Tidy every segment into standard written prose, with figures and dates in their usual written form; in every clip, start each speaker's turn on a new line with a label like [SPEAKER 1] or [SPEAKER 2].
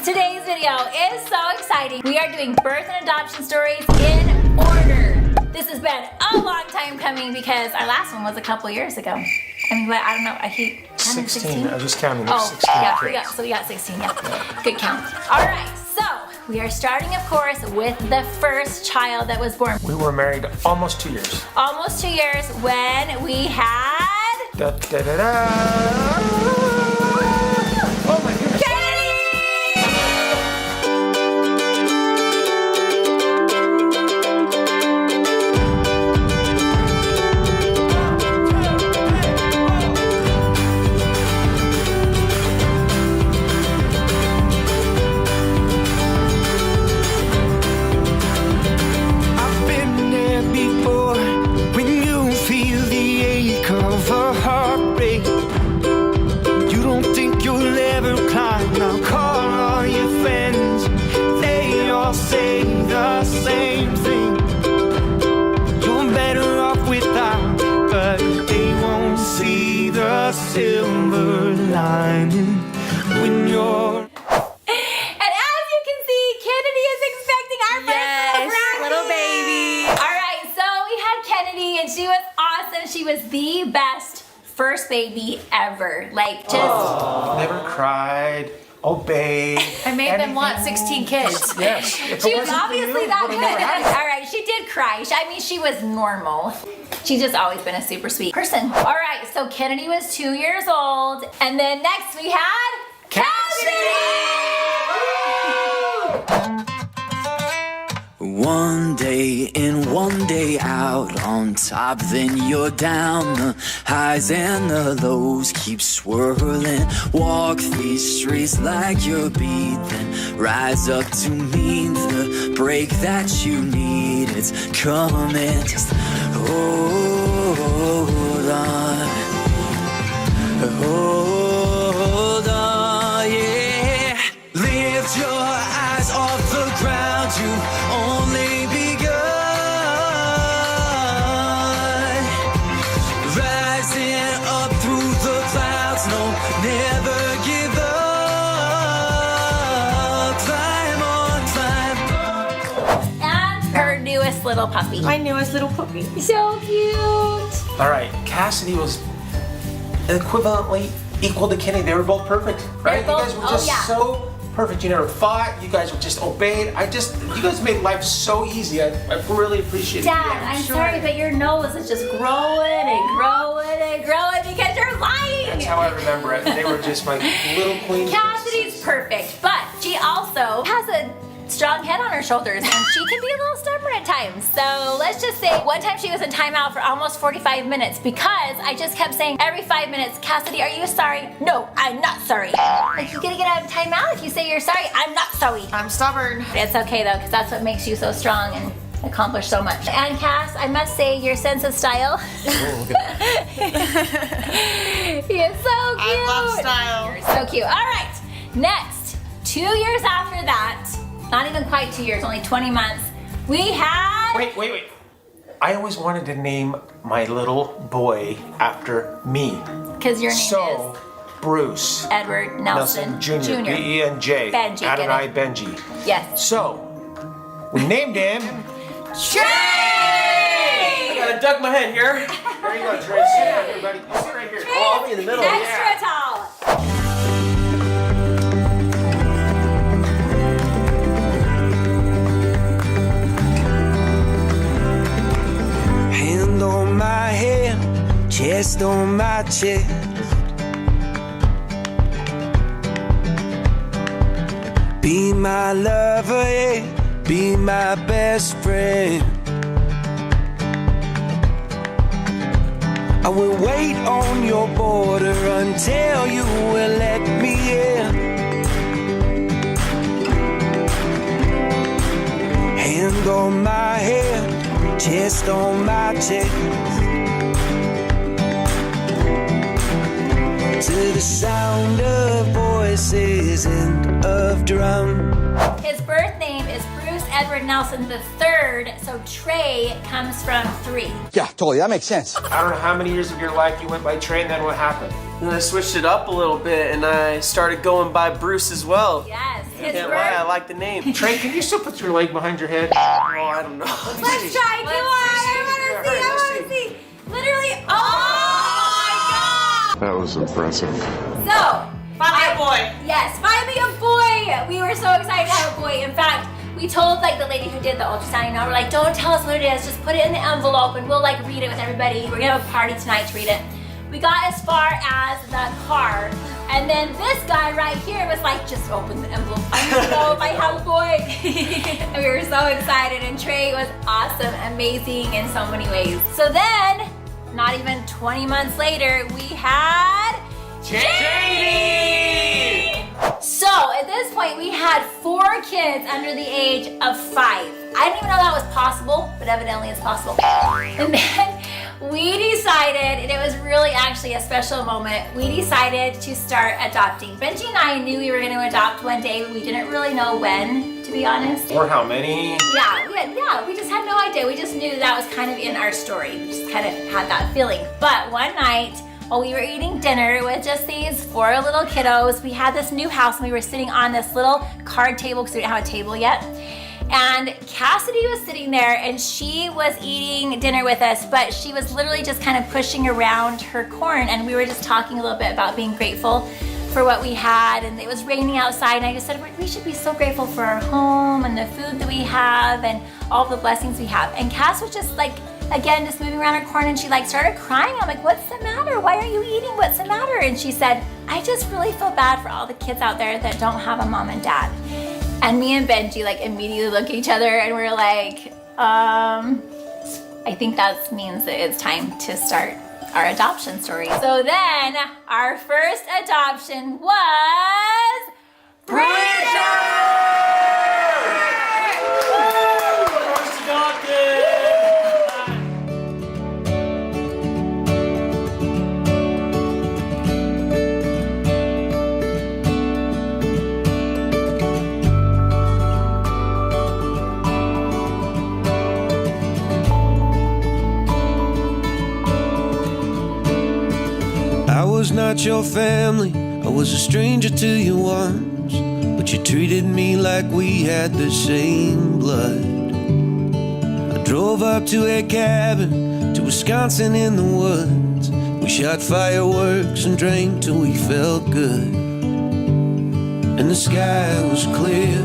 [SPEAKER 1] Today's video is so exciting. We are doing birth and adoption stories in order. This has been a long time coming because our last one was a couple years ago. I mean, but I don't know. I keep counting
[SPEAKER 2] 16. I was just counting.
[SPEAKER 1] Oh,
[SPEAKER 2] 16
[SPEAKER 1] yeah. So we got 16. Yeah, good count. All right. So we are starting, of course, with the first child that was born.
[SPEAKER 2] We were married almost 2 years.
[SPEAKER 1] Almost 2 years when we had.
[SPEAKER 2] Da, da, da, da. Oh my goodness.
[SPEAKER 3] Silver lining when you're.
[SPEAKER 1] And as you can see, Kennedy is expecting our first
[SPEAKER 4] little baby.
[SPEAKER 1] All right, so we had Kennedy and she was awesome. She was the best first baby ever. Like just
[SPEAKER 2] Never cried. Obeyed.
[SPEAKER 4] I made them want 16 kids.
[SPEAKER 2] Yes.
[SPEAKER 1] she was obviously that good. All right, she did cry. I mean, she was normal. She's just always been a super sweet person. All right, so Kennedy was 2 years old. And then next we had Cassidy!
[SPEAKER 3] One day in, one day out, on top, then you're down. The highs and the lows keep swirling. Walk these streets like you're beat, then rise up to meet the break that you need. It's coming, just hold on. Hold on, yeah. Lift your eyes off the ground, you only begun. Rising up through the clouds, no, never give up. Climb on, climb.
[SPEAKER 1] And her newest little puppy.
[SPEAKER 4] My newest little puppy.
[SPEAKER 1] So cute.
[SPEAKER 2] All right, Cassidy was equivalently equal to Kenny. They were both perfect, right?
[SPEAKER 1] They're both-
[SPEAKER 2] You guys were just so perfect. You never fought. You guys were just obeyed. You guys made life so easy. I really appreciate it.
[SPEAKER 1] Dad, I'm sorry, but your nose is just growing and growing and growing because you're lying.
[SPEAKER 2] That's how I remember it. They were just my little queen.
[SPEAKER 1] Cassidy's perfect, but she also has a strong head on her shoulders and she can be a little stubborn at times. So let's just say one time she was in timeout for almost 45 minutes because I just kept saying every 5 minutes, Cassidy, are you sorry? No, I'm not sorry. Like, you're gonna get out of timeout if you say you're sorry. I'm not sorry.
[SPEAKER 4] I'm stubborn.
[SPEAKER 1] It's okay though, because that's what makes you so strong and accomplish so much. And Cass, I must say your sense of style. He is so cute.
[SPEAKER 4] I love style.
[SPEAKER 1] You're so cute. All right, next, 2 years after that, not even quite 2 years, only 20 months, we had...
[SPEAKER 2] Wait. I always wanted to name my little boy after me.
[SPEAKER 1] Because your name is
[SPEAKER 2] Bruce
[SPEAKER 1] Edward Nelson Jr.
[SPEAKER 2] B-E-N-J.
[SPEAKER 1] Benji, get
[SPEAKER 2] Adonai
[SPEAKER 1] it?
[SPEAKER 2] Benji.
[SPEAKER 1] Yes.
[SPEAKER 2] So, we named him...
[SPEAKER 1] Trey!
[SPEAKER 5] I gotta duck my head here.
[SPEAKER 2] There you go, Trey. Sit down here, buddy. You sit right here.
[SPEAKER 5] Oh, I'll be in the middle.
[SPEAKER 1] Extra tall.
[SPEAKER 3] Hand on my head, chest on my chest. Be my lover, yeah. Be my best friend. I will wait on your border until you will let me in. Hand on my head, chest on my chest. To the sound of voices and of drum.
[SPEAKER 1] His birth name is Bruce Edward Nelson III, so Trey comes from 3.
[SPEAKER 6] Yeah, totally. That makes sense.
[SPEAKER 2] I don't know how many years of your life you went by Trey, and then what happened?
[SPEAKER 5] And I switched it up a little bit, and I started going by Bruce as well.
[SPEAKER 1] Yes, his
[SPEAKER 5] Can't
[SPEAKER 1] birth.
[SPEAKER 5] lie, I like the name.
[SPEAKER 2] Trey, can you still put your leg behind your head?
[SPEAKER 5] Oh, I don't know.
[SPEAKER 1] Let's try. Come on. I want to see. Literally. Oh my God.
[SPEAKER 7] That was impressive.
[SPEAKER 1] So.
[SPEAKER 4] Finally a boy.
[SPEAKER 1] Yes, finally a boy. We were so excited to have a boy. In fact, we told like the lady who did the ultrasound, we're like, don't tell us what it is. Just put it in the envelope and we'll like read it with everybody. We're gonna have a party tonight to read it. We got as far as the car, and then this guy right here was like, just open the envelope. I don't know if I have a boy. And we were so excited, and Trey was awesome, amazing in so many ways. So then, not even 20 months later, we had JD! So at this point, we had 4 kids under the age of 5. I didn't even know that was possible, but evidently it's possible. And then we decided, and it was really actually a special moment, we decided to start adopting. Benji and I knew we were going to adopt one day, but we didn't really know when, to be honest.
[SPEAKER 2] Or how many?
[SPEAKER 1] Yeah, we just had no idea. We just knew that was kind of in our story. We just kind of had that feeling. But one night, while we were eating dinner with just these 4 little kiddos, we had this new house and we were sitting on this little card table because we didn't have a table yet. And Cassidy was sitting there and she was eating dinner with us, but she was literally just kind of pushing around her corn, and we were just talking a little bit about being grateful for what we had, and it was raining outside, and I just said, we should be so grateful for our home and the food that we have and all the blessings we have. And Cass was just like, again, just moving around her corn, and she like started crying. I'm like, what's the matter? Why are you eating? What's the matter? And she said, I just really feel bad for all the kids out there that don't have a mom and dad. And me and Benji like immediately look at each other and we're like, I think that means that it's time to start our adoption story. So then our first adoption was Bridger!
[SPEAKER 5] First adopted!
[SPEAKER 8] I was not your family, I was a stranger to you once, but you treated me like we had the same blood. I drove up to a cabin, to Wisconsin in the woods. We shot fireworks and drank till we felt good, and the sky was clear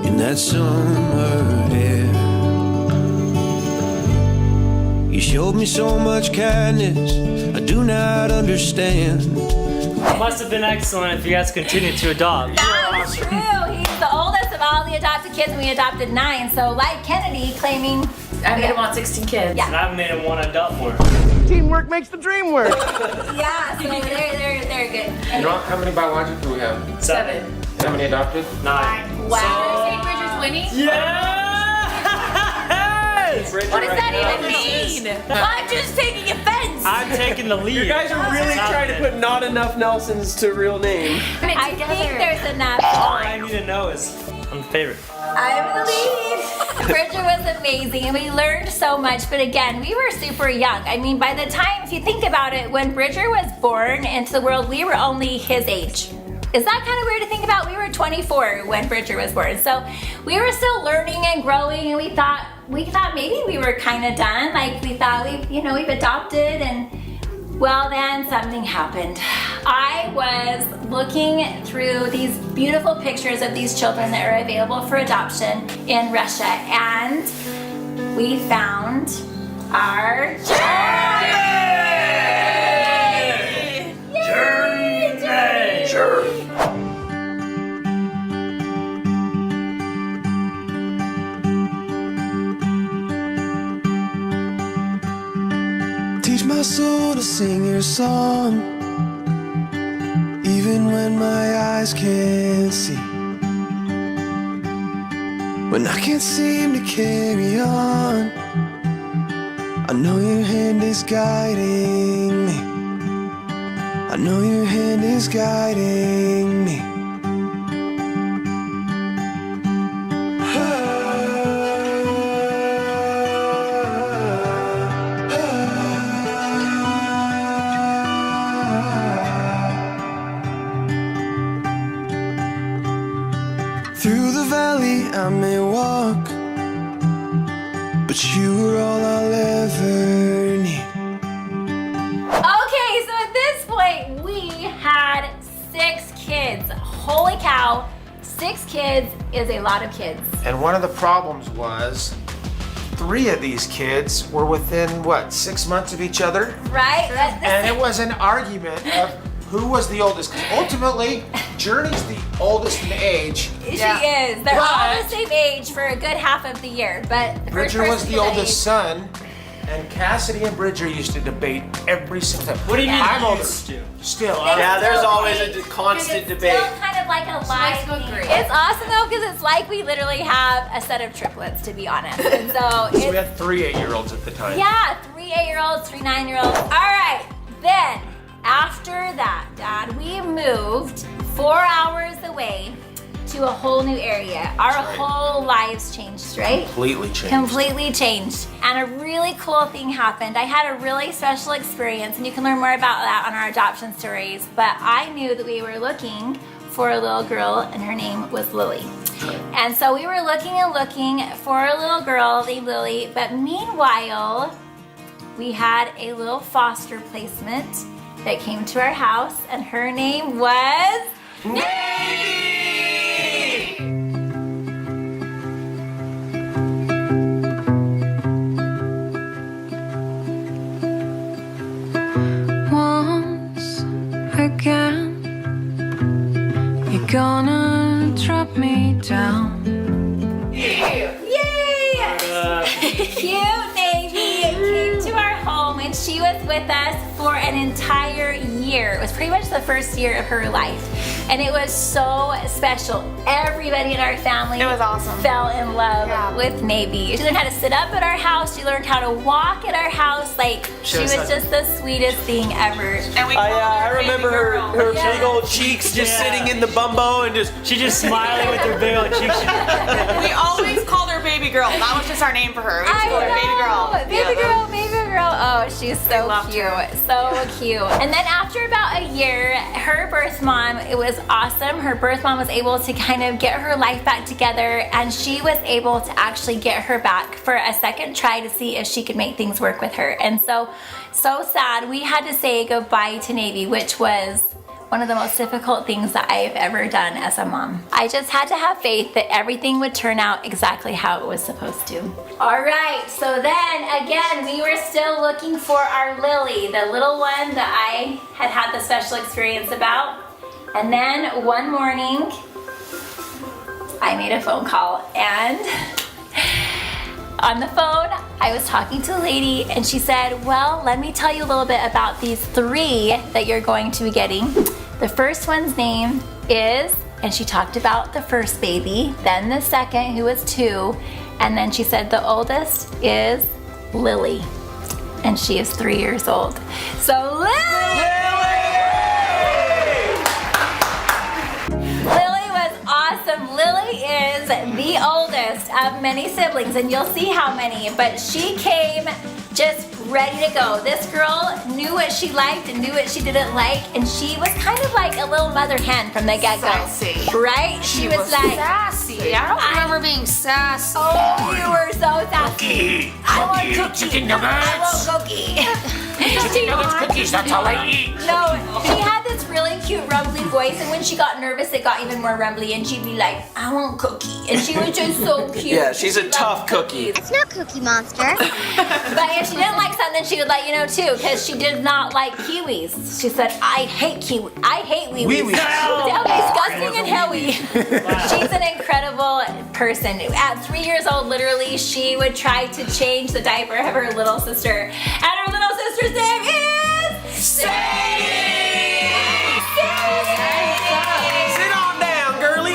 [SPEAKER 8] in that summer air. You showed me so much kindness I do not understand.
[SPEAKER 9] Must have been excellent if you guys continued to adopt.
[SPEAKER 1] That's true. He's the oldest of all the adopted kids, and we adopted 9. So like Kennedy claiming,
[SPEAKER 4] I made him want 16 kids.
[SPEAKER 1] Yeah.
[SPEAKER 9] And I've made him want to adopt more.
[SPEAKER 2] Teamwork makes the dream work.
[SPEAKER 1] yeah, so they're good.
[SPEAKER 2] You know how many biological do we have?
[SPEAKER 9] 7.
[SPEAKER 2] How many adopted?
[SPEAKER 9] 9.
[SPEAKER 1] Wow.
[SPEAKER 4] St. Bridger's winning?
[SPEAKER 9] Yeah!
[SPEAKER 4] What does that even mean? I'm just taking offense.
[SPEAKER 9] I'm taking the lead.
[SPEAKER 5] You guys are really trying to put not enough Nelsons to real name.
[SPEAKER 1] I think there's enough.
[SPEAKER 9] All I need to know is I'm the favorite.
[SPEAKER 1] I'm the lead. Bridger was amazing, and we learned so much, but again, we were super young. I mean, by the time, if you think about it, when Bridger was born into the world, we were only his age. Is that kind of weird to think about? We were 24 when Bridger was born, so we were still learning and growing, and we thought maybe we were kind of done. Like we thought we've adopted, and well, then something happened. I was looking through these beautiful pictures of these children that are available for adoption in Russia, and we found our journey.
[SPEAKER 9] Sure.
[SPEAKER 8] Teach my soul to sing your song, even when my eyes can't see. When I can't seem to carry on, I know your hand is guiding me. I know your hand is guiding me. luck, but you were all I'll ever need.
[SPEAKER 1] Okay, so at this point, we had 6 kids. Holy cow, 6 kids is a lot of kids.
[SPEAKER 2] And one of the problems was 3 of these kids were within, what, 6 months of each other?
[SPEAKER 1] Right?
[SPEAKER 2] And it was an argument of who was the oldest. Because ultimately, Journey's the oldest in age.
[SPEAKER 1] She is. They're all
[SPEAKER 2] But-
[SPEAKER 1] the same age for a good half of the year, but the first
[SPEAKER 2] Bridger was
[SPEAKER 1] person
[SPEAKER 2] the
[SPEAKER 1] to that
[SPEAKER 2] oldest
[SPEAKER 1] age-
[SPEAKER 2] son, and Cassidy and Bridger used to debate every single time.
[SPEAKER 9] What do you mean
[SPEAKER 2] I'm older.
[SPEAKER 9] used to?
[SPEAKER 2] Still.
[SPEAKER 5] Yeah, there's
[SPEAKER 1] Still
[SPEAKER 5] always
[SPEAKER 1] debate,
[SPEAKER 5] a constant
[SPEAKER 1] because
[SPEAKER 5] debate.
[SPEAKER 1] It's still kind of like a live
[SPEAKER 4] to
[SPEAKER 1] thing.
[SPEAKER 4] agree.
[SPEAKER 1] It's awesome though because it's like we literally have a set of triplets, to be honest. And so
[SPEAKER 2] So we
[SPEAKER 1] it's,
[SPEAKER 2] had 3 8-year-olds at the time.
[SPEAKER 1] yeah, 3 8-year-olds, 3 9-year-olds. All right, then after that, Dad, we moved 4 hours away to a whole new area. Our
[SPEAKER 2] right.
[SPEAKER 1] whole lives changed, right?
[SPEAKER 2] Completely changed.
[SPEAKER 1] Completely changed. And a really cool thing happened. I had a really special experience, and you can learn more about that on our adoption stories. But I knew that we were looking for a little girl, and her name was Lily. And so we were looking and looking for a little girl named Lily. But meanwhile, we had a little foster placement that came to our house, and her name was
[SPEAKER 6] Once again, you're gonna drop me down.
[SPEAKER 1] Yay! Cute Navy came to our home, and she was with us for an entire year. It was pretty much the first year of her life, and it was so special. Everybody in our family
[SPEAKER 4] It was awesome.
[SPEAKER 1] fell in love
[SPEAKER 4] Yeah.
[SPEAKER 1] with Navy. She learned how to sit up at our house. She learned how to walk at our house. Like, she was just the sweetest thing ever.
[SPEAKER 4] And we
[SPEAKER 5] I remember her
[SPEAKER 1] Yeah.
[SPEAKER 5] big old cheeks just
[SPEAKER 9] Yeah.
[SPEAKER 5] sitting in the bumbo and just.
[SPEAKER 9] She's just smiling with her big old cheeks.
[SPEAKER 4] We always called her baby girl. That was just our name for her. We just called her baby girl.
[SPEAKER 1] Baby girl, baby girl. Oh, she's so
[SPEAKER 4] loved
[SPEAKER 1] cute.
[SPEAKER 4] her.
[SPEAKER 1] So cute. And then after about a year, her birth mom, it was awesome. Her birth mom was able to kind of get her life back together, and she was able to actually get her back for a second try to see if she could make things work with her. And so sad, we had to say goodbye to Navy, which was one of the most difficult things that I've ever done as a mom. I just had to have faith that everything would turn out exactly how it was supposed to. All right, so then again, we were still looking for our Lily, the little one that I had had the special experience about. And then one morning, I made a phone call, and on the phone, I was talking to a lady, and she said, well, let me tell you a little bit about these 3 that you're going to be getting. The first one's name is, and she talked about the first baby, then the second, who was 2, and then she said the oldest is Lily, and she is 3 years old. So Lily was awesome. Lily is the oldest of many siblings, and you'll see how many, but she came just ready to go. This girl knew what she liked and knew what she didn't like, and she was kind of like a little mother hen from the get-go.
[SPEAKER 4] Sassy.
[SPEAKER 1] Right? She was like,
[SPEAKER 4] sassy. I don't remember being sassy.
[SPEAKER 1] oh, you were so sassy. I want cookie.
[SPEAKER 2] Chicken
[SPEAKER 1] I
[SPEAKER 2] nuggets.
[SPEAKER 1] want cookie.
[SPEAKER 2] Chicken nuggets, cookies, that's all I eat.
[SPEAKER 1] No, she had this really cute rumbly voice, and when she got nervous, it got even more rumbly, and she'd be like, I want cookie. And she was just so cute.
[SPEAKER 5] Yeah, she's a
[SPEAKER 1] She
[SPEAKER 5] tough
[SPEAKER 1] loved
[SPEAKER 5] cookie.
[SPEAKER 1] cookies.
[SPEAKER 7] It's no Cookie Monster.
[SPEAKER 1] But if she didn't like something, she would let you know too, because she did not like kiwis. She said, I hate kiwi. I hate wee-wees.
[SPEAKER 2] Wee-wees.
[SPEAKER 1] They're disgusting and hilly. She's an incredible person. At 3 years old, literally, she would try to change the diaper of her little sister. And her little sister's name is Sadie!
[SPEAKER 5] Sit on down, girly.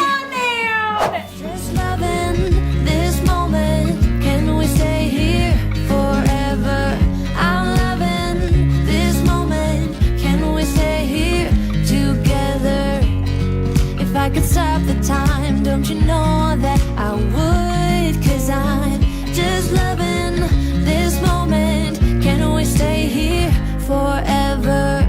[SPEAKER 6] Just loving this moment. Can we stay here forever? I'm loving this moment. Can we stay here together? If I could stop the time, don't you know that I would? 'Cause I'm just loving this moment. Can we stay here forever?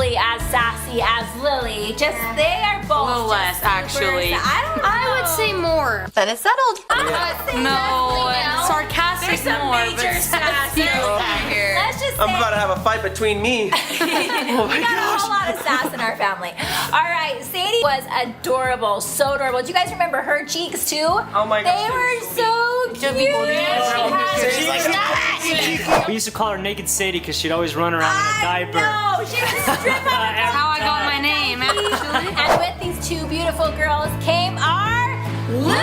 [SPEAKER 1] equally as sassy as Lily. Just they are both
[SPEAKER 4] A little less,
[SPEAKER 1] super
[SPEAKER 4] actually.
[SPEAKER 1] I don't know.
[SPEAKER 4] I would say more. Then it's settled.
[SPEAKER 1] I'm gonna say
[SPEAKER 4] No,
[SPEAKER 1] Leslie now.
[SPEAKER 4] sarcastic
[SPEAKER 1] There's some
[SPEAKER 4] more,
[SPEAKER 1] major
[SPEAKER 4] but
[SPEAKER 1] sass
[SPEAKER 4] here.
[SPEAKER 1] Let's just say
[SPEAKER 5] I'm about to have a fight between me.
[SPEAKER 1] we got a whole lot of sass in our family. All right, Sadie was adorable, so adorable. Do you guys remember her cheeks too?
[SPEAKER 5] Oh my gosh,
[SPEAKER 1] They
[SPEAKER 5] they
[SPEAKER 1] were
[SPEAKER 5] were
[SPEAKER 1] so cute.
[SPEAKER 5] She's like,
[SPEAKER 9] We used to call her Naked Sadie because she'd always run around in a diaper.
[SPEAKER 1] No, she would strip on
[SPEAKER 4] That's how I got my name, actually.
[SPEAKER 1] And with these two beautiful girls came our Luke!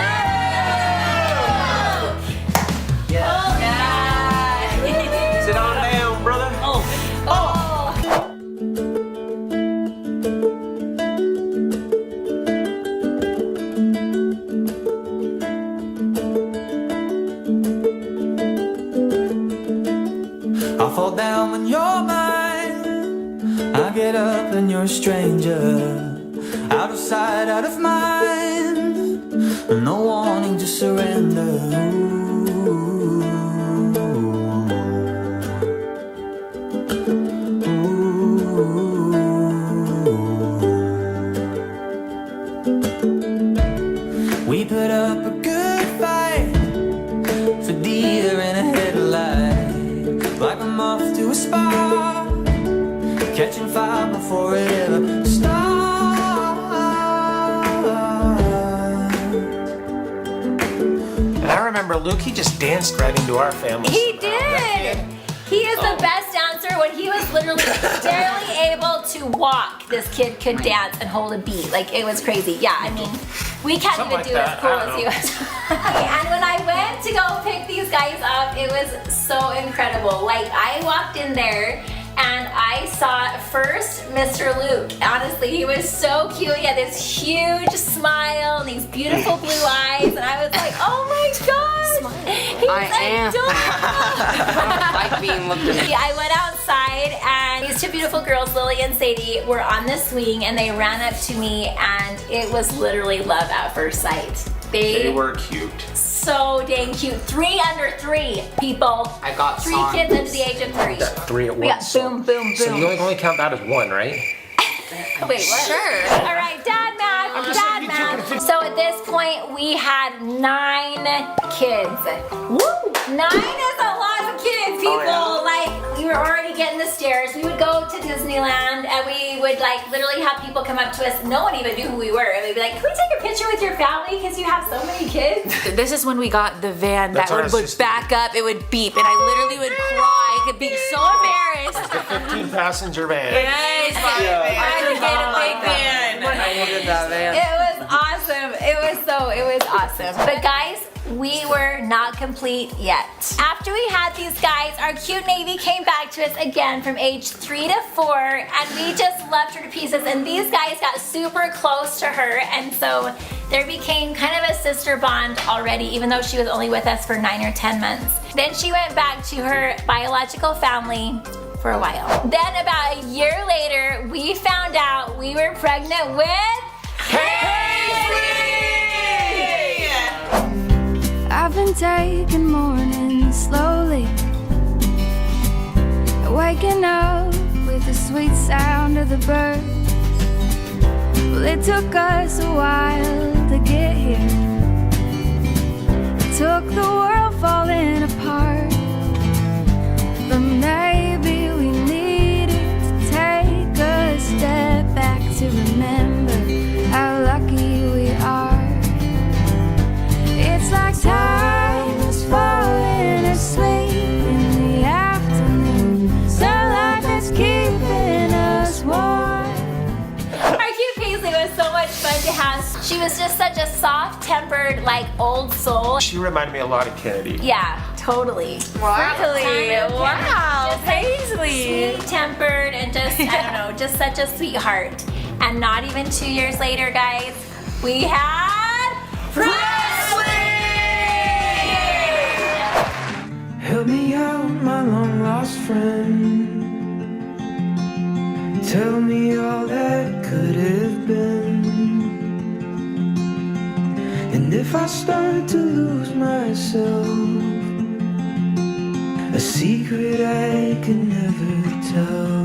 [SPEAKER 1] Oh, God.
[SPEAKER 5] sit on down, brother.
[SPEAKER 3] I fall down when you're mine. I get up and you're a stranger. Out of sight, out of mind. No wanting to surrender. We put up a good fight for deer in a headlight. Like a moth to a spark, catching fire before it ever starts.
[SPEAKER 2] And I remember Luke, he just danced right into our family.
[SPEAKER 1] He
[SPEAKER 2] somehow.
[SPEAKER 1] did.
[SPEAKER 2] That kid.
[SPEAKER 1] He is the best dancer. When he was literally barely able to walk, this kid could dance and hold a beat. Like, it was crazy. Yeah, I mean, we can't
[SPEAKER 2] Something
[SPEAKER 1] even
[SPEAKER 2] like
[SPEAKER 1] do as
[SPEAKER 2] that.
[SPEAKER 1] cool
[SPEAKER 2] I
[SPEAKER 1] as
[SPEAKER 2] don't
[SPEAKER 1] he was. And when I went to go pick these guys up, it was so incredible. Like, I walked in there and I saw first Mr. Luke. Honestly, he was so cute. He had this huge smile and these beautiful blue eyes. And I was like, oh my gosh. He's adorable.
[SPEAKER 4] I like being looked at.
[SPEAKER 1] Yeah, I went outside and these two beautiful girls, Lily and Sadie, were on the swing and they ran up to me and it was literally love at first sight.
[SPEAKER 2] They were cute.
[SPEAKER 1] So dang cute. 3 under 3 people.
[SPEAKER 5] I got
[SPEAKER 1] 3
[SPEAKER 5] songs.
[SPEAKER 1] kids under the age of 3.
[SPEAKER 2] That 3 at
[SPEAKER 1] We got
[SPEAKER 2] once.
[SPEAKER 1] boom, boom,
[SPEAKER 2] So
[SPEAKER 1] boom.
[SPEAKER 2] you only count that as 1, right?
[SPEAKER 1] Wait, what?
[SPEAKER 4] Sure.
[SPEAKER 1] All right, dad math,
[SPEAKER 2] just
[SPEAKER 1] dad
[SPEAKER 2] saying you two
[SPEAKER 1] math.
[SPEAKER 2] can
[SPEAKER 1] So at this point, we had 9 kids. Woo! 9 is a lot of kids, people. Like, we were already getting the stares. We would go to Disneyland and we would like literally have people come up to us. No one even knew who we were. And we'd be like, can we take a picture with your family because you have so many kids?
[SPEAKER 4] This is when we got the van
[SPEAKER 2] That's
[SPEAKER 4] that
[SPEAKER 2] our
[SPEAKER 4] would
[SPEAKER 2] assistant.
[SPEAKER 4] back up, it would beep, and I literally would cry. I could be so embarrassed.
[SPEAKER 2] 15-passenger van.
[SPEAKER 4] Yes, I had to get a big van.
[SPEAKER 5] I needed that van.
[SPEAKER 1] It was awesome. It was awesome. But guys, we were not complete yet. After we had these guys, our cute Navy came back to us again from age 3 to 4, and we just loved her to pieces. And these guys got super close to her, and so there became kind of a sister bond already, even though she was only with us for 9 or 10 months. Then she went back to her biological family for a while. Then about a year later, we found out we were pregnant with
[SPEAKER 6] I've been taking mornings slowly, waking up with the sweet sound of the birds. Well, it took us a while to get here. It took the world falling apart, but maybe we needed to take a step back to remember how lucky we are. It's like time is falling asleep in the afternoon. Sunlight is keeping us warm.
[SPEAKER 1] Our cute Paisley was so much fun to have. She was just such a soft-tempered, like, old soul.
[SPEAKER 2] She reminded me a lot of Kennedy.
[SPEAKER 1] Yeah, totally.
[SPEAKER 4] Really? Wow, Paisley.
[SPEAKER 1] Sweet-tempered and just, I don't know, just such a sweetheart. And not even 2 years later, guys, we had Presley!
[SPEAKER 8] Help me out, my long lost friend. Tell me all that could have been. And if I start to lose myself, a secret I can never tell.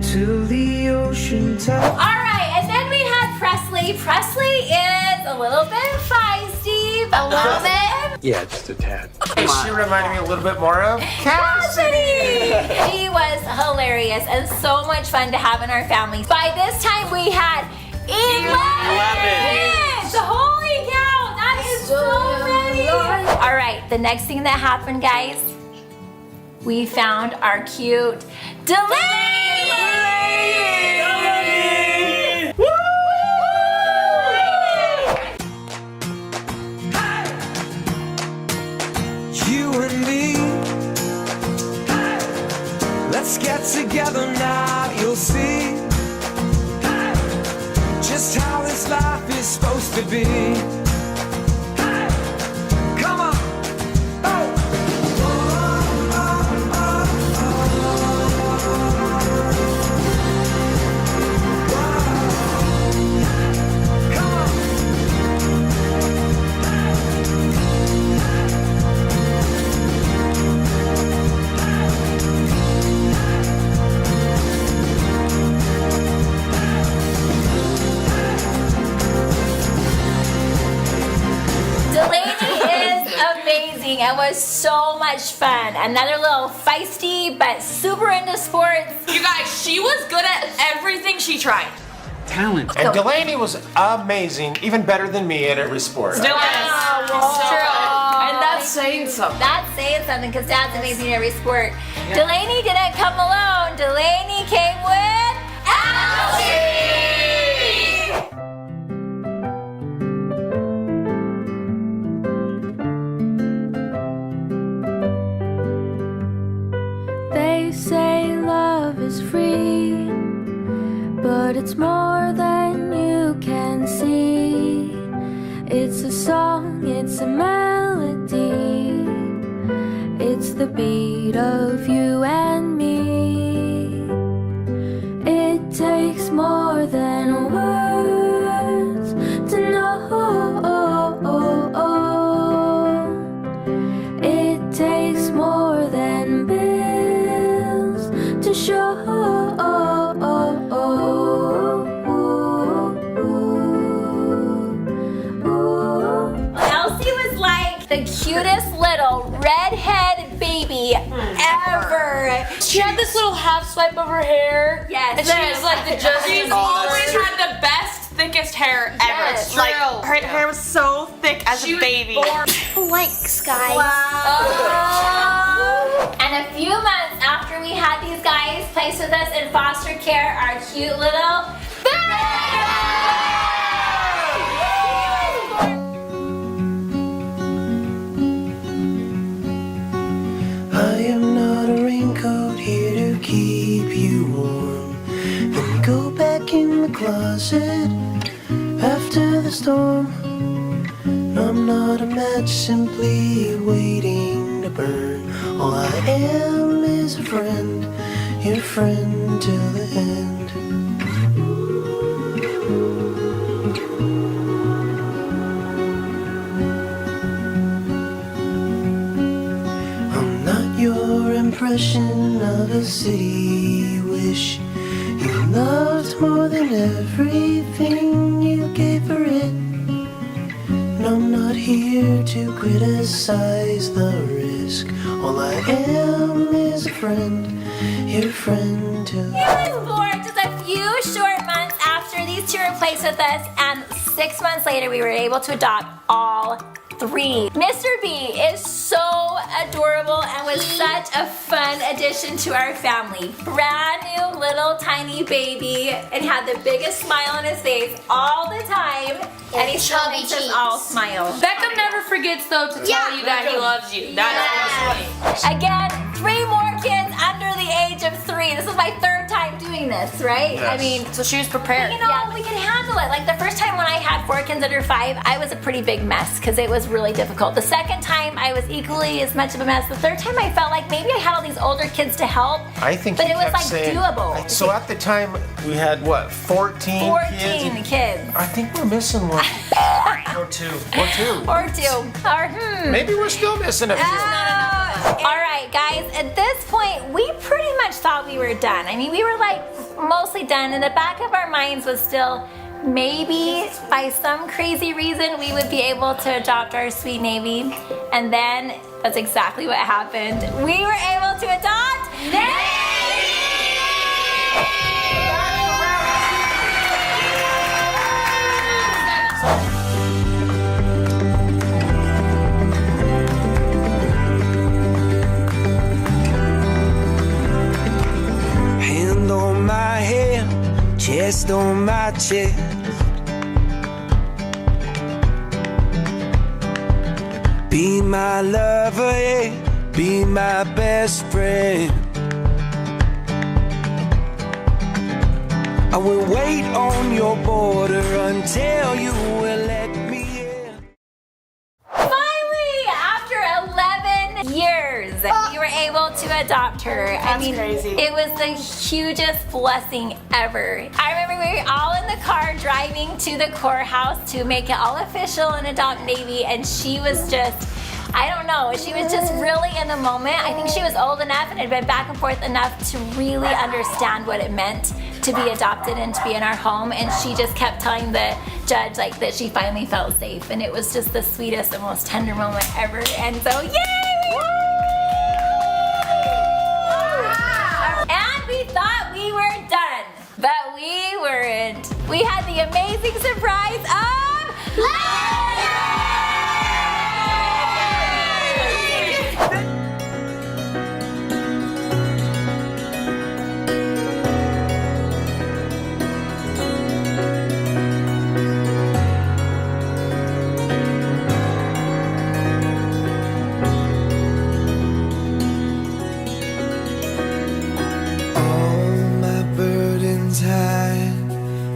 [SPEAKER 8] till the ocean top.
[SPEAKER 1] All right, and then we had Presley. Presley is a little bit feisty, but a little bit.
[SPEAKER 7] Yeah, just a tad.
[SPEAKER 2] She reminded me a little bit more of
[SPEAKER 1] Cassidy. She was hilarious and so much fun to have in our family. By this time, we had 11 kids. Holy cow, that is so many. All right, the next thing that happened, guys, we found our cute Delaney.
[SPEAKER 8] You and me, let's get together now. You'll see just how this life is supposed to be. Come on.
[SPEAKER 1] It was so much fun. Another little feisty, but super into sports.
[SPEAKER 4] You guys, she was good at everything she tried.
[SPEAKER 7] Talent.
[SPEAKER 2] And Delaney was amazing, even better than me at every sport.
[SPEAKER 4] Still is.
[SPEAKER 1] It's true.
[SPEAKER 4] And that's saying something.
[SPEAKER 1] That's saying something because Dad's amazing at every sport. Delaney didn't come alone. Delaney came with Algie!
[SPEAKER 6] They say love is free, but it's more than you can see. It's a song, it's a melody, it's the beat of you and me. It takes more than words to know. It takes more than bills to show.
[SPEAKER 1] Elsie was like the cutest little redhead baby ever.
[SPEAKER 4] She had this little half swipe of her hair.
[SPEAKER 1] Yes.
[SPEAKER 4] And she was like the just. She's always
[SPEAKER 5] true.
[SPEAKER 4] had the best, thickest hair ever.
[SPEAKER 1] Yes.
[SPEAKER 4] Like her hair was so thick as a baby.
[SPEAKER 6] Likes guys.
[SPEAKER 1] And a few months after we had these guys placed with us in foster care, our cute little
[SPEAKER 8] I am not a raincoat here to keep you warm. Let me go back in the closet after the storm. I'm not a match simply waiting to burn. All I am is a friend, your friend till the end. I'm not your impression of a city wish. You loved more than everything you gave for it. And I'm not here to criticize the risk. All I am is a friend, your friend till.
[SPEAKER 1] He was born just a few short months after these two were placed with us, and 6 months later we were able to adopt all three. Mr. B is so adorable and was such a fun addition to our family. Brand new little tiny baby and had the biggest smile on his face all the time, and he still
[SPEAKER 6] chubby
[SPEAKER 1] makes us
[SPEAKER 6] cheeks.
[SPEAKER 1] all smile.
[SPEAKER 4] Beckham never forgets though to tell you that he loves you. That's
[SPEAKER 1] Again, 3 more kids under the age of 3. This is my 3rd time doing this, right? I mean,
[SPEAKER 4] so she was prepared.
[SPEAKER 1] you know, we can handle it. Like the first time when I had 4 kids under 5, I was a pretty big mess because it was really difficult. The second time, I was equally as much of a mess. The third time, I felt like maybe I had all these older kids to help,
[SPEAKER 2] I think
[SPEAKER 1] but
[SPEAKER 2] he
[SPEAKER 1] it was
[SPEAKER 2] kept
[SPEAKER 1] like
[SPEAKER 2] saying,
[SPEAKER 1] doable.
[SPEAKER 2] So at the time, we had what, 14
[SPEAKER 1] 14 kids.
[SPEAKER 2] I think we're missing one.
[SPEAKER 5] Or two.
[SPEAKER 1] Or 2. Or
[SPEAKER 2] Maybe we're still missing a few.
[SPEAKER 1] All right, guys, at this point, we pretty much thought we were done. I mean, we were like mostly done. In the back of our minds was still maybe by some crazy reason we would be able to adopt our sweet Navy. And then that's exactly what happened. We were able to adopt Navy!
[SPEAKER 8] Hand on my head, chest on my chest. Be my lover, yeah, be my best friend. I will wait on your border until you will let me in.
[SPEAKER 1] Finally, after 11 years, we were able to adopt her.
[SPEAKER 4] That's crazy.
[SPEAKER 1] It was the hugest blessing ever. I remember we were all in the car driving to the courthouse to make it all official and adopt Navy, and she was just, I don't know, she was just really in the moment. I think she was old enough and had been back and forth enough to really understand what it meant to be adopted and to be in our home, and she just kept telling the judge like that she finally felt safe, and it was just the sweetest and most tender moment ever. And so yay! And we thought we were done, but we weren't. We had the amazing surprise of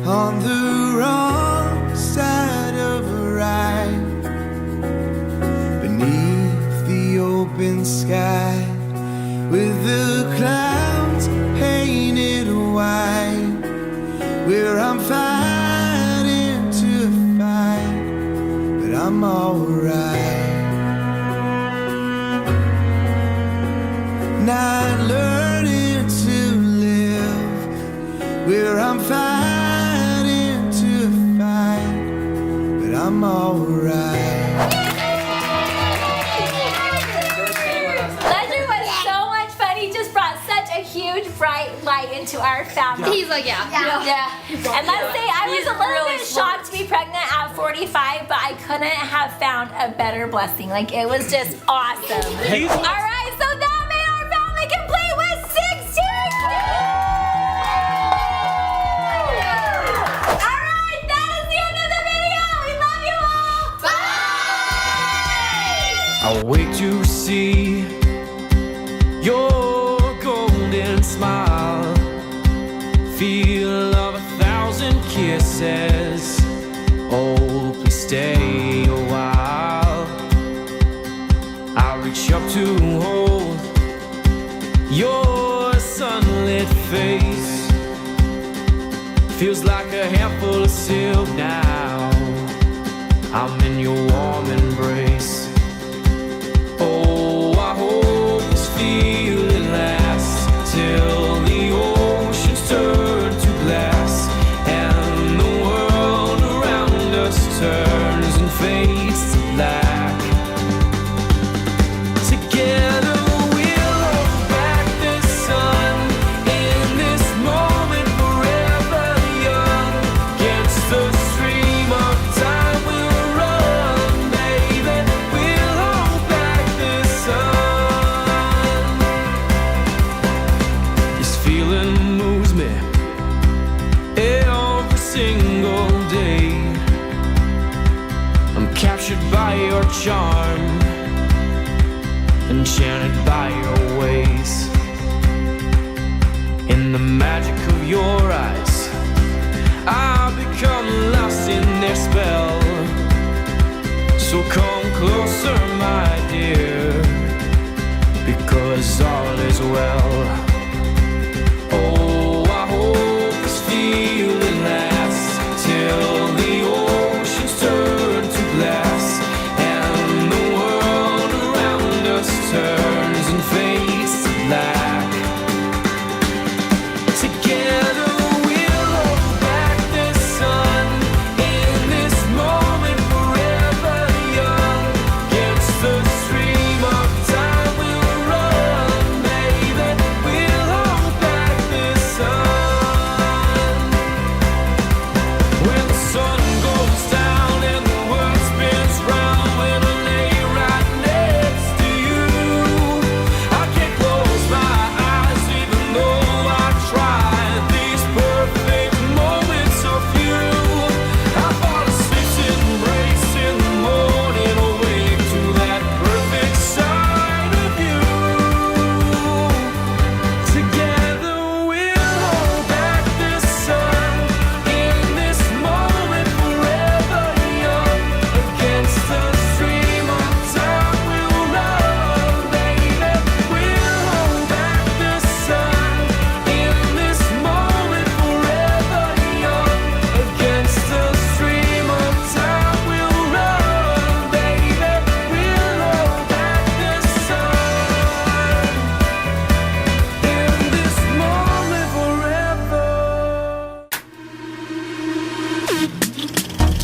[SPEAKER 8] on the wrong side of a ride, beneath the open sky, with the clouds painted white, where I'm fighting to fight, but I'm alright. Not learning to live where I'm fighting to fight, but I'm alright.
[SPEAKER 1] Ledger was so much fun. He just brought such a huge bright light into our family.
[SPEAKER 7] He's like, yeah.
[SPEAKER 1] And let's say I was a little bit shocked to be pregnant at 45, but I couldn't have found a better blessing. Like, it was just awesome. All right, so that made our family complete with 16. All right, that is the end of the video. We love you all. Bye.
[SPEAKER 8] I'll wait to see your golden smile, feel of 1,000 kisses. Oh, please stay a while. I'll reach up to hold your sunlit face. Feels like a handful of silk now. I'm in your warm embrace. Oh, I hope this feeling lasts till the oceans turn to glass and the world around us turns and fades to black. Together we'll hold back the sun in this moment, forever young. Against the stream of time we'll run, baby. We'll hold back the sun. This feeling moves me every single day. I'm captured by your charm, enchanted by your ways. In the magic of your eyes, I've become lost in their spell. So come closer, my dear, because all is well. Oh, I hope this feeling lasts till the oceans turn to glass and the world around us turns and fades to black. Together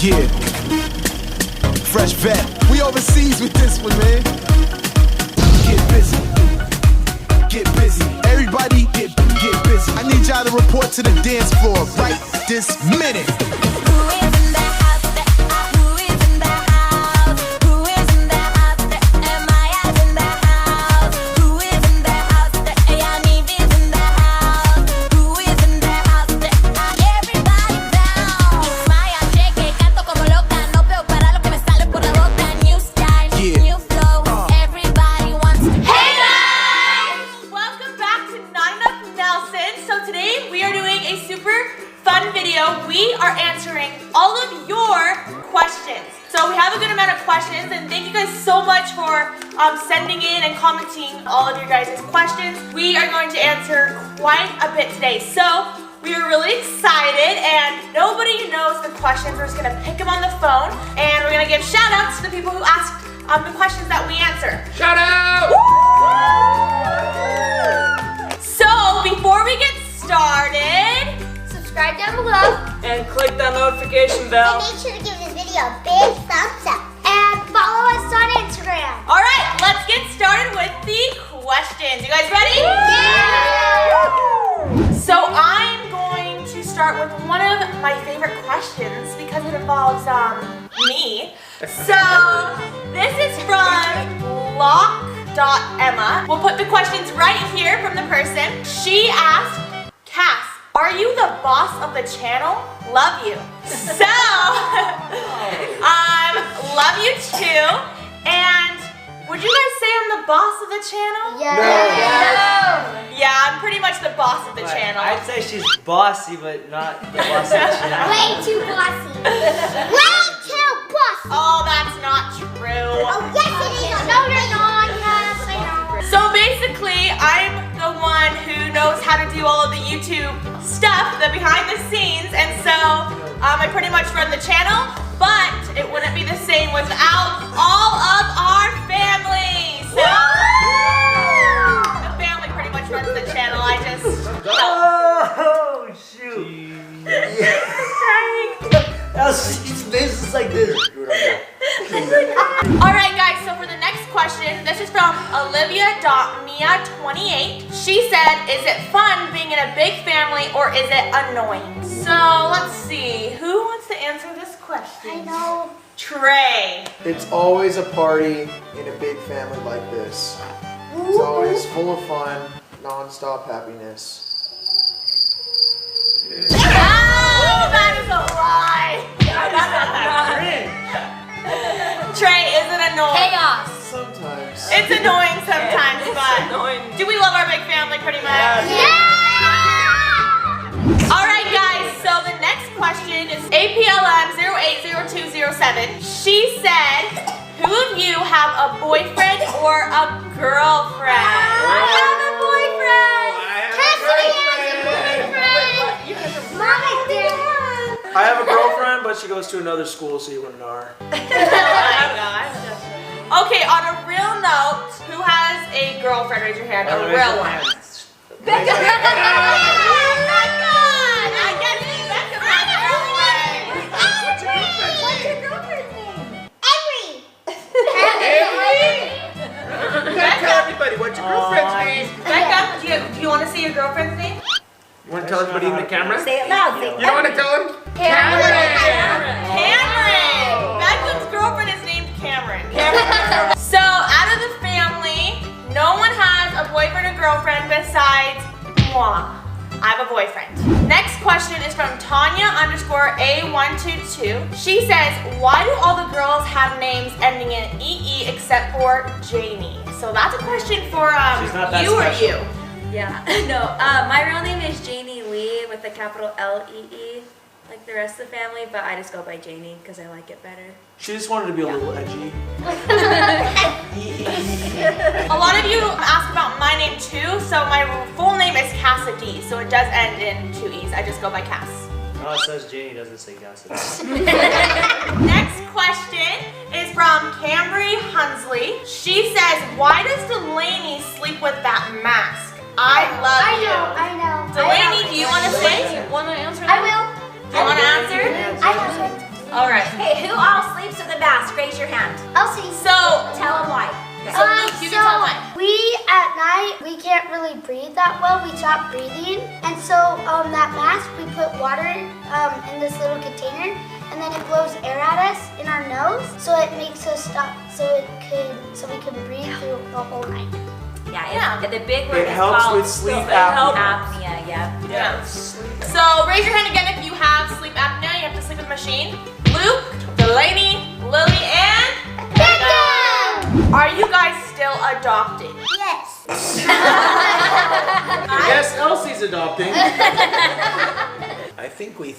[SPEAKER 7] Yeah. Fresh vet. We overseas with this one, man. Get busy. Get busy. Everybody get busy. I need y'all to report to the dance floor right this minute.
[SPEAKER 4] We are answering all of your questions. So we have a good amount of questions, and thank you guys so much for sending in and commenting all of your guys' questions. We are going to answer quite a bit today. So we are really excited, and nobody knows the questions. We're just gonna pick them on the phone, and we're gonna give shout outs to the people who asked the questions that we answer.
[SPEAKER 2] Shout out!
[SPEAKER 4] So before we get started,
[SPEAKER 10] subscribe down below.
[SPEAKER 5] And click that notification bell.
[SPEAKER 10] And make sure to give this video a big thumbs up. And follow us on Instagram.
[SPEAKER 4] All right, let's get started with the questions. You guys ready?
[SPEAKER 10] Yeah!
[SPEAKER 4] So I'm going to start with one of my favorite questions because it involves me. So this is from lock.emma. We'll put the questions right here from the person. She asked, Cass, are you the boss of the channel? Love you. So, love you too. And would you guys say I'm the boss of the channel?
[SPEAKER 10] Yeah.
[SPEAKER 4] No. Yeah, I'm pretty much the boss of the channel.
[SPEAKER 9] I'd say she's bossy, but not the boss of the channel.
[SPEAKER 10] Way too bossy. Way too bossy.
[SPEAKER 4] Oh, that's not true.
[SPEAKER 10] Oh, yes it is. No, you're not. Yes, I know.
[SPEAKER 4] So basically, I'm the one who knows how to do all of the YouTube stuff, the behind the scenes, and so I pretty much run the channel, but it wouldn't be the same without all of our family. So the family pretty much runs the channel. I just
[SPEAKER 9] Oh, shoot. She's business like this.
[SPEAKER 4] Alright guys, so for the next question, this is from Olivia.mia28. She said, is it fun being in a big family or is it annoying? So let's see, who wants to answer this question?
[SPEAKER 10] I know.
[SPEAKER 4] Trey.
[SPEAKER 11] It's always a party in a big family like this. It's always full of fun, non-stop happiness.
[SPEAKER 4] Oh, that is a lie. Trey, is it annoying?
[SPEAKER 1] Chaos.
[SPEAKER 11] Sometimes.
[SPEAKER 4] It's annoying sometimes, but do we love our big family pretty much?
[SPEAKER 10] Yeah!
[SPEAKER 4] Alright guys, so the next question is APLM080207. She said, who of you have a boyfriend or a girlfriend?
[SPEAKER 10] I have a boyfriend. Cassidy has a boyfriend. Mom and Dad.
[SPEAKER 5] I have a girlfriend, but she goes to another school, so you wouldn't know her.
[SPEAKER 4] Oh my gosh. Okay, on a real note, who has a girlfriend? Raise your hand. A real one. Becca! I guess Becca has a girlfriend.
[SPEAKER 10] What's your girlfriend's name? Emery.
[SPEAKER 2] Tell everybody what's your girlfriend's name.
[SPEAKER 4] Becca, do you want to say your girlfriend's name?
[SPEAKER 2] You want to tell everybody in the camera?
[SPEAKER 1] Say it loud. Say it
[SPEAKER 2] You don't want to tell them?
[SPEAKER 4] Cameron! Becca's girlfriend is named Cameron. So, out of the family, no one has a boyfriend or girlfriend besides moi. I have a boyfriend. Next question is from Tanya_A122. She says, why do all the girls have names ending in EE except for Jamie? So that's a question for
[SPEAKER 9] She's not that
[SPEAKER 4] you or
[SPEAKER 9] special.
[SPEAKER 4] you.
[SPEAKER 12] Yeah, no, my real name is Janie Lee with a capital L-E-E, like the rest of the family, but I just go by Janie because I like it better.
[SPEAKER 5] She just wanted to be a little edgy.
[SPEAKER 4] A lot of you ask about my name too, so my full name is Cassidy, so it does end in 2 E's. I just go by Cass.
[SPEAKER 9] No, it says Janie, doesn't say Cassidy.
[SPEAKER 4] Next question is from Cambry Hunsley. She says, why does Delaney sleep with that mask? I love you.
[SPEAKER 10] I know.
[SPEAKER 4] Delaney, do you want to say?
[SPEAKER 1] Want to answer
[SPEAKER 10] I will.
[SPEAKER 4] Do you want to answer?
[SPEAKER 10] I have it.
[SPEAKER 4] All right.
[SPEAKER 1] mask? Raise your hand.
[SPEAKER 10] Elsie.
[SPEAKER 4] So,
[SPEAKER 1] Tell them why.
[SPEAKER 4] so Luke, you can tell mine.
[SPEAKER 10] We at night we can't really breathe that well. We stop breathing, and so that mask we put water in this little container, and then it blows air at us in our nose, so it makes us stop, so we can breathe through the whole night.
[SPEAKER 1] Yeah. The big word
[SPEAKER 5] It
[SPEAKER 1] is
[SPEAKER 5] helps
[SPEAKER 1] called
[SPEAKER 5] with sleep
[SPEAKER 1] apnea. Yeah.
[SPEAKER 4] Yeah. So raise your hand again if you have sleep apnea. You have to sleep in the machine. Luke, Delaney, Lily, and
[SPEAKER 10] Becca!
[SPEAKER 4] are you guys still adopting?
[SPEAKER 10] Yes.
[SPEAKER 2] Yes, Elsie's adopting.
[SPEAKER 13] I think we're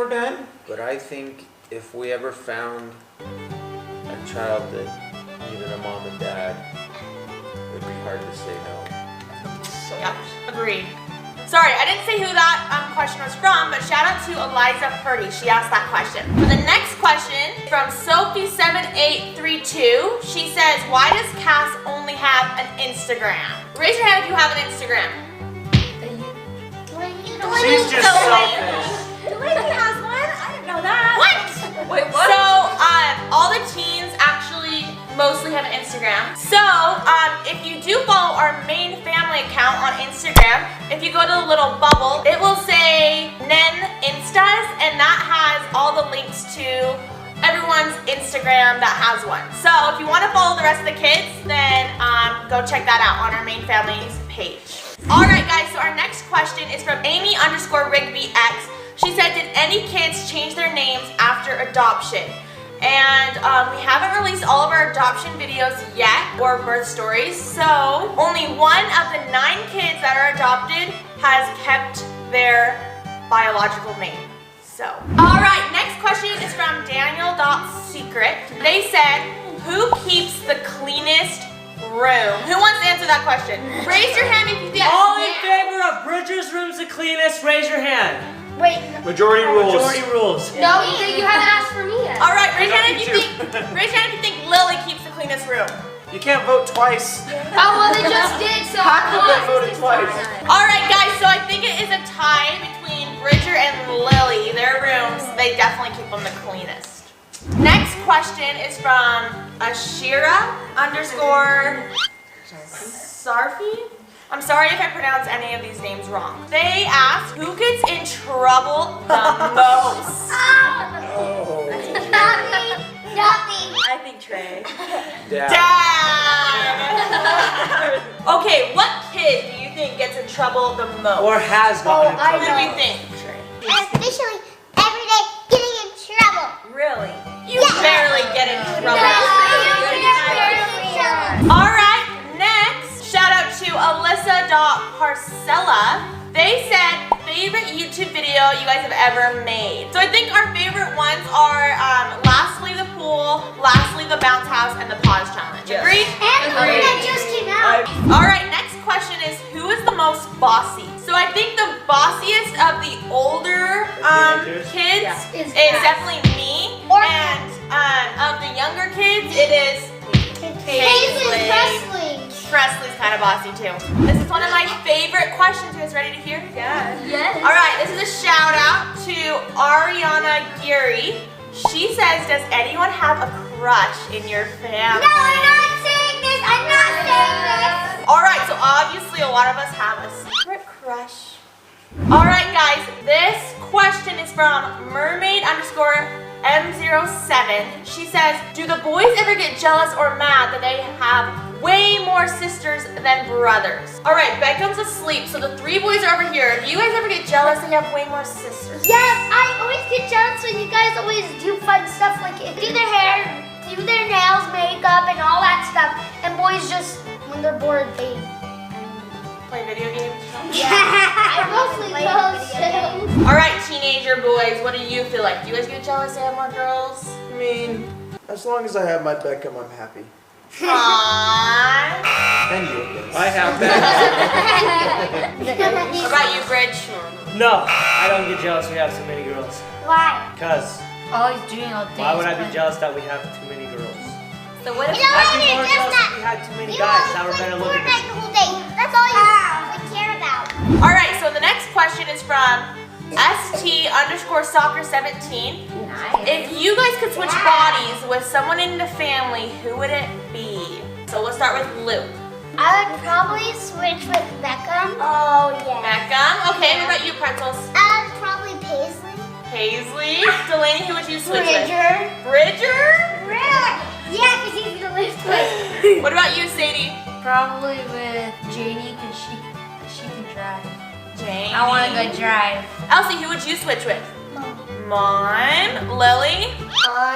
[SPEAKER 13] done, but I think if we ever found a child that needed a mom and dad, it would be hard to say no.
[SPEAKER 4] Yep, agreed. Sorry, I didn't say who that question was from, but shout out to Eliza Purdy. She asked that question. For the next question, from Sophie7832, she says, why does Cass only have an Instagram? Raise your hand if you have an Instagram.
[SPEAKER 5] She's just selfish.
[SPEAKER 1] Delaney has one? I didn't know that.
[SPEAKER 4] What?
[SPEAKER 1] Wait, what?
[SPEAKER 4] So, all the teens actually mostly have an Instagram. So, if you do follow our main family account on Instagram, if you go to the little bubble, it will say Nen Instas, and that has all the links to everyone's Instagram that has one. So, if you want to follow the rest of the kids, then go check that out on our main family's page. Alright guys, so our next question is from Amy_RigbyX. She said, did any kids change their names after adoption? And we haven't released all of our adoption videos yet, or birth stories, so only one of the 9 kids that are adopted has kept their biological name. So, alright, next question is from Daniel.Secret. They said, who keeps the cleanest room? Who wants to answer that question? Raise your hand if you think.
[SPEAKER 9] All in favor of Bridger's room's the cleanest, raise your hand.
[SPEAKER 10] Wait.
[SPEAKER 2] Majority rules.
[SPEAKER 9] Majority rules.
[SPEAKER 10] No, you haven't asked for me yet.
[SPEAKER 4] All right, raise your hand if you think Lily keeps the cleanest room.
[SPEAKER 5] You can't vote twice.
[SPEAKER 10] Oh well, they just did. So
[SPEAKER 5] Hackleman voted twice.
[SPEAKER 4] All right, guys. So I think it is a tie between Bridger and Lily. Their rooms, they definitely keep them the cleanest. Next question is from Ashira_Sarfi. I'm sorry if I pronounce any of these names wrong. They ask, who gets in trouble the most?
[SPEAKER 10] Not me.
[SPEAKER 12] I think Trey.
[SPEAKER 4] Dad. Okay, what kid do you think gets in trouble the most?
[SPEAKER 9] Or has gotten in trouble.
[SPEAKER 4] Who do we think?
[SPEAKER 10] Officially, every day getting in trouble.
[SPEAKER 12] Really?
[SPEAKER 4] You barely get in trouble. All right, next, shout out to Alyssa.Parcella. They said, favorite YouTube video you guys have ever made. So I think our favorite ones are Last Leave the Pool, Last Leave the Bounce House, and the Pause Challenge.
[SPEAKER 5] Yes.
[SPEAKER 4] Agreed?
[SPEAKER 10] And the one that just came out.
[SPEAKER 4] All right, next question is, who is the most bossy? So I think the bossiest of the older kids is definitely me. And of the younger kids, it is
[SPEAKER 10] Presley.
[SPEAKER 4] Presley's kind of bossy too. This is one of my favorite questions. You guys ready to hear?
[SPEAKER 12] Yeah.
[SPEAKER 10] Yes.
[SPEAKER 4] All right, this is a shout out to Ariana Geary. She says, does anyone have a crush in your family?
[SPEAKER 10] No, I'm not saying this. I'm not saying this.
[SPEAKER 4] All right, so obviously a lot of us have a secret crush. All right, guys, this question is from Mermaid_M07. She says, do the boys ever get jealous or mad that they have way more sisters than brothers? All right, Beckham's asleep, so the 3 boys are over here. Do you guys ever get jealous that you have way more sisters?
[SPEAKER 10] Yes, I always get jealous when you guys always do fun stuff like do their hair, do their nails, makeup, and all that stuff. And boys just, when they're bored, they
[SPEAKER 4] play video games?
[SPEAKER 10] I mostly those too.
[SPEAKER 4] All right, teenager boys, what do you feel like? Do you guys get jealous they have more girls?
[SPEAKER 11] I mean, as long as I have my Beckham, I'm happy.
[SPEAKER 4] Aww.
[SPEAKER 11] And you.
[SPEAKER 13] I have that.
[SPEAKER 4] What about you, Bridge?
[SPEAKER 9] No, I don't get jealous we have too many girls.
[SPEAKER 10] Why?
[SPEAKER 9] Because
[SPEAKER 1] Oh, he's doing all day.
[SPEAKER 9] why would I be jealous that we have too many girls?
[SPEAKER 1] So what if
[SPEAKER 10] You know
[SPEAKER 9] I'd
[SPEAKER 10] what?
[SPEAKER 9] be more
[SPEAKER 10] It's just
[SPEAKER 9] jealous if
[SPEAKER 10] that
[SPEAKER 9] we had too many
[SPEAKER 10] you
[SPEAKER 9] guys
[SPEAKER 10] always
[SPEAKER 9] that were
[SPEAKER 10] play
[SPEAKER 9] better looking.
[SPEAKER 10] Fortnite the whole day. That's all you care about.
[SPEAKER 4] All right, so the next question is from ST_J _soccer17.
[SPEAKER 1] Nice.
[SPEAKER 4] If you guys could switch bodies with someone in the family, who would it be? So we'll start with Luke.
[SPEAKER 10] I would probably switch with Beckham.
[SPEAKER 4] Oh, yeah. Beckham? Okay, what about you, Pretzels?
[SPEAKER 10] Probably Paisley.
[SPEAKER 4] Paisley? Delaney, who would you switch
[SPEAKER 10] Bridger.
[SPEAKER 4] with? Bridger?
[SPEAKER 10] Really? Yeah, because he's gonna lift weights.
[SPEAKER 4] What about you, Sadie?
[SPEAKER 12] Probably with Janie because she can drive.
[SPEAKER 4] Janie.
[SPEAKER 12] I want to go drive.
[SPEAKER 4] Elsie, who would you switch with? Mom. Lily?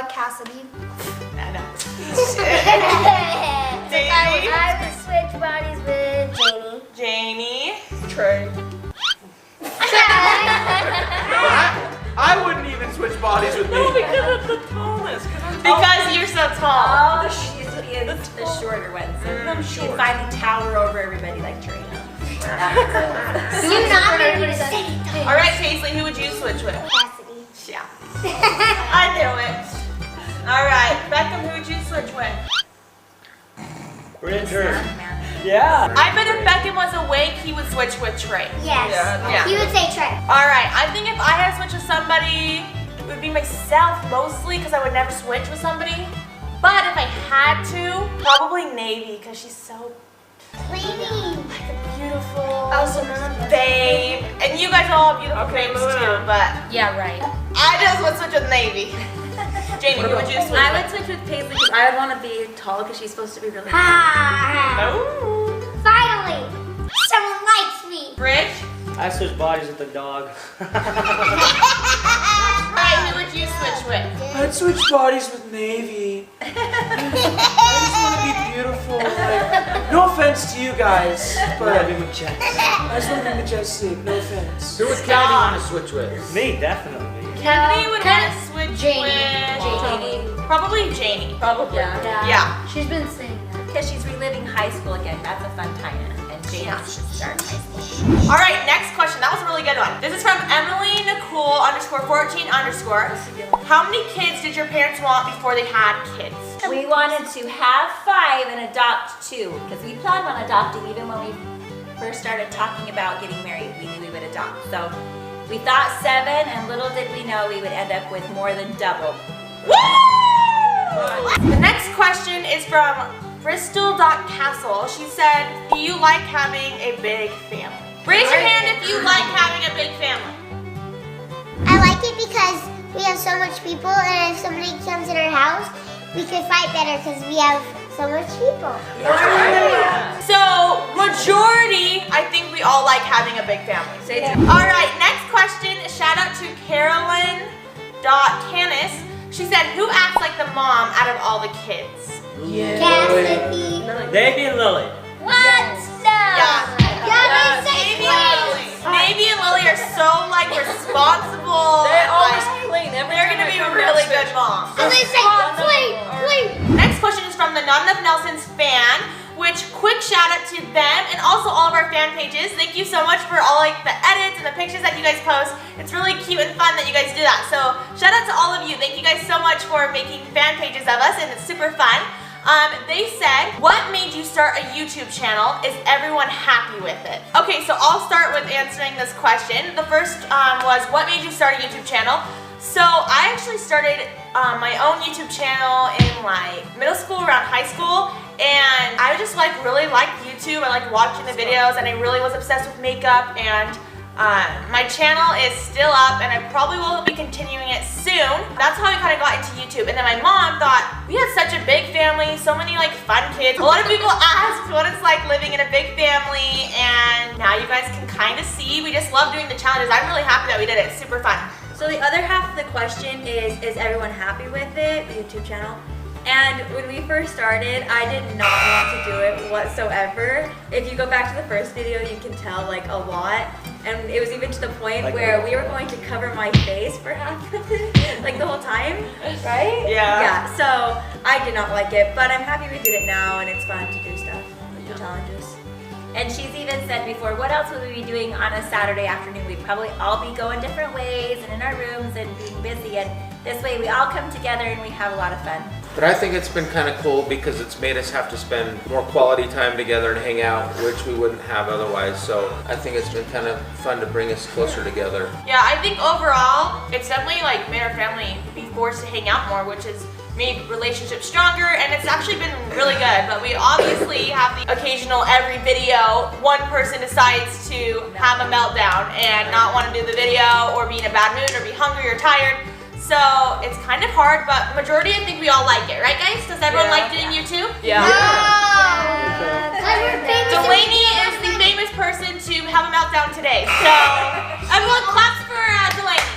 [SPEAKER 10] Cassidy.
[SPEAKER 4] Sadie?
[SPEAKER 10] I would switch bodies with
[SPEAKER 4] Janie. Trey.
[SPEAKER 5] I wouldn't even switch bodies with me.
[SPEAKER 4] because of the tallness. Because you're so tall.
[SPEAKER 1] Oh, she used to be the shorter one, so she'd finally tower over everybody like Trina.
[SPEAKER 10] You're not going to say
[SPEAKER 4] All right, Paisley, who would you switch with?
[SPEAKER 10] Cassidy.
[SPEAKER 4] Yeah. I knew it. All right, Beckham, who would you switch with?
[SPEAKER 9] Bridger. Yeah.
[SPEAKER 4] I bet if Beckham was awake, he would switch with Trey.
[SPEAKER 10] Yes.
[SPEAKER 4] Yeah.
[SPEAKER 10] He would say Trey.
[SPEAKER 4] All right, I think if I had to switch with somebody, it would be myself mostly because I would never switch with somebody. But if I had to, probably Navy because she's so beautiful, babe. And you guys all have beautiful babes too, but
[SPEAKER 12] Yeah, right.
[SPEAKER 4] I just would switch with Navy. Jamie, who would you switch
[SPEAKER 12] I
[SPEAKER 4] with?
[SPEAKER 12] would switch with Paisley because I would want to be tall because she's supposed to be really
[SPEAKER 10] Finally, someone likes me.
[SPEAKER 4] Bridge?
[SPEAKER 9] I switch bodies with the dog.
[SPEAKER 4] Right, who would you switch with?
[SPEAKER 5] I'd switch bodies with Navy. I just want to be beautiful. Like, no offense to you guys, but I just want to be majestic. No offense.
[SPEAKER 13] Who would Kennedy want to switch with?
[SPEAKER 9] Me, definitely.
[SPEAKER 4] Kennedy would want to switch
[SPEAKER 12] Janie.
[SPEAKER 4] with... Probably Janie. Probably. Yeah.
[SPEAKER 12] She's been saying that.
[SPEAKER 1] Because she's reliving high school again. That's a fun time. And Jane should start high school.
[SPEAKER 4] All right, next question. That was a really good one. This is from Emily Nicole _14 _. How many kids did your parents want before they had kids?
[SPEAKER 1] We wanted to have 5 and adopt 2 because we planned on adopting even when we first started talking about getting married. We knew we would adopt. So we thought 7, and little did we know we would end up with more than double.
[SPEAKER 4] Woo! The next question is from Bristol.Castle. She said, do you like having a big family? Raise your hand if you like having a big family.
[SPEAKER 10] I like it because we have so much people, and if somebody comes in our house, we could fight better because we have so much people.
[SPEAKER 4] So, majority, I think we all like having a big family. All right, next question. Shout out to Carolyn.Canis. She said, who acts like the mom out of all the kids?
[SPEAKER 10] Cassidy.
[SPEAKER 9] Davey and Lily.
[SPEAKER 10] What?
[SPEAKER 4] Maybe and Lily are so like responsible. They're always clean. They're gonna be really good moms.
[SPEAKER 10] And they say, clean.
[SPEAKER 4] Next question is from the Not Enough Nelsons fan, which quick shout out to them and also all of our fan pages. Thank you so much for all like the edits and the pictures that you guys post. It's really cute and fun that you guys do that. So shout out to all of you. Thank you guys so much for making fan pages of us, and it's super fun. They said, what made you start a YouTube channel? Is everyone happy with it? Okay, so I'll start with answering this question. The first was, what made you start a YouTube channel? So I actually started my own YouTube channel in like middle school, around high school, and I just like really liked YouTube. I liked watching the videos, and I really was obsessed with makeup, and my channel is still up, and I probably will be continuing it soon. That's how I kind of got into YouTube. And then my mom thought, we had such a big family, so many like fun kids. A lot of people asked what it's like living in a big family, and now you guys can kind of see. We just love doing the challenges. I'm really happy that we did it. It's super fun.
[SPEAKER 12] So the other half of the question is everyone happy with it, the YouTube channel? And when we first started, I did not want to do it whatsoever. If you go back to the first video, you can tell like a lot. And it was even to the point where we were going to cover my face for half of it, like the whole time, right? Yeah, so I did not like it, but I'm happy we did it now, and it's fun to do stuff, like challenges.
[SPEAKER 1] And she's even said before, what else would we be doing on a Saturday afternoon? We'd probably all be going different ways and in our rooms and being busy, and this way we all come together and we have a lot of fun.
[SPEAKER 13] But I think it's been kind of cool because it's made us have to spend more quality time together and hang out, which we wouldn't have otherwise. So I think it's been kind of fun to bring us closer together.
[SPEAKER 4] Yeah, I think overall, it's definitely like made our family be forced to hang out more, which has made relationships stronger, and it's actually been really good. But we obviously have the occasional every video, one person decides to have a meltdown and not want to do the video or be in a bad mood or be hungry or tired. So it's kind of hard, but majority I think we all like it, right guys? Does everyone like doing YouTube?
[SPEAKER 12] Yeah.
[SPEAKER 4] Delaney is the famous person to have a meltdown today. So everyone claps for Delaney.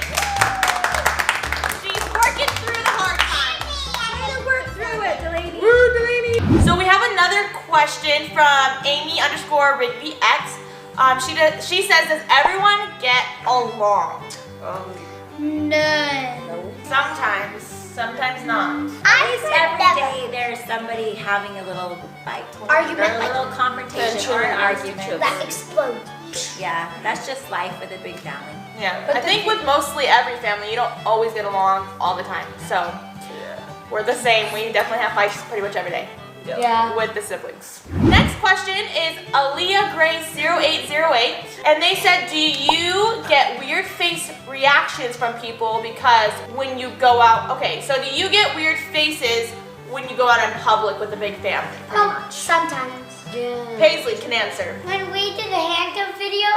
[SPEAKER 4] She's working through the hard times.
[SPEAKER 12] Work through it, Delaney.
[SPEAKER 4] Woo, Delaney. So we have another question from Amy_RigbyX. She says, does everyone get along?
[SPEAKER 10] None.
[SPEAKER 4] Sometimes not.
[SPEAKER 1] At least every day there's somebody having a little fight.
[SPEAKER 10] Argument,
[SPEAKER 1] Or a little confrontation or an argument.
[SPEAKER 10] That explodes.
[SPEAKER 1] Yeah, that's just life with a big family.
[SPEAKER 4] Yeah, I think with mostly every family, you don't always get along all the time. So we're the same. We definitely have fights pretty much every day.
[SPEAKER 10] Yeah.
[SPEAKER 4] With the siblings. Next question is Aaliyah Gray 0808, and they said, do you get weird face reactions from people because when you go out? Okay, so do you get weird faces when you go out in public with a big family?
[SPEAKER 10] Sometimes.
[SPEAKER 4] Paisley can answer.
[SPEAKER 10] When we did the handgun video,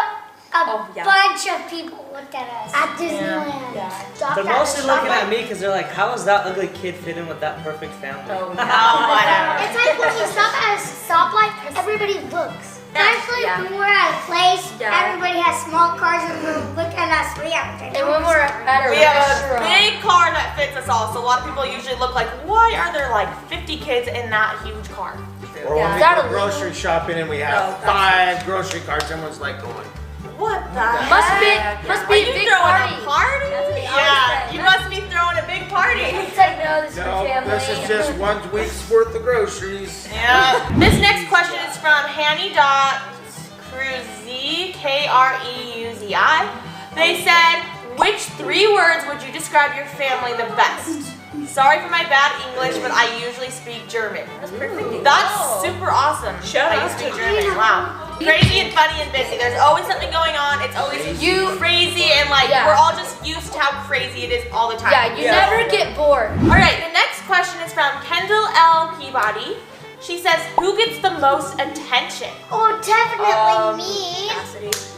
[SPEAKER 10] a bunch of people looked at us at Disneyland.
[SPEAKER 5] Yeah. They're mostly looking at me because they're like, how is that ugly kid fit in with that perfect family?
[SPEAKER 4] Oh, whatever.
[SPEAKER 10] It's like when you stop at a stoplight, everybody looks. Especially when we're at a place, everybody has small cars and we're looking at us.
[SPEAKER 12] And when we're at a
[SPEAKER 4] We have a
[SPEAKER 12] restaurant.
[SPEAKER 4] big car that fits us all, so a lot of people usually look like, why are there like 50 kids in that huge car?
[SPEAKER 13] Or when we go grocery shopping and we have 5 grocery carts, everyone's like going,
[SPEAKER 4] what the
[SPEAKER 12] Must
[SPEAKER 4] heck?
[SPEAKER 12] be
[SPEAKER 4] Are
[SPEAKER 12] a
[SPEAKER 4] you
[SPEAKER 12] big
[SPEAKER 4] throwing
[SPEAKER 12] party.
[SPEAKER 4] a party?
[SPEAKER 12] That's what they always
[SPEAKER 4] Yeah,
[SPEAKER 12] say.
[SPEAKER 4] you must be throwing a big party.
[SPEAKER 12] It's like, no, this is
[SPEAKER 13] no,
[SPEAKER 12] for family.
[SPEAKER 13] this is just 1 week's worth of groceries.
[SPEAKER 4] Yeah. This next question is from Hanny.Creuzi, Kreuzi. They said, which 3 words would you describe your family the best? Sorry for my bad English, but I usually speak German.
[SPEAKER 12] That's perfect.
[SPEAKER 4] That's super awesome.
[SPEAKER 5] Shout
[SPEAKER 4] that
[SPEAKER 5] out
[SPEAKER 4] you speak
[SPEAKER 5] to
[SPEAKER 4] German. Wow. Crazy and funny and busy. There's always something going on. It's always crazy and like we're all just used to how crazy it is all the time.
[SPEAKER 12] Yeah, you never get bored.
[SPEAKER 4] All right, the next question is from Kendall L. Peabody. She says, who gets the most attention?
[SPEAKER 10] Oh, definitely me.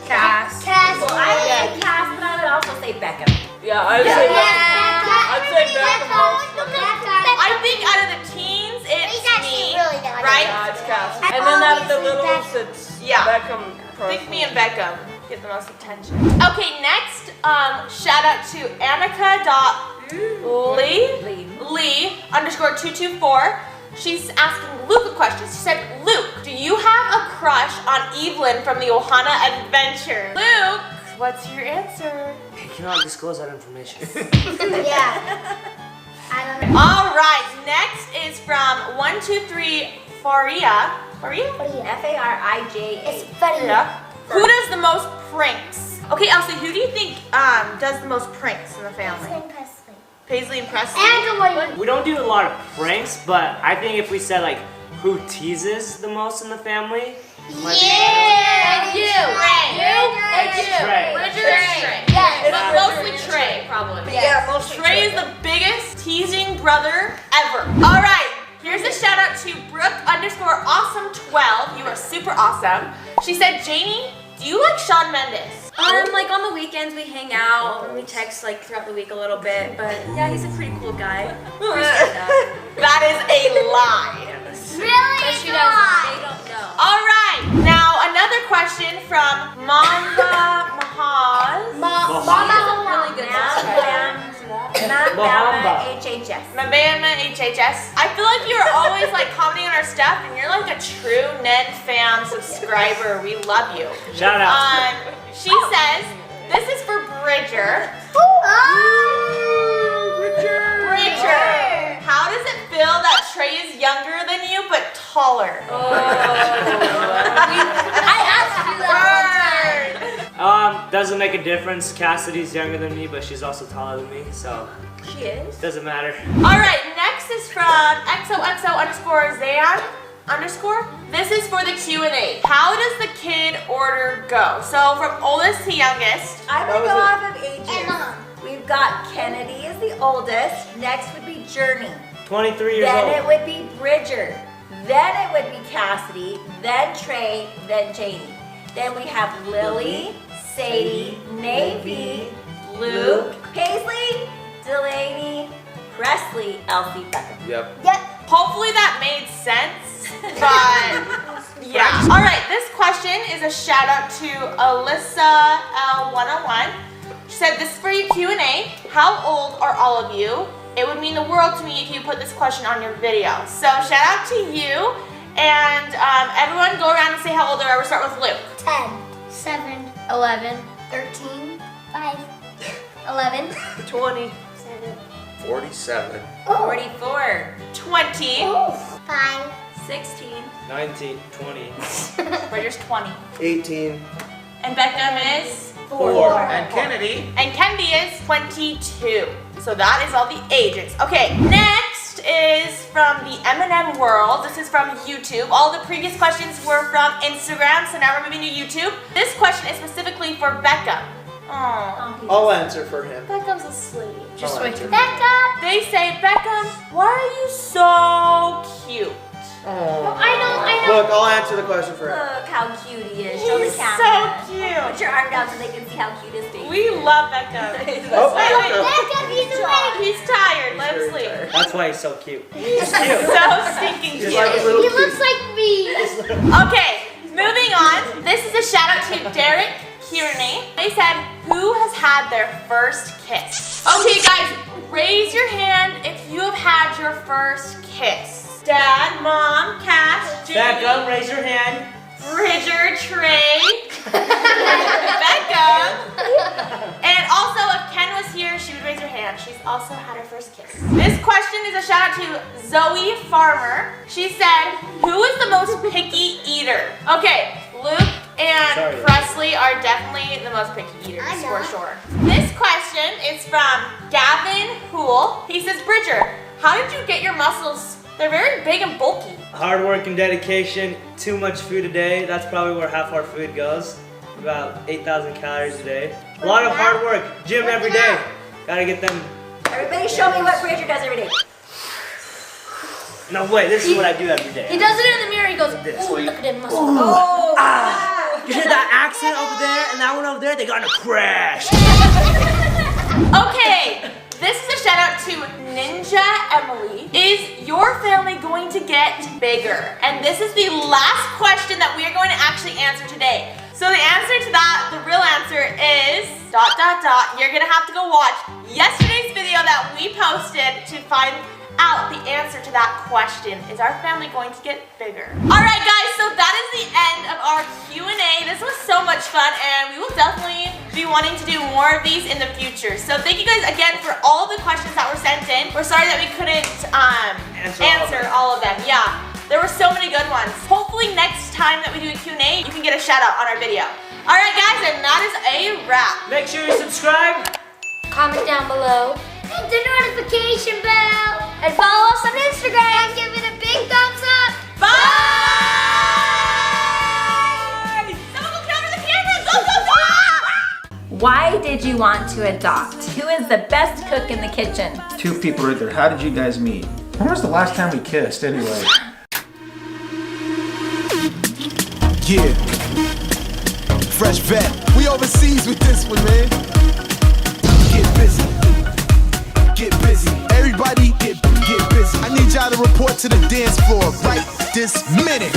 [SPEAKER 1] Cass.
[SPEAKER 10] Cass.
[SPEAKER 1] Well, I would say Cass, but I would also say Beckham.
[SPEAKER 5] Yeah, I'd say
[SPEAKER 10] I'd
[SPEAKER 5] say Beckham also.
[SPEAKER 4] I think out of the teens, it's me, right?
[SPEAKER 5] Yeah, it's Cass. And then out of the littles, it's Beckham.
[SPEAKER 4] Pick me and Beckham get the most attention. Okay, next, shout out to Annika.Lee_224. She's asking Luke a question. She said, Luke, do you have a crush on Evelyn from the Ohana Adventure? Luke, what's your answer?
[SPEAKER 5] You cannot disclose that information.
[SPEAKER 10] Yeah. I don't know.
[SPEAKER 4] All right, next is from 123 Faria. Faria?
[SPEAKER 1] Farija.
[SPEAKER 10] It's funny.
[SPEAKER 4] Who does the most pranks? Okay, Elsie, who do you think does the most pranks in the family? Paisley and Presley.
[SPEAKER 10] And
[SPEAKER 5] We don't do a lot of pranks, but I think if we said like who teases the most in the family, might be
[SPEAKER 10] you.
[SPEAKER 5] Trey.
[SPEAKER 4] But mostly Trey, probably.
[SPEAKER 12] Yeah, mostly
[SPEAKER 4] Trey is the biggest teasing brother ever. All right, here's a shout out to Brooke_awesome12. You are super awesome. She said, Janie, do you like Shawn Mendes?
[SPEAKER 12] Like on the weekends we hang out and we text like throughout the week a little bit, but yeah, he's a pretty cool guy.
[SPEAKER 4] That is a lie.
[SPEAKER 10] Really?
[SPEAKER 12] She doesn't. They don't know.
[SPEAKER 4] All right, now another question from Mamba Mahaz.
[SPEAKER 12] Mama's a really good
[SPEAKER 5] Mahamba.
[SPEAKER 1] HHS.
[SPEAKER 4] Mabama HHS. I feel like you're always like commenting on our stuff and you're like a true Nen fam subscriber. We love you.
[SPEAKER 5] Shout out.
[SPEAKER 4] She says, this is for Bridger. Bridger, how does it feel that Trey is younger than you but taller?
[SPEAKER 12] I asked you that
[SPEAKER 5] Doesn't make a difference. Cassidy's younger than me, but she's also taller than me, so
[SPEAKER 12] one time. She is.
[SPEAKER 5] doesn't matter.
[SPEAKER 4] All right, next next is from XOXO_Zayan_. This is for the Q&A. How does the kid order go? So from oldest to youngest.
[SPEAKER 12] I'm gonna go off of ages. We've got Kennedy is the oldest. Next would be Journey.
[SPEAKER 9] 23 years
[SPEAKER 12] Then
[SPEAKER 9] old.
[SPEAKER 12] it would be Bridger. Then it would be Cassidy. Then Trey. Then Janie. Then we have Lily, Sadie, Navy, Luke, Paisley, Delaney, Presley, Elsie, Beckham.
[SPEAKER 13] Yep.
[SPEAKER 4] Hopefully that made sense, but yeah. All right, this question is a shout out to Alyssa L101. She said, this is for your Q&A. How old are all of you? It would mean the world to me if you put this question on your video. So shout out to you, and everyone go around and say how old they are. We'll start with Luke.
[SPEAKER 10] 10, 7, 11, 13, 5, 11,
[SPEAKER 12] 20.
[SPEAKER 10] 7,
[SPEAKER 13] 47.
[SPEAKER 12] 44.
[SPEAKER 4] 20.
[SPEAKER 10] 5,
[SPEAKER 12] 16.
[SPEAKER 9] 19, 20.
[SPEAKER 4] Bridger's 20.
[SPEAKER 11] 18.
[SPEAKER 4] And Beckham is
[SPEAKER 9] 4.
[SPEAKER 13] And Kennedy.
[SPEAKER 4] And Kennedy is 22. So that is all the ages. Okay, next is from the M&M world. This is from YouTube. All the previous questions were from Instagram, so now we're moving to YouTube. This question is specifically for Beckham. Oh,
[SPEAKER 11] I'll answer for him.
[SPEAKER 4] Beckham's asleep.
[SPEAKER 11] Just wait.
[SPEAKER 4] Beckham! They say, Beckham, why are you so cute?
[SPEAKER 10] I know.
[SPEAKER 11] Look, I'll answer the question for him.
[SPEAKER 12] Look how cute he is. Show the
[SPEAKER 4] He's
[SPEAKER 12] camera.
[SPEAKER 4] so cute.
[SPEAKER 12] Put your arm down so they can see how cute his face is.
[SPEAKER 4] We love Beckham.
[SPEAKER 11] Oh,
[SPEAKER 4] Wait.
[SPEAKER 10] Beckham, he's awake.
[SPEAKER 4] He's tired. Let him
[SPEAKER 11] very
[SPEAKER 4] sleep.
[SPEAKER 11] tired.
[SPEAKER 9] That's why he's so cute.
[SPEAKER 4] He's so stinking
[SPEAKER 11] He's
[SPEAKER 4] cute.
[SPEAKER 11] like a little
[SPEAKER 10] He
[SPEAKER 11] kid.
[SPEAKER 10] looks like me.
[SPEAKER 4] Okay, moving on. This is a shout out to Derek Kearney. They said, who has had their first kiss? Okay, guys, raise your hand if you have had your first kiss. Dad, Mom, Cash, Jimmy,
[SPEAKER 9] Beckham, raise your hand.
[SPEAKER 4] Bridger, Trey, Beckham. And also, if Ken was here, she would raise her hand. She's also had her first kiss. This question is a shout out to Zoe Farmer. She said, who is the most picky eater? Okay, Luke and Presley are definitely the most picky eaters for sure. This question is from Gavin Hool. He says, Bridger, how did you get your muscles? They're very big and bulky.
[SPEAKER 9] Hard work and dedication, too much food a day. That's probably where half our food goes. About 8,000 calories a day. A lot of hard work. Gym every day. Gotta get them.
[SPEAKER 12] Everybody show me what Bridger does every day.
[SPEAKER 9] No way, this is what I do every day.
[SPEAKER 10] He does it in the mirror. He goes,
[SPEAKER 9] This.
[SPEAKER 10] ooh, look at him muscle.
[SPEAKER 12] Oh,
[SPEAKER 9] You hear that accent over there and that one over there? They gonna crash.
[SPEAKER 4] Okay, this is a shout out to Ninja Emily. Is your family going to get bigger? And this is the last question that we are going to actually answer today. So the answer to that, the real answer is ... You're gonna have to go watch yesterday's video that we posted to find out the answer to that question. Is our family going to get bigger? Alright guys, so that is the end of our Q&A. This was so much fun and we will definitely be wanting to do more of these in the future. So thank you guys again for all the questions that were sent in. We're sorry that we couldn't answer all of them. Yeah, there were so many good ones. Hopefully next time that we do a Q&A, you can get a shout out on our video. Alright guys, and that is a wrap.
[SPEAKER 9] Make sure you subscribe.
[SPEAKER 10] Comment down below. Hit the notification bell. And follow us on Instagram. And give it a big thumbs up.
[SPEAKER 4] Bye! Someone go cover the camera. Go, go, go!
[SPEAKER 1] Why did you want to adopt? Who is the best cook in the kitchen?
[SPEAKER 2] Two people right there. How did you guys meet? When was the last time we kissed anyway?
[SPEAKER 7] Yeah. Fresh vet. We overseas with this one, man. Get busy. Get busy. Everybody get busy. I need y'all to report to the dance floor right this minute.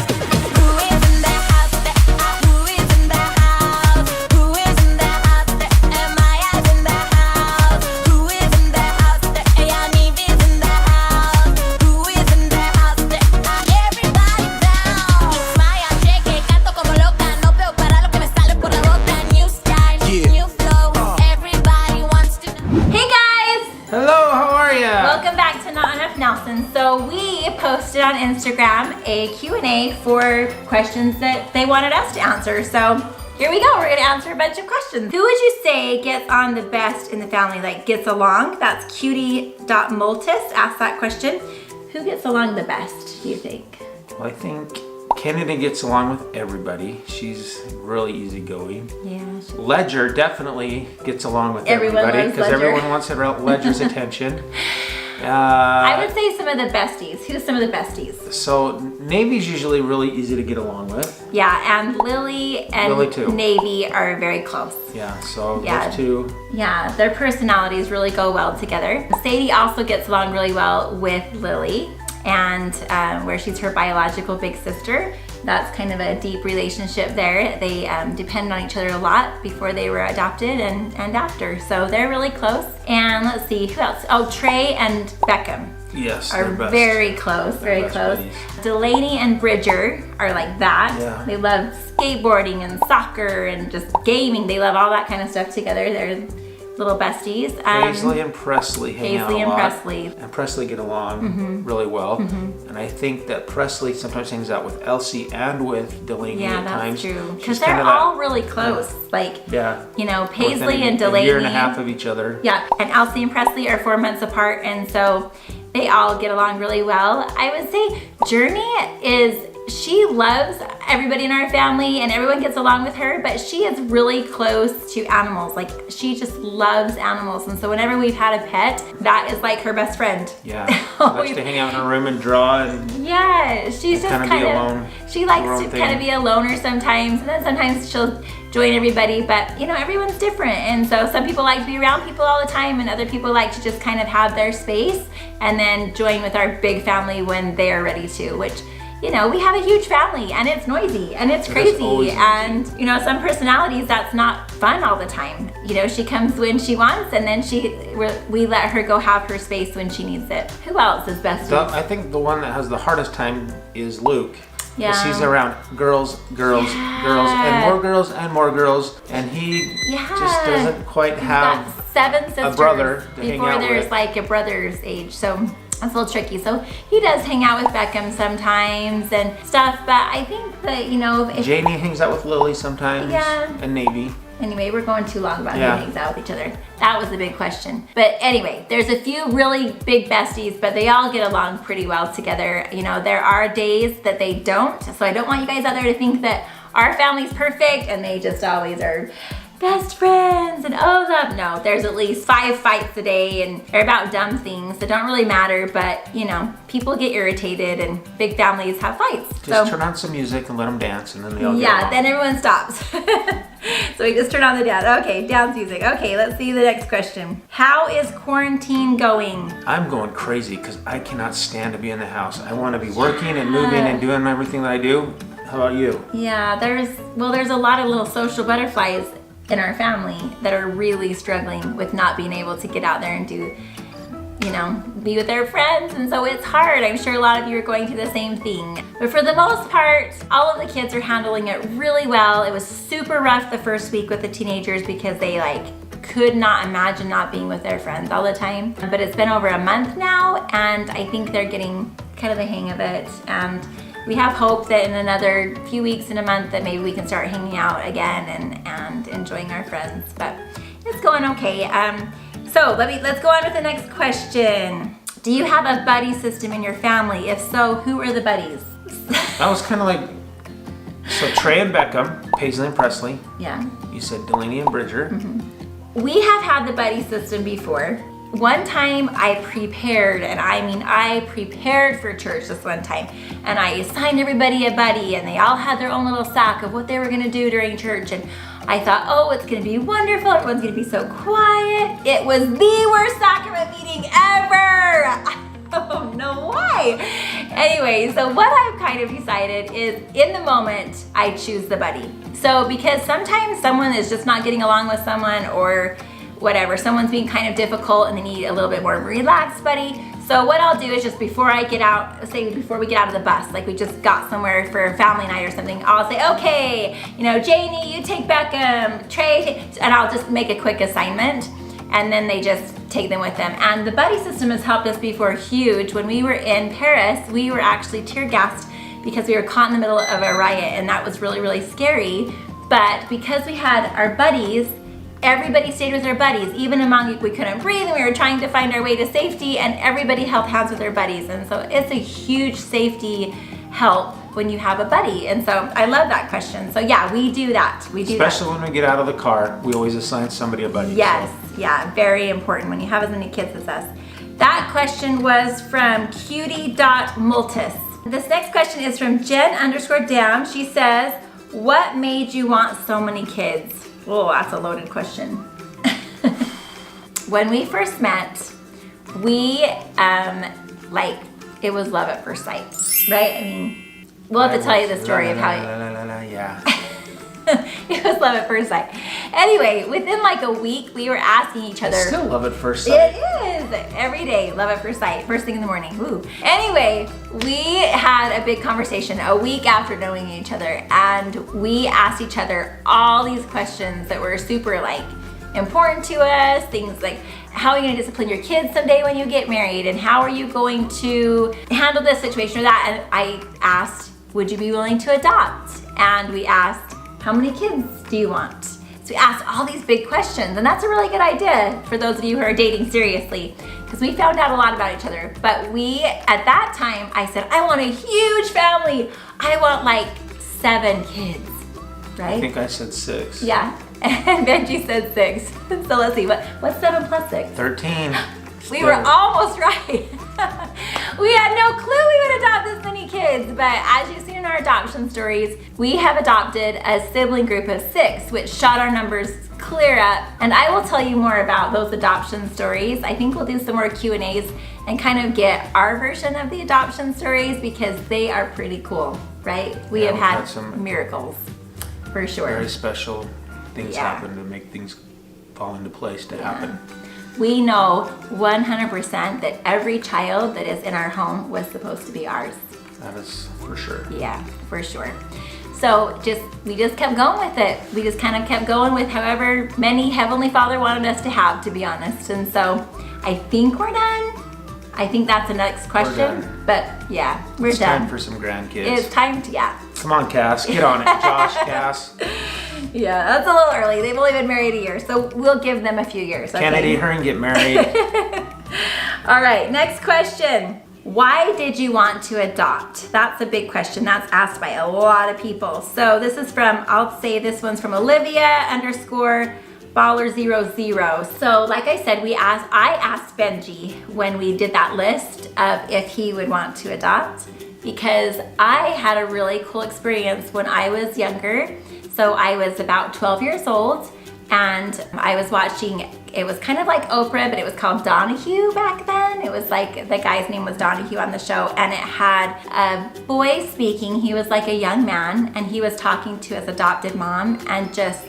[SPEAKER 1] Welcome back to Not Enough Nelson. So we posted on Instagram a Q&A for questions that they wanted us to answer. So Here we go. We're gonna answer a bunch of questions. Who would you say gets on the best in the family? Like gets along? That's cutie.multis asked that question. Who gets along the best, do you think?
[SPEAKER 2] Well, I think Kennedy gets along with everybody. She's really easygoing.
[SPEAKER 1] Yeah.
[SPEAKER 2] Ledger definitely gets along with
[SPEAKER 1] Everyone
[SPEAKER 2] everybody
[SPEAKER 1] loves
[SPEAKER 2] because
[SPEAKER 1] Ledger.
[SPEAKER 2] everyone wants Ledger's attention.
[SPEAKER 1] I would say some of the besties. Who's some of the besties?
[SPEAKER 2] So Navy's usually really easy to get along with.
[SPEAKER 1] Yeah, and Lily and
[SPEAKER 2] Lily too.
[SPEAKER 1] Navy are very close.
[SPEAKER 2] Yeah, so
[SPEAKER 1] Yeah.
[SPEAKER 2] those two.
[SPEAKER 1] Yeah, their personalities really go well together. Sadie also gets along really well with Lily, and where she's her biological big sister. That's kind of a deep relationship there. They depend on each other a lot before they were adopted and after. So they're really close. And let's see, who else? Oh, Trey and Beckham
[SPEAKER 2] Yes,
[SPEAKER 1] are
[SPEAKER 2] they're best.
[SPEAKER 1] very close, very
[SPEAKER 2] best
[SPEAKER 1] close.
[SPEAKER 2] buddies.
[SPEAKER 1] Delaney and Bridger are like that.
[SPEAKER 2] Yeah.
[SPEAKER 1] They love skateboarding and soccer and just gaming. They love all that kind of stuff together. They're little besties.
[SPEAKER 2] Paisley and Presley hang out
[SPEAKER 1] Paisley
[SPEAKER 2] a
[SPEAKER 1] and
[SPEAKER 2] lot.
[SPEAKER 1] Presley.
[SPEAKER 2] And Presley get along really well. And I think that Presley sometimes hangs out with Elsie and with Delaney
[SPEAKER 1] Yeah,
[SPEAKER 2] at
[SPEAKER 1] that's
[SPEAKER 2] times.
[SPEAKER 1] true.
[SPEAKER 2] She's
[SPEAKER 1] Because they're
[SPEAKER 2] kinda that-
[SPEAKER 1] all really close. Like,
[SPEAKER 2] Yeah.
[SPEAKER 1] you know,
[SPEAKER 2] Within
[SPEAKER 1] Paisley and
[SPEAKER 2] a
[SPEAKER 1] Delaney.
[SPEAKER 2] year and a half of each other.
[SPEAKER 1] Yeah, and Elsie and Presley are 4 months apart, and so they all get along really well. I would say Journey she loves everybody in our family and everyone gets along with her, but she is really close to animals. Like, she just loves animals, and so whenever we've had a pet, that is like her best friend.
[SPEAKER 2] Yeah. She likes to hang out in her room and draw and
[SPEAKER 1] Yeah, she's just
[SPEAKER 2] Kinda
[SPEAKER 1] kind
[SPEAKER 2] be
[SPEAKER 1] of,
[SPEAKER 2] alone,
[SPEAKER 1] she
[SPEAKER 2] her
[SPEAKER 1] likes
[SPEAKER 2] own
[SPEAKER 1] to
[SPEAKER 2] thing.
[SPEAKER 1] kind of be a loner sometimes, and then sometimes she'll join everybody, but you know, everyone's different, and so some people like to be around people all the time, and other people like to just kind of have their space, and then join with our big family when they're ready to, which, you know, we have a huge family, and it's noisy, and it's
[SPEAKER 2] It is
[SPEAKER 1] crazy,
[SPEAKER 2] always
[SPEAKER 1] and you know, some personalities, that's not fun all the time. You know, she comes when she wants, and then we let her go have her space when she needs it. Who else is best?
[SPEAKER 2] I think the one that has the hardest time is Luke.
[SPEAKER 1] Yeah.
[SPEAKER 2] Because he's around girls, girls, girls, and more girls and more girls, and he just doesn't quite have
[SPEAKER 1] got 7 sisters
[SPEAKER 2] a brother to hang
[SPEAKER 1] before
[SPEAKER 2] out
[SPEAKER 1] there's
[SPEAKER 2] with.
[SPEAKER 1] like a brother's age, so that's a little tricky. So he does hang out with Beckham sometimes and stuff, but I think that, you know, if
[SPEAKER 2] Janie hangs out with Lily sometimes,
[SPEAKER 1] Yeah.
[SPEAKER 2] and Navy.
[SPEAKER 1] Anyway, we're going too long about
[SPEAKER 2] Yeah.
[SPEAKER 1] who hangs out with each other. That was a big question. But anyway, there's a few really big besties, but they all get along pretty well together. You know, there are days that they don't. So I don't want you guys out there to think that our family's perfect and they just always are best friends and no, there's at least 5 fights a day, and they're about dumb things that don't really matter, but you know, people get irritated and big families have fights.
[SPEAKER 2] Just turn on some music and let them dance, and then they all get
[SPEAKER 1] Yeah,
[SPEAKER 2] along.
[SPEAKER 1] then everyone stops. So we just turn on the dance. Okay, dance music. Okay, let's see the next question. How is quarantine going?
[SPEAKER 2] I'm going crazy because I cannot stand to be in the house. I want to be working and moving and doing everything that I do. How about you?
[SPEAKER 1] Yeah, there's a lot of little social butterflies in our family that are really struggling with not being able to get out there and do, you know, be with their friends, and so it's hard. I'm sure a lot of you are going through the same thing. But for the most part, all of the kids are handling it really well. It was super rough the first week with the teenagers because they could not imagine not being with their friends all the time. But it's been over a month now, and I think they're getting kind of the hang of it. And we have hope that in another few weeks, in a month, that maybe we can start hanging out again and enjoying our friends. But it's going okay. So let's go on with the next question. Do you have a buddy system in your family? If so, who are the buddies?
[SPEAKER 2] That was kind of like, so Trey and Beckham, Paisley and Presley.
[SPEAKER 1] Yeah.
[SPEAKER 2] You said Delaney and Bridger.
[SPEAKER 1] We have had the buddy system before. One time I prepared, and I mean I prepared for church this one time, and I assigned everybody a buddy, and they all had their own little sack of what they were gonna do during church, and I thought, oh, it's gonna be wonderful, everyone's gonna be so quiet. It was the worst sacrament meeting ever! I don't know why. Anyway, so what I've kind of decided is, in the moment, I choose the buddy. So because sometimes someone is just not getting along with someone, or whatever, someone's being kind of difficult and they need a little bit more relaxed buddy. So what I'll do is just before we get out of the bus, like we just got somewhere for a family night or something, I'll say, okay, you know, Janie, you take Beckham, Trey, and I'll just make a quick assignment, and then they just take them with them. And the buddy system has helped us before huge. When we were in Paris, we were actually tear gassed because we were caught in the middle of a riot, and that was really, really scary. But because we had our buddies, everybody stayed with their buddies. Even among we couldn't breathe and we were trying to find our way to safety, and everybody held hands with their buddies. And so it's a huge safety help when you have a buddy. And so I love that question. So yeah, we do that. We do
[SPEAKER 2] Especially
[SPEAKER 1] that.
[SPEAKER 2] when we get out of the car, we always assign somebody a buddy.
[SPEAKER 1] Yes, yeah, very important when you have as many kids as us. That question was from cutie.multis. This next question is from Jen_Dam. She says, what made you want so many kids? Oh, that's a loaded question. When we first met, we, it was love at first sight, right? I mean, we'll have to tell you the story of how
[SPEAKER 2] yeah.
[SPEAKER 1] it was love at first sight. Anyway, within like a week, we were asking each other.
[SPEAKER 2] It's still love at first sight.
[SPEAKER 1] It is. Every day, love at first sight. First thing in the morning. Woo. Anyway, we had a big conversation a week after knowing each other, and we asked each other all these questions that were super important to us. Things like, how are you gonna discipline your kids someday when you get married? And how are you going to handle this situation or that? And I asked, would you be willing to adopt? And we asked, how many kids do you want? So we asked all these big questions, and that's a really good idea for those of you who are dating seriously, because we found out a lot about each other. But at that time, I said, I want a huge family. I want 7 kids, right?
[SPEAKER 2] I think I said 6.
[SPEAKER 1] Yeah, and Benji said 6. So let's see, what's 7 plus 6?
[SPEAKER 2] 13.
[SPEAKER 1] We were almost right. We had no clue we would adopt this many kids, but as you've seen in our adoption stories, we have adopted a sibling group of 6, which shot our numbers clear up. And I will tell you more about those adoption stories. I think we'll do some more Q&As and kind of get our version of the adoption stories, because they are pretty cool, right? We have had some miracles, for sure.
[SPEAKER 2] Very special things happen to make things fall into place to happen.
[SPEAKER 1] We know 100% that every child that is in our home was supposed to be ours.
[SPEAKER 2] That is for sure.
[SPEAKER 1] Yeah, for sure. So we just kept going with it. We just kind of kept going with however many Heavenly Father wanted us to have, to be honest. And so I think we're done. I think that's the next question. But yeah, we're
[SPEAKER 2] it's
[SPEAKER 1] done.
[SPEAKER 2] Time for some grandkids.
[SPEAKER 1] It's time to,
[SPEAKER 2] Come on, Cass, get on it. Josh, Cass.
[SPEAKER 1] Yeah, that's a little early. They've only been married a year, so we'll give them a few years. Okay?
[SPEAKER 2] Kennedy, hurry and get married.
[SPEAKER 1] All right, next question. Why did you want to adopt? That's a big question. That's asked by a lot of people. So this is from, I'll say this one's from Olivia_Baller00. So like I said, I asked Benji when we did that list of if he would want to adopt, because I had a really cool experience when I was younger. So I was about 12 years old, and I was watching, it was kind of like Oprah, but it was called Donahue back then. It was like, the guy's name was Donahue on the show, and it had a boy speaking. He was like a young man, and he was talking to his adopted mom, and just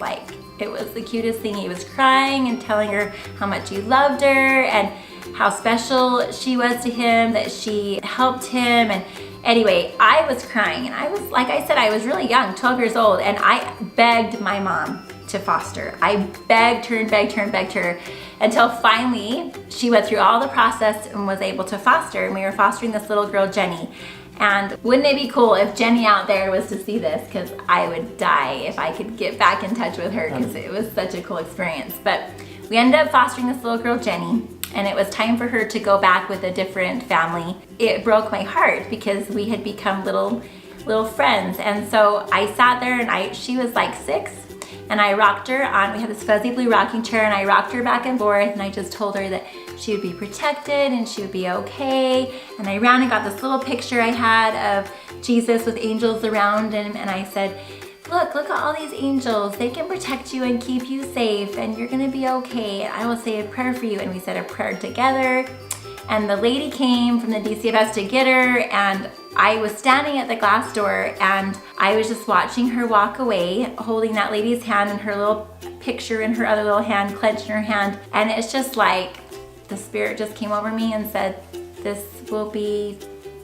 [SPEAKER 1] it was the cutest thing. He was crying and telling her how much he loved her and how special she was to him, that she helped him. And anyway, I was crying, and I was, like I said, I was really young, 12 years old, and I begged my mom to foster. I begged her and begged her and begged her until finally she went through all the process and was able to foster. And we were fostering this little girl, Jenny. And wouldn't it be cool if Jenny out there was to see this? Because I would die if I could get back in touch with her, because it was such a cool experience. But we ended up fostering this little girl, Jenny, and it was time for her to go back with a different family. It broke my heart because we had become little friends. And so I sat there, and she was like 6, and I rocked her on, we had this fuzzy blue rocking chair, and I rocked her back and forth, and I just told her that she would be protected and she would be okay. And I ran and got this little picture I had of Jesus with angels around him, and I said, look at all these angels. They can protect you and keep you safe, and you're gonna be okay. And I will say a prayer for you. And we said a prayer together. And the lady came from the DCFS to get her, and I was standing at the glass door, and I was just watching her walk away, holding that lady's hand and her little picture in her other little hand, clenched in her hand. And it's just like the Spirit just came over me and said, this will be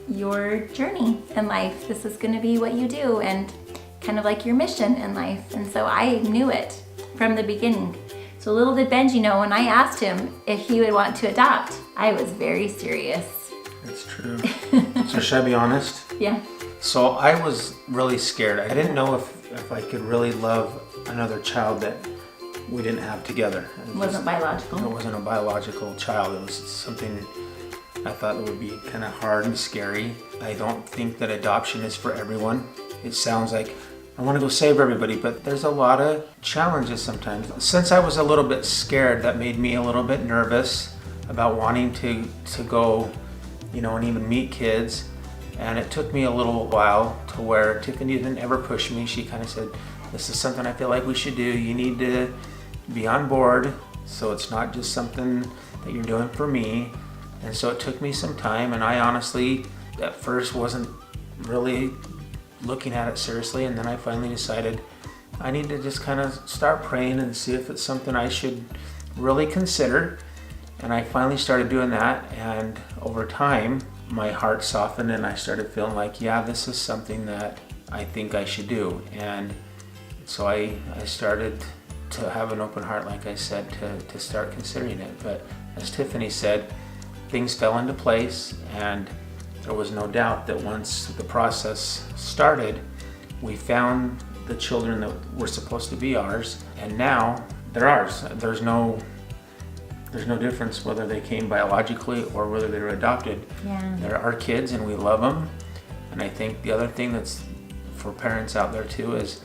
[SPEAKER 1] your journey in life. This is gonna be what you do, and kind of like your mission in life. And so I knew it from the beginning. So little did Benji know, when I asked him if he would want to adopt, I was very serious.
[SPEAKER 2] That's true. So should I be honest?
[SPEAKER 1] Yeah.
[SPEAKER 2] So I was really scared. I didn't know if I could really love another child that we didn't have together.
[SPEAKER 1] It wasn't biological.
[SPEAKER 2] It wasn't a biological child. It was something I thought that would be kind of hard and scary. I don't think that adoption is for everyone. It sounds like I want to go save everybody, but there's a lot of challenges sometimes. Since I was a little bit scared, that made me a little bit nervous about wanting to go, you know, and even meet kids. And it took me a little while to where Tiffany didn't ever push me. She kind of said, this is something I feel like we should do. You need to be on board, so it's not just something that you're doing for me. And so it took me some time, and I honestly at first wasn't really looking at it seriously, and then I finally decided I need to just kind of start praying and see if it's something I should really consider. And I finally started doing that, and over time my heart softened and I started feeling like, yeah, this is something that I think I should do. And so I started to have an open heart, like I said, to start considering it. But as Tiffany said, things fell into place, and there was no doubt that once the process started, we found the children that were supposed to be ours, and now they're ours. There's no difference whether they came biologically or whether they were adopted.
[SPEAKER 1] Yeah.
[SPEAKER 2] They're our kids and we love them. And I think the other thing that's for parents out there too is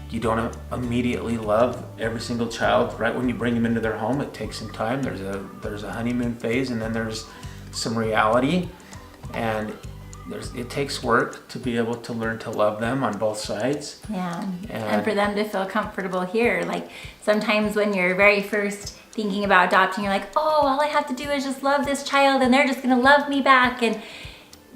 [SPEAKER 2] you don't immediately love every single child right when you bring them into their home. It takes some time. There's a honeymoon phase, and then there's some reality, and it takes work to be able to learn to love them on both sides.
[SPEAKER 1] Yeah, and for them to feel comfortable here. Like sometimes when you're very first thinking about adopting, you're like, oh, all I have to do is just love this child and they're just gonna love me back. And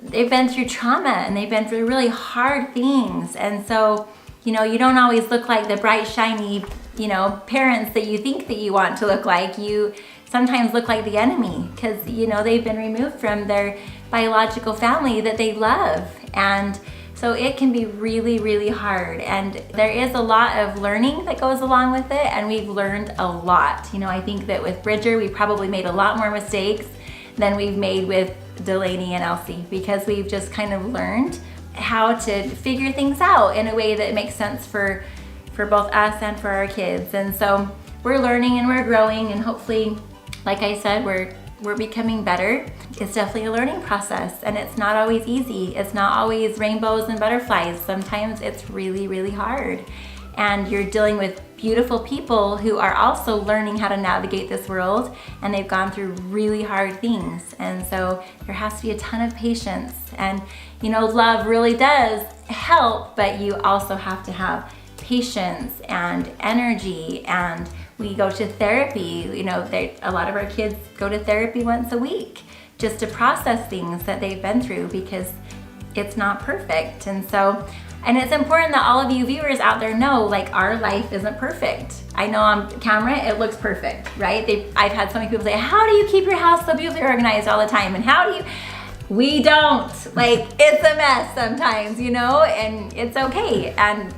[SPEAKER 1] they've been through trauma and they've been through really hard things. And so, you know, you don't always look like the bright, shiny, you know, parents that you think that you want to look like. You sometimes look like the enemy because, you know, they've been removed from their biological family that they love. And so it can be really, really hard. And there is a lot of learning that goes along with it, and we've learned a lot. You know, I think that with Bridger, we probably made a lot more mistakes than we've made with Delaney and Elsie, because we've just kind of learned how to figure things out in a way that makes sense for both us and for our kids. And so we're learning and we're growing, and hopefully, like I said, we're becoming better. It's definitely a learning process, and it's not always easy. It's not always rainbows and butterflies. Sometimes it's really, really hard. And you're dealing with beautiful people who are also learning how to navigate this world, and they've gone through really hard things. And so there has to be a ton of patience. And you know, love really does help, but you also have to have patience and energy. And we go to therapy. You know, a lot of our kids go to therapy once a week just to process things that they've been through, because it's not perfect. And so, and it's important that all of you viewers out there know, like, our life isn't perfect. I know on camera it looks perfect, right? I've had so many people say, how do you keep your house so beautifully organized all the time? And how do you? We don't. Like, it's a mess sometimes, you know, and it's okay. And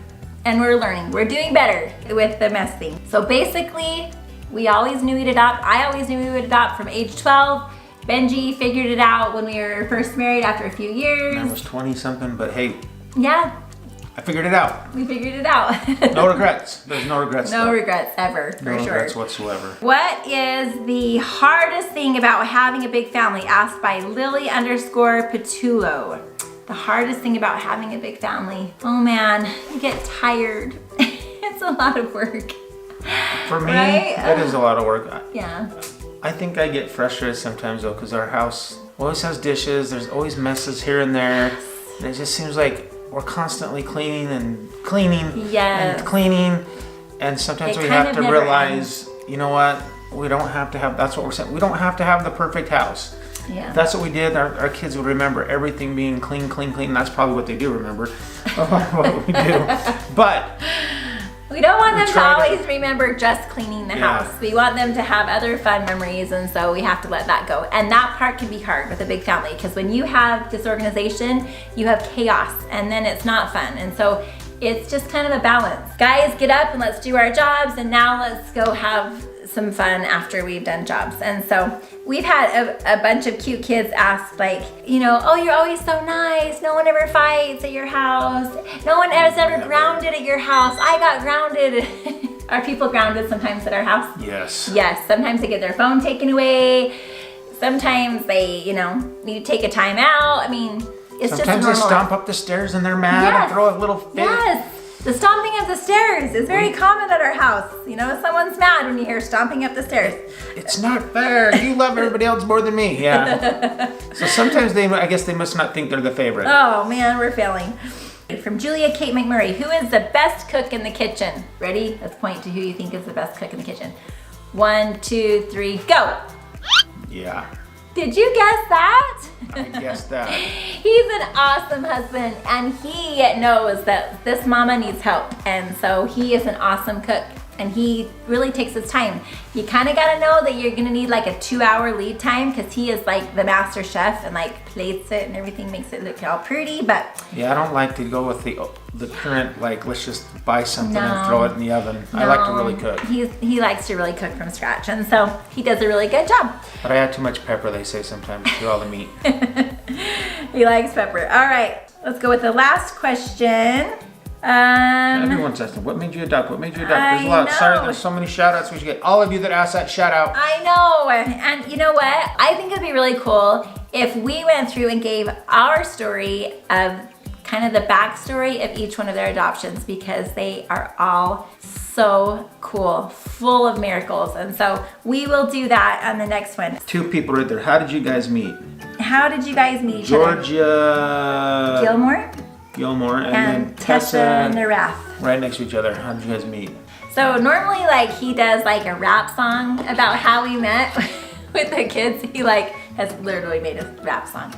[SPEAKER 1] we're learning. We're doing better with the mess thing. So basically, we always knew we'd adopt. I always knew we would adopt from age 12. Benji figured it out when we were first married after a few years.
[SPEAKER 2] I was 20 something, but hey.
[SPEAKER 1] Yeah.
[SPEAKER 2] I figured it out.
[SPEAKER 1] We figured it out.
[SPEAKER 2] No regrets. There's no regrets.
[SPEAKER 1] No
[SPEAKER 2] though.
[SPEAKER 1] regrets ever, for sure.
[SPEAKER 2] No regrets whatsoever.
[SPEAKER 1] What is the hardest thing about having a big family? Asked by Lily_Patullo. The hardest thing about having a big family. Oh man, you get tired. It's a lot of work.
[SPEAKER 2] For me,
[SPEAKER 1] right?
[SPEAKER 2] it is a lot of work.
[SPEAKER 1] Yeah.
[SPEAKER 2] I think I get frustrated sometimes though, because our house always has dishes. There's always messes here and there. And it just seems like we're constantly cleaning and cleaning
[SPEAKER 1] Yes.
[SPEAKER 2] and cleaning. And sometimes we have to realize, you know what? We don't have to have, that's what we're saying. We don't have to have the perfect house.
[SPEAKER 1] Yeah.
[SPEAKER 2] If that's what we did, our kids would remember everything being clean, clean, clean. And that's probably what they do remember what we do. But
[SPEAKER 1] we don't want them to always remember just cleaning the
[SPEAKER 2] Yeah.
[SPEAKER 1] house. We want them to have other fun memories, and so we have to let that go. And that part can be hard with a big family, because when you have disorganization, you have chaos, and then it's not fun. And so it's just kind of a balance. Guys, get up and let's do our jobs, and now let's go have some fun after we've done jobs. And so we've had a bunch of cute kids ask like, you know, oh, you're always so nice. No one ever fights at your house. No one has ever grounded at your house. I got grounded. Are people grounded sometimes at our house?
[SPEAKER 2] Yes.
[SPEAKER 1] Yes, sometimes they get their phone taken away. Sometimes they, you know, need to take a time out. I mean, it's
[SPEAKER 2] Sometimes
[SPEAKER 1] just a normal
[SPEAKER 2] they stomp up the stairs and they're mad and throw a little fit.
[SPEAKER 1] Yes. The stomping up the stairs is very common at our house. You know, someone's mad when you hear stomping up the stairs.
[SPEAKER 2] It's not fair. You love everybody else more than me. Yeah. So sometimes I guess they must not think they're the favorite.
[SPEAKER 1] Oh man, we're failing. From Julia Kate McMurray, who is the best cook in the kitchen? Ready? Let's point to who you think is the best cook in the kitchen. 1, 2, 3, go.
[SPEAKER 2] Yeah.
[SPEAKER 1] Did you guess that?
[SPEAKER 2] I guessed that.
[SPEAKER 1] He's an awesome husband, and he knows that this mama needs help, and so he is an awesome cook, and he really takes his time. You kind of got to know that you're gonna need like a 2-hour lead time, because he is like the master chef and like plates it and everything, makes it look all pretty. But
[SPEAKER 2] yeah, I don't like to go with the current, like, let's just buy something and throw it in the oven. I like to really cook.
[SPEAKER 1] He likes to really cook from scratch, and so he does a really good job.
[SPEAKER 2] But I add too much pepper, they say sometimes, to all the meat.
[SPEAKER 1] He likes pepper. All right, let's go with the last question.
[SPEAKER 2] Everyone's asking, what made you adopt? What made you adopt? There's a lot. Sorry, there's so many shout outs. We should get all of you that asked that shout out.
[SPEAKER 1] I know, and you know what? I think it'd be really cool if we went through and gave our story of kind of the backstory of each one of their adoptions, because they are all so cool, full of miracles. And so we will do that on the next one.
[SPEAKER 2] 2 people right there. How did you guys meet?
[SPEAKER 1] How did you guys meet each other?
[SPEAKER 2] Georgia Gilmore and then
[SPEAKER 1] Tessa Narath.
[SPEAKER 2] Right next to each other. How did you guys meet?
[SPEAKER 1] So normally like he does like a rap song about how we met with the kids. He like has literally made a rap song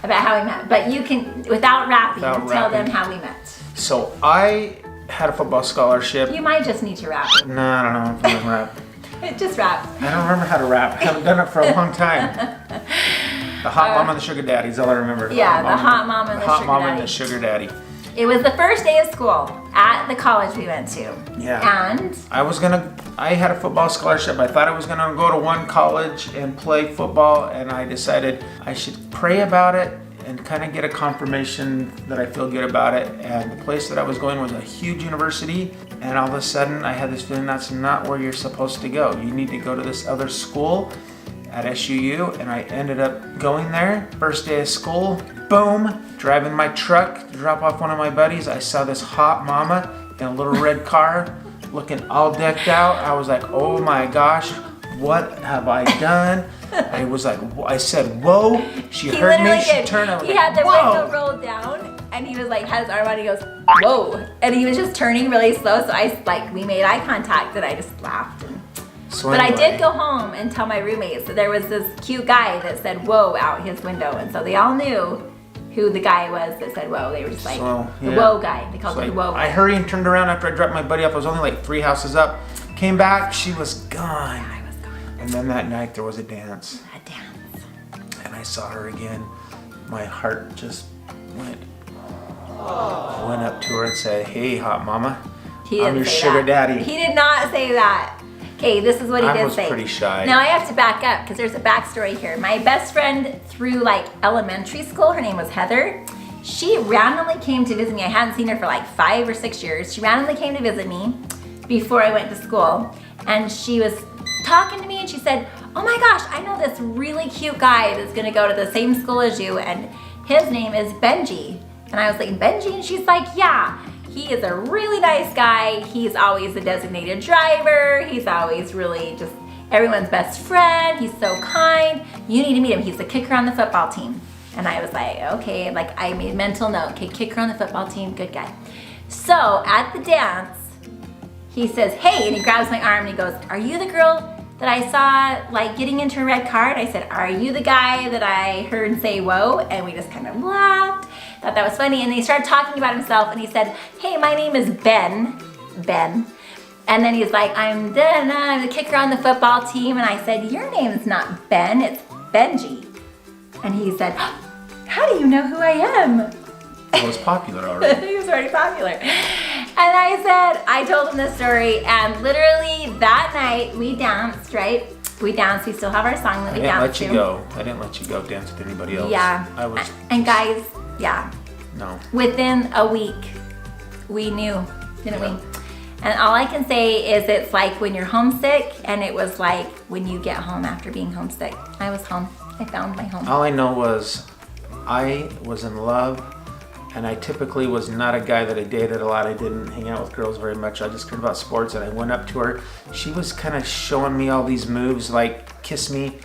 [SPEAKER 1] about how we met. But you can, without rapping, tell them how we met.
[SPEAKER 2] So I had a football scholarship.
[SPEAKER 1] You might just need to rap.
[SPEAKER 2] No, I don't know if I can rap.
[SPEAKER 1] Just rap.
[SPEAKER 2] I don't remember how to rap. I haven't done it for a long time. The hot mom and the sugar daddy is all I remember.
[SPEAKER 1] Yeah, the hot mom and the sugar daddy.
[SPEAKER 2] And the sugar daddy.
[SPEAKER 1] It was the first day of school at the college we went to.
[SPEAKER 2] Yeah.
[SPEAKER 1] And
[SPEAKER 2] I had a football scholarship. I thought I was gonna go to one college and play football, and I decided I should pray about it and kind of get a confirmation that I feel good about it. And the place that I was going was a huge university, and all of a sudden I had this feeling that's not where you're supposed to go. You need to go to this other school at SUU, and I ended up going there. First day of school, boom, driving my truck to drop off one of my buddies. I saw this hot mama in a little red car looking all decked out. I was like, oh my gosh, what have I done? I was like, I said, whoa. She heard me, she turned.
[SPEAKER 1] He had the window rolled down, and he was like, had his arm on, he goes, whoa. And he was just turning really slow, so we made eye contact, and I just laughed. But I did go home and tell my roommates that there was this cute guy that said whoa out his window, and so they all knew who the guy was that said whoa. They were just like, the whoa guy. They called him the whoa guy.
[SPEAKER 2] I hurried and turned around after I dropped my buddy off. I was only like 3 houses up. Came back, she was gone.
[SPEAKER 1] Yeah, I was gone.
[SPEAKER 2] And then that night there was a dance.
[SPEAKER 1] A dance.
[SPEAKER 2] And I saw her again. My heart just went. I went up to her and said, hey, hot mama. I'm your sugar daddy.
[SPEAKER 1] He did not say that. Okay, this is what he did say.
[SPEAKER 2] I was pretty shy.
[SPEAKER 1] Now I have to back up because there's a backstory here. My best friend through like elementary school, her name was Heather. She randomly came to visit me. I hadn't seen her for like 5 or 6 years. She randomly came to visit me before I went to school. And she was talking to me and she said, oh my gosh, I know this really cute guy that's gonna go to the same school as you, and his name is Benji. And I was like, Benji? And she's like, yeah. He is a really nice guy. He's always a designated driver. He's always really just everyone's best friend. He's so kind. You need to meet him. He's the kicker on the football team. And I was like, okay, like I made mental note. Okay, kicker on the football team, good guy. So at the dance, he says, hey, and he grabs my arm and he goes, are you the girl that I saw like getting into a red car? And I said, are you the guy that I heard say whoa? And we just kind of laughed. Thought that was funny, and he started talking about himself, and he said, hey, my name is Ben. And then he's like, I'm the kicker on the football team. And I said, your name's not Ben, it's Benji. And he said, how do you know who I am?
[SPEAKER 2] I was popular already.
[SPEAKER 1] He was already popular. And I told him the story, and literally that night we danced, right? We danced, we still have our song that we danced to.
[SPEAKER 2] I didn't let you go dance with anybody else.
[SPEAKER 1] Yeah. And guys, yeah.
[SPEAKER 2] No.
[SPEAKER 1] Within a week, we knew, didn't we? And all I can say is it's like when you're homesick, and it was like when you get home after being homesick. I was home. I found my home.
[SPEAKER 2] All I know was I was in love, and I typically was not a guy that I dated a lot. I didn't hang out with girls very much. I just cared about sports, and I went up to her. She was kind of showing me all these moves, like kiss me.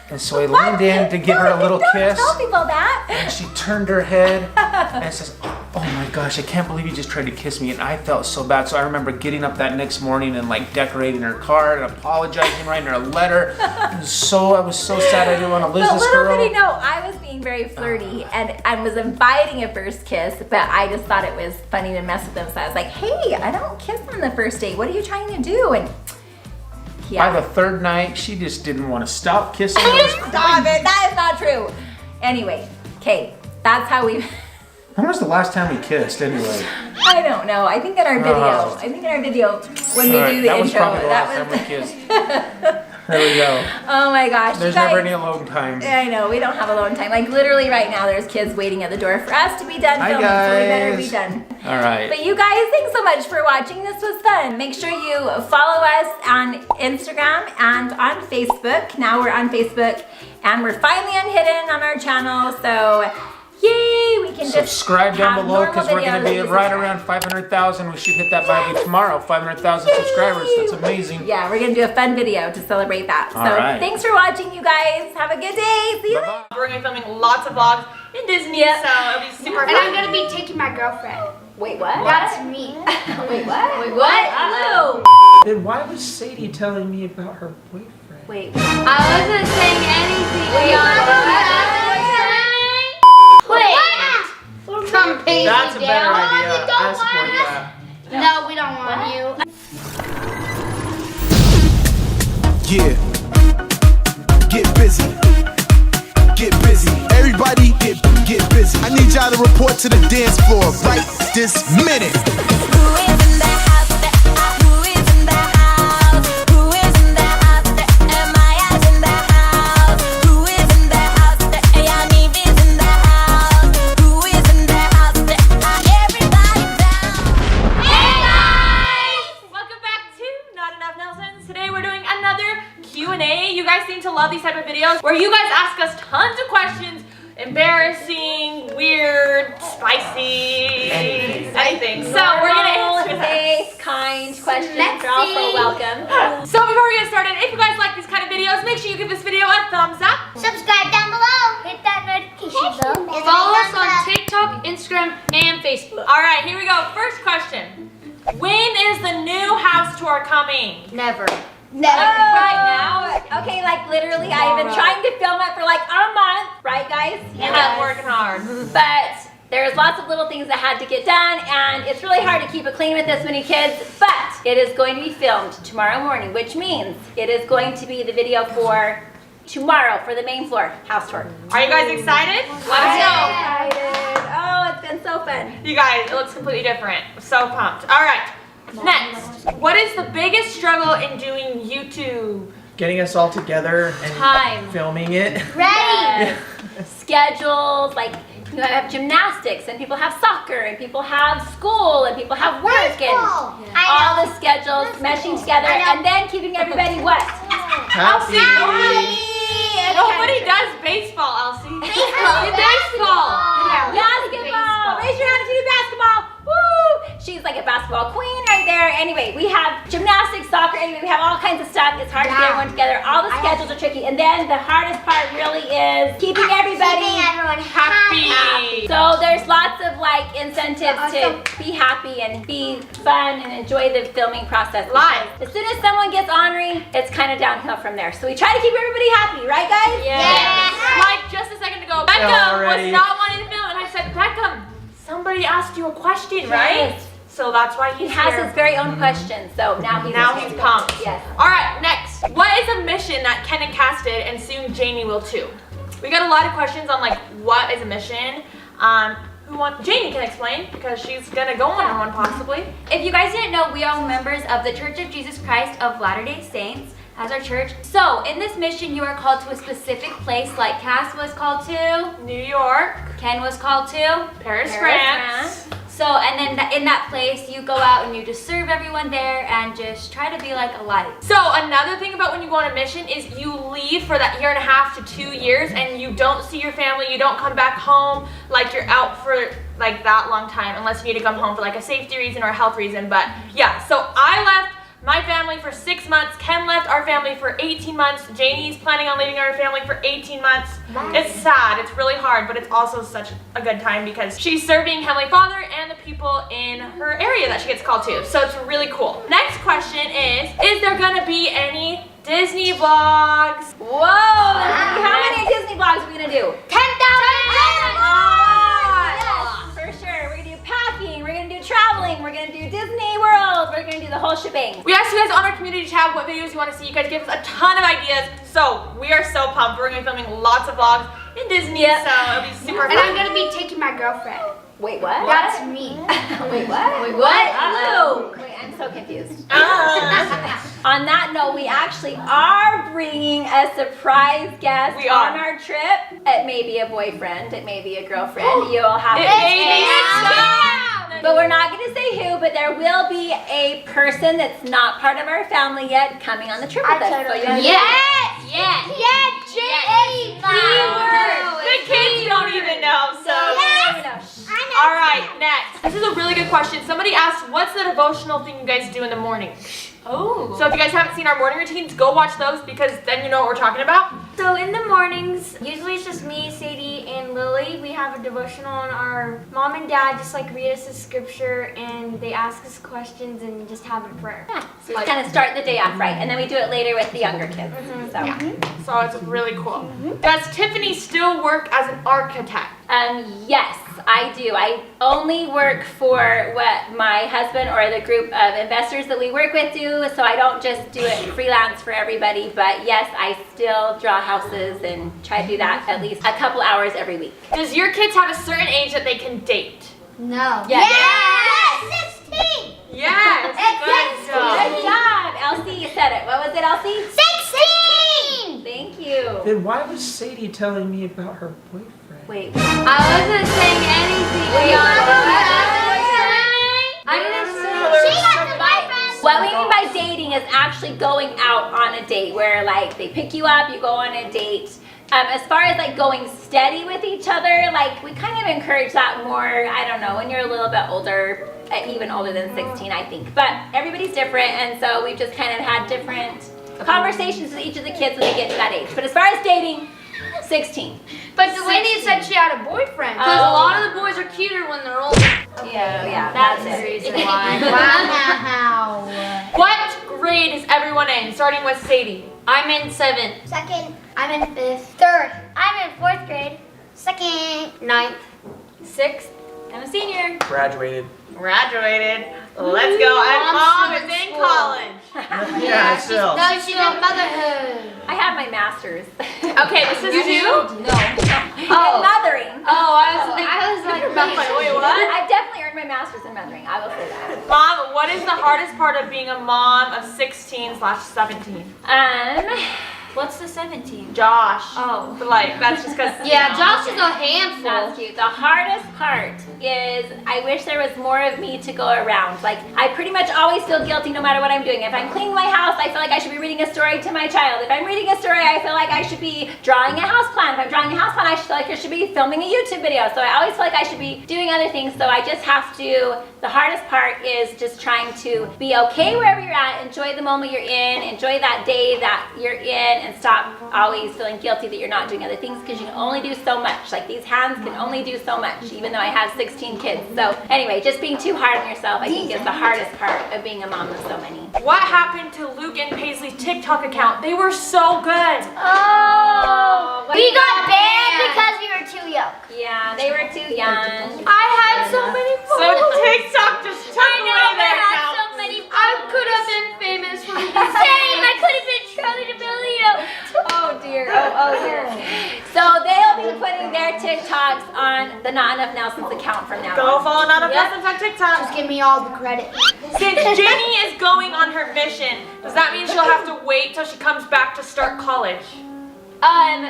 [SPEAKER 2] And so I leaned in to give her a little kiss.
[SPEAKER 1] Don't tell people that.
[SPEAKER 2] And she turned her head and says, oh my gosh, I can't believe you just tried to kiss me. And I felt so bad. So I remember getting up that next morning and like decorating her card and apologizing, writing her a letter. I was so sad I didn't want to lose this girl.
[SPEAKER 1] Little did he know, I was being very flirty and was inviting a first kiss, but I just thought it was funny to mess with him. So I was like, hey, I don't kiss on the first date. What are you trying to do? And
[SPEAKER 2] by the third night, she just didn't want to stop kissing.
[SPEAKER 1] Stop it, that is not true. Anyway, okay, that's how we...
[SPEAKER 2] When was the last time we kissed anyway?
[SPEAKER 1] I don't know. I think in our video, when we do the
[SPEAKER 2] that
[SPEAKER 1] intro,
[SPEAKER 2] was probably the last time we kissed. There we go.
[SPEAKER 1] Oh my gosh.
[SPEAKER 2] There's never any alone time.
[SPEAKER 1] I know, we don't have alone time. Like literally right now, there's kids waiting at the door for us to be done filming, so we better be done.
[SPEAKER 2] All right.
[SPEAKER 1] But you guys, thanks so much for watching. This was fun. Make sure you follow us on Instagram and on Facebook. Now we're on Facebook, and we're finally unhidden on our channel, so yay, we can just
[SPEAKER 2] subscribe down below, because we're going to be right around 500,000. We should hit that by tomorrow. 500,000 subscribers. That's amazing.
[SPEAKER 1] Yeah, we're going to do a fun video to celebrate that.
[SPEAKER 2] All right.
[SPEAKER 1] Thanks for watching, you guys. Have a good day. See you later.
[SPEAKER 4] We're going to be filming lots of vlogs in Disney, so it'll be super fun.
[SPEAKER 10] And I'm going to be taking my girlfriend.
[SPEAKER 1] Wait, what?
[SPEAKER 10] That's me.
[SPEAKER 1] Wait, what? Wait, what? Uh-oh.
[SPEAKER 5] Then why was Sadie telling me about her boyfriend?
[SPEAKER 1] Wait.
[SPEAKER 10] I wasn't saying anything. Wait. Some pacey
[SPEAKER 5] That's a better
[SPEAKER 10] down.
[SPEAKER 5] idea. I support that.
[SPEAKER 10] No, we don't want you.
[SPEAKER 7] Yeah. Get busy. Get busy. Everybody get busy. I need y'all to report to the dance floor right this minute.
[SPEAKER 4] Love these type of videos where you guys ask us tons of questions, embarrassing, weird, spicy, anything. So we're gonna answer
[SPEAKER 1] safe, kind questions. You're also welcome.
[SPEAKER 4] So before we get started, if you guys like these kind of videos, make sure you give this video a thumbs up.
[SPEAKER 10] Subscribe down below. Hit that notification bell.
[SPEAKER 14] Follow us on TikTok, Instagram, and Facebook.
[SPEAKER 4] All right, here we go. First question: when is the new house tour coming?
[SPEAKER 10] Never.
[SPEAKER 1] Right now? Okay, like literally, I've been trying to film it for like a month, right guys?
[SPEAKER 4] You've been working hard.
[SPEAKER 1] But there's lots of little things that had to get done, and it's really hard to keep it clean with this many kids, but it is going to be filmed tomorrow morning, which means it is going to be the video for tomorrow for the main floor house tour.
[SPEAKER 4] Are you guys excited? Let us know.
[SPEAKER 1] Excited. Oh, it's been so fun.
[SPEAKER 4] You guys, it looks completely different. I'm so pumped. All right. Next, what is the biggest struggle in doing YouTube?
[SPEAKER 5] Getting us all together and
[SPEAKER 1] Time.
[SPEAKER 5] filming it.
[SPEAKER 1] Ready. Schedules, like you have gymnastics, and people have soccer, and people have school, and people have work, and all the schedules meshing together, and then keeping everybody what?
[SPEAKER 5] Happy.
[SPEAKER 4] Nobody does baseball, Elsie. Baseball.
[SPEAKER 1] Basketball. Raise your hand if you do basketball. Woo! She's like a basketball queen right there. Anyway, we have gymnastics, soccer, anyway, we have all kinds of stuff. It's hard to get everyone together. All the schedules are tricky. And then the hardest part really is keeping everybody happy. So there's lots of like incentives to be happy and be fun and enjoy the filming process.
[SPEAKER 4] Live.
[SPEAKER 1] As soon as someone gets ornery, it's kind of downhill from there. So we try to keep everybody happy, right guys?
[SPEAKER 4] Yes. Like just a second ago, Beckham was not wanting to film, and I said, Beckham, somebody asked you a question, right?
[SPEAKER 1] Yes.
[SPEAKER 4] So that's why
[SPEAKER 1] He has his very own questions, so now he's
[SPEAKER 4] pumped.
[SPEAKER 1] Yes.
[SPEAKER 4] All right, next. What is a mission that Ken and Cass did, and soon Jamie will too? We got a lot of questions on like what is a mission. Janie can explain because she's gonna go on one possibly.
[SPEAKER 12] If you guys didn't know, we are members of the Church of Jesus Christ of Latter-day Saints as our church. So in this mission, you are called to a specific place, like Cass was called to
[SPEAKER 4] New York.
[SPEAKER 12] Ken was called to
[SPEAKER 4] Paris, France.
[SPEAKER 12] So, and then in that place, you go out and you just serve everyone there and just try to be like a light.
[SPEAKER 4] So another thing about when you go on a mission is you leave for that 1.5 to 2 years and you don't see your family, you don't come back home, like you're out for like that long time unless you need to come home for like a safety reason or a health reason. But yeah, so I left my family for 6 months. Ken left our family for 18 months. Janie's planning on leaving our family for 18 months. It's sad, it's really hard, but it's also such a good time because she's serving Heavenly Father and the people in her area that she gets called to. So it's really cool. Next question is there gonna be any Disney vlogs?
[SPEAKER 1] Whoa! How many Disney vlogs are we gonna do?
[SPEAKER 10] 10,000!
[SPEAKER 1] Yes, for sure. We're gonna do packing, we're gonna do traveling, we're gonna do Disney World, we're gonna do the whole shebang.
[SPEAKER 4] We asked you guys on our community tab what videos you want to see. You guys gave us a ton of ideas. So we are so pumped. We're gonna be filming lots of vlogs in Disney. So it'll be super fun.
[SPEAKER 10] And I'm gonna be taking my girlfriend.
[SPEAKER 1] Wait, what?
[SPEAKER 10] That's me.
[SPEAKER 1] Wait, what? Wait, what? Oh. Wait, I'm so confused. On that note, we actually are bringing a surprise guest on our trip. It may be a boyfriend, it may be a girlfriend. You'll have to but we're not going to say who, but there will be a person that's not part of our family yet coming on the trip with us. So
[SPEAKER 4] The kids don't even know, so. All right, next. This is a really good question. Somebody asked, what's the devotional thing you guys do in the morning?
[SPEAKER 12] Oh.
[SPEAKER 4] So if you guys haven't seen our morning routines, go watch those because then you know what we're talking about.
[SPEAKER 15] So in the mornings, usually it's just me, Sadie, and Lily. We have a devotional, and our mom and dad just like read us a scripture and they ask us questions and just have a prayer.
[SPEAKER 1] Yeah, so we kind of start the day off right, and then we do it later with the younger kids.
[SPEAKER 4] So it's really cool. Does Tiffany still work as an architect?
[SPEAKER 1] Yes, I do. I only work for what my husband or the group of investors that we work with do, so I don't just do it freelance for everybody, but yes, I still draw houses and try to do that at least a couple hours every week.
[SPEAKER 4] Does your kids have a certain age that they can date?
[SPEAKER 10] No.
[SPEAKER 1] Yes.
[SPEAKER 10] Yes! 16!
[SPEAKER 4] Yes! Good job.
[SPEAKER 1] Good job! Elsie said it. What was it, Elsie?
[SPEAKER 10] 16!
[SPEAKER 1] Thank you.
[SPEAKER 5] Then why was Sadie telling me about her boyfriend?
[SPEAKER 1] Wait.
[SPEAKER 15] I wasn't saying anything.
[SPEAKER 1] What we mean by dating is actually going out on a date where like they pick you up, you go on a date. As far as like going steady with each other, like we kind of encourage that more, I don't know, when you're a little bit older, even older than 16 I think. But everybody's different, and so we've just kind of had different conversations with each of the kids when they get to that age. But as far as dating, 16.
[SPEAKER 15] But Delaney said she had a boyfriend.
[SPEAKER 14] Because a lot of the boys are cuter when they're older.
[SPEAKER 1] Yeah,
[SPEAKER 15] That's
[SPEAKER 1] it.
[SPEAKER 15] the reason why.
[SPEAKER 10] Wow.
[SPEAKER 4] What grade is everyone in? Starting with Sadie.
[SPEAKER 14] I'm in 7th.
[SPEAKER 10] Second. I'm in 5th. Third. I'm in 4th grade. Second.
[SPEAKER 15] 9th.
[SPEAKER 12] 6th. I'm a senior.
[SPEAKER 5] Graduated.
[SPEAKER 4] Graduated. Let's go. And mom is in college.
[SPEAKER 5] Yeah, still.
[SPEAKER 10] No, she's in motherhood.
[SPEAKER 1] I have my master's.
[SPEAKER 4] Okay, this is you?
[SPEAKER 1] Oh. Mothering.
[SPEAKER 12] Oh, I was like,
[SPEAKER 4] Wait, what?
[SPEAKER 1] I've definitely earned my master's in mothering. I will say that.
[SPEAKER 4] Mom, what is the hardest part of being a mom of 16/17?
[SPEAKER 12] what's the 17?
[SPEAKER 4] Josh.
[SPEAKER 12] Oh.
[SPEAKER 4] But like, that's just because.
[SPEAKER 15] Yeah, Josh is a handful.
[SPEAKER 1] That's cute. The hardest part is I wish there was more of me to go around. Like, I pretty much always feel guilty no matter what I'm doing. If I'm cleaning my house, I feel like I should be reading a story to my child. If I'm reading a story, I feel like I should be drawing a house plan. If I'm drawing a house plan, I feel like I should be filming a YouTube video. So I always feel like I should be doing other things. So I just have to, the hardest part is just trying to be okay wherever you're at, enjoy the moment you're in, enjoy that day that you're in, and stop always feeling guilty that you're not doing other things, because you can only do so much. Like, these hands can only do so much, even though I have 16 kids. So anyway, just being too hard on yourself, I think, is the hardest part of being a mom of so many.
[SPEAKER 4] What happened to Luke and Paisley's TikTok account? They were so good.
[SPEAKER 10] Oh, we got banned because we were too young.
[SPEAKER 1] Yeah, they were too young.
[SPEAKER 15] I had so many
[SPEAKER 4] So TikTok just took away their account.
[SPEAKER 15] I could have been famous for
[SPEAKER 10] Same, I could have been Charlie D'Amelio.
[SPEAKER 1] Oh dear, oh dear. So they'll be putting their TikToks on the Not Enough Nelson's account from now on.
[SPEAKER 4] Go follow Not Enough
[SPEAKER 1] Yep.
[SPEAKER 4] Nelson's on TikTok.
[SPEAKER 10] Just give me all the credit.
[SPEAKER 4] Since Jenny is going on her mission, does that mean she'll have to wait till she comes back to start college?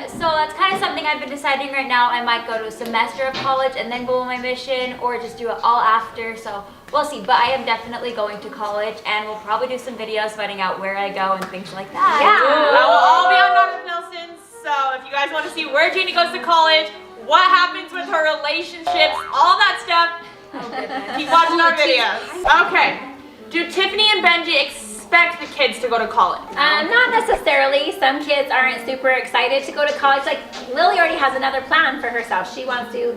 [SPEAKER 12] So that's kind of something I've been deciding right now. I might go to a semester of college and then go on my mission, or just do it all after. So we'll see. But I am definitely going to college, and we'll probably do some videos finding out where I go and things like that.
[SPEAKER 4] That will all be on Not Enough Nelson's. So if you guys want to see where Jenny goes to college, what happens with her relationships, all that stuff, keep watching our videos. Okay. Do Tiffany and Benji expect the kids to go to college?
[SPEAKER 1] Not necessarily. Some kids aren't super excited to go to college. Like Lily already has another plan for herself. She wants to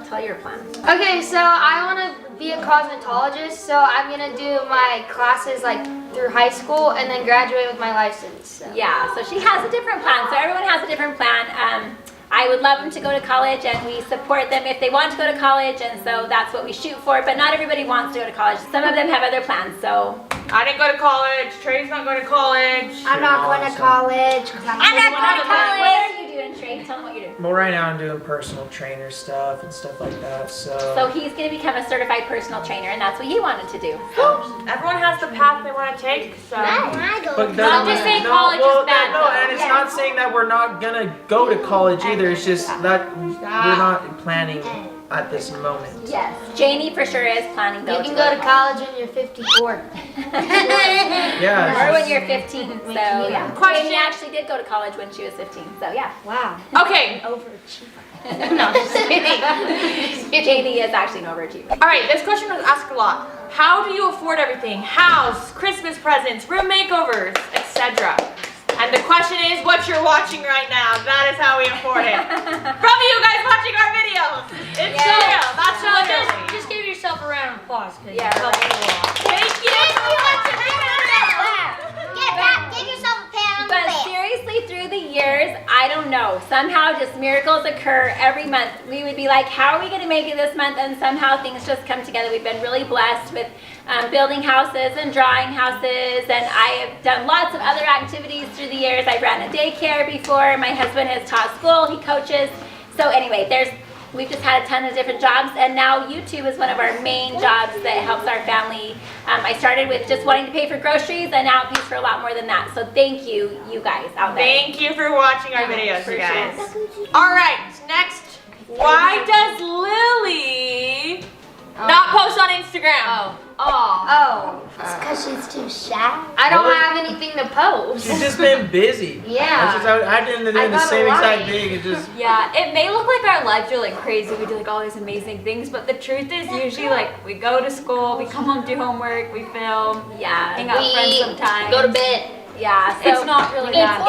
[SPEAKER 1] tell your plan.
[SPEAKER 15] Okay, so I want to be a cosmetologist, so I'm gonna do my classes like through high school and then graduate with my license. So.
[SPEAKER 1] Yeah, so she has a different plan. So everyone has a different plan. I would love them to go to college, and we support them if they want to go to college, and so that's what we shoot for. But not everybody wants to go to college. Some of them have other plans. So
[SPEAKER 4] I didn't go to college. Trey's not going to college.
[SPEAKER 10] I'm not going to college.
[SPEAKER 1] I'm not going to college. What are you doing, Trey? Tell them what you're doing.
[SPEAKER 5] Well, right now I'm doing personal trainer stuff and stuff like that.
[SPEAKER 1] So he's going to become a certified personal trainer, and that's what he wanted to do.
[SPEAKER 4] Everyone has the path they want to take. So
[SPEAKER 5] But
[SPEAKER 12] Not just saying
[SPEAKER 5] no,
[SPEAKER 12] college
[SPEAKER 5] well,
[SPEAKER 12] is bad,
[SPEAKER 5] No,
[SPEAKER 12] though.
[SPEAKER 5] and it's not saying that we're not gonna go to college either. It's just that we're not planning at this moment.
[SPEAKER 1] Yes, Janie for sure is planning though.
[SPEAKER 10] You can go to college when you're 54.
[SPEAKER 5] Yeah.
[SPEAKER 1] Or when you're 15. So yeah.
[SPEAKER 4] Question.
[SPEAKER 1] Janie actually did go to college when she was 15. So yeah.
[SPEAKER 10] Wow.
[SPEAKER 4] Okay.
[SPEAKER 1] No, just kidding. Janie is actually an overachiever.
[SPEAKER 4] All right, this question was asked a lot. How do you afford everything? House, Christmas presents, room makeovers, etc. And the question is what you're watching right now. That is how we afford it. From you guys watching our videos. It's so real. That's
[SPEAKER 14] So
[SPEAKER 4] literally.
[SPEAKER 14] just give yourself a round of applause.
[SPEAKER 1] Yeah,
[SPEAKER 14] you helped me a lot.
[SPEAKER 4] Thank you so much,
[SPEAKER 10] Give yourself a pat on the
[SPEAKER 1] But
[SPEAKER 10] back.
[SPEAKER 1] seriously, through the years, I don't know. Somehow just miracles occur every month. We would be like, how are we going to make it this month? And somehow things just come together. We've been really blessed with building houses and drawing houses. And I have done lots of other activities through the years. I ran a daycare before. My husband has taught school. He coaches. So anyway, we've just had a ton of different jobs, and now YouTube is one of our main jobs that helps our family. I started with just wanting to pay for groceries, and now it pays for a lot more than that. So thank you, you guys out there.
[SPEAKER 4] Thank you for watching our videos,
[SPEAKER 1] for
[SPEAKER 4] you guys.
[SPEAKER 1] sure.
[SPEAKER 4] All right, next. Why does Lily not post on Instagram?
[SPEAKER 10] Oh. It's because she's too shy.
[SPEAKER 15] I don't have anything to post.
[SPEAKER 5] She's just been busy.
[SPEAKER 15] Yeah.
[SPEAKER 5] That's just how, I didn't do
[SPEAKER 15] I
[SPEAKER 5] the
[SPEAKER 15] got a
[SPEAKER 5] same exact
[SPEAKER 15] life.
[SPEAKER 5] thing. It just.
[SPEAKER 12] Yeah, it may look like our lives are like crazy. We do like all these amazing things, but the truth is usually like we go to school, we come home, do homework, we film,
[SPEAKER 1] Yeah.
[SPEAKER 12] hang out with friends sometimes.
[SPEAKER 15] Go to bed.
[SPEAKER 1] Yeah, so
[SPEAKER 12] It's not really bad.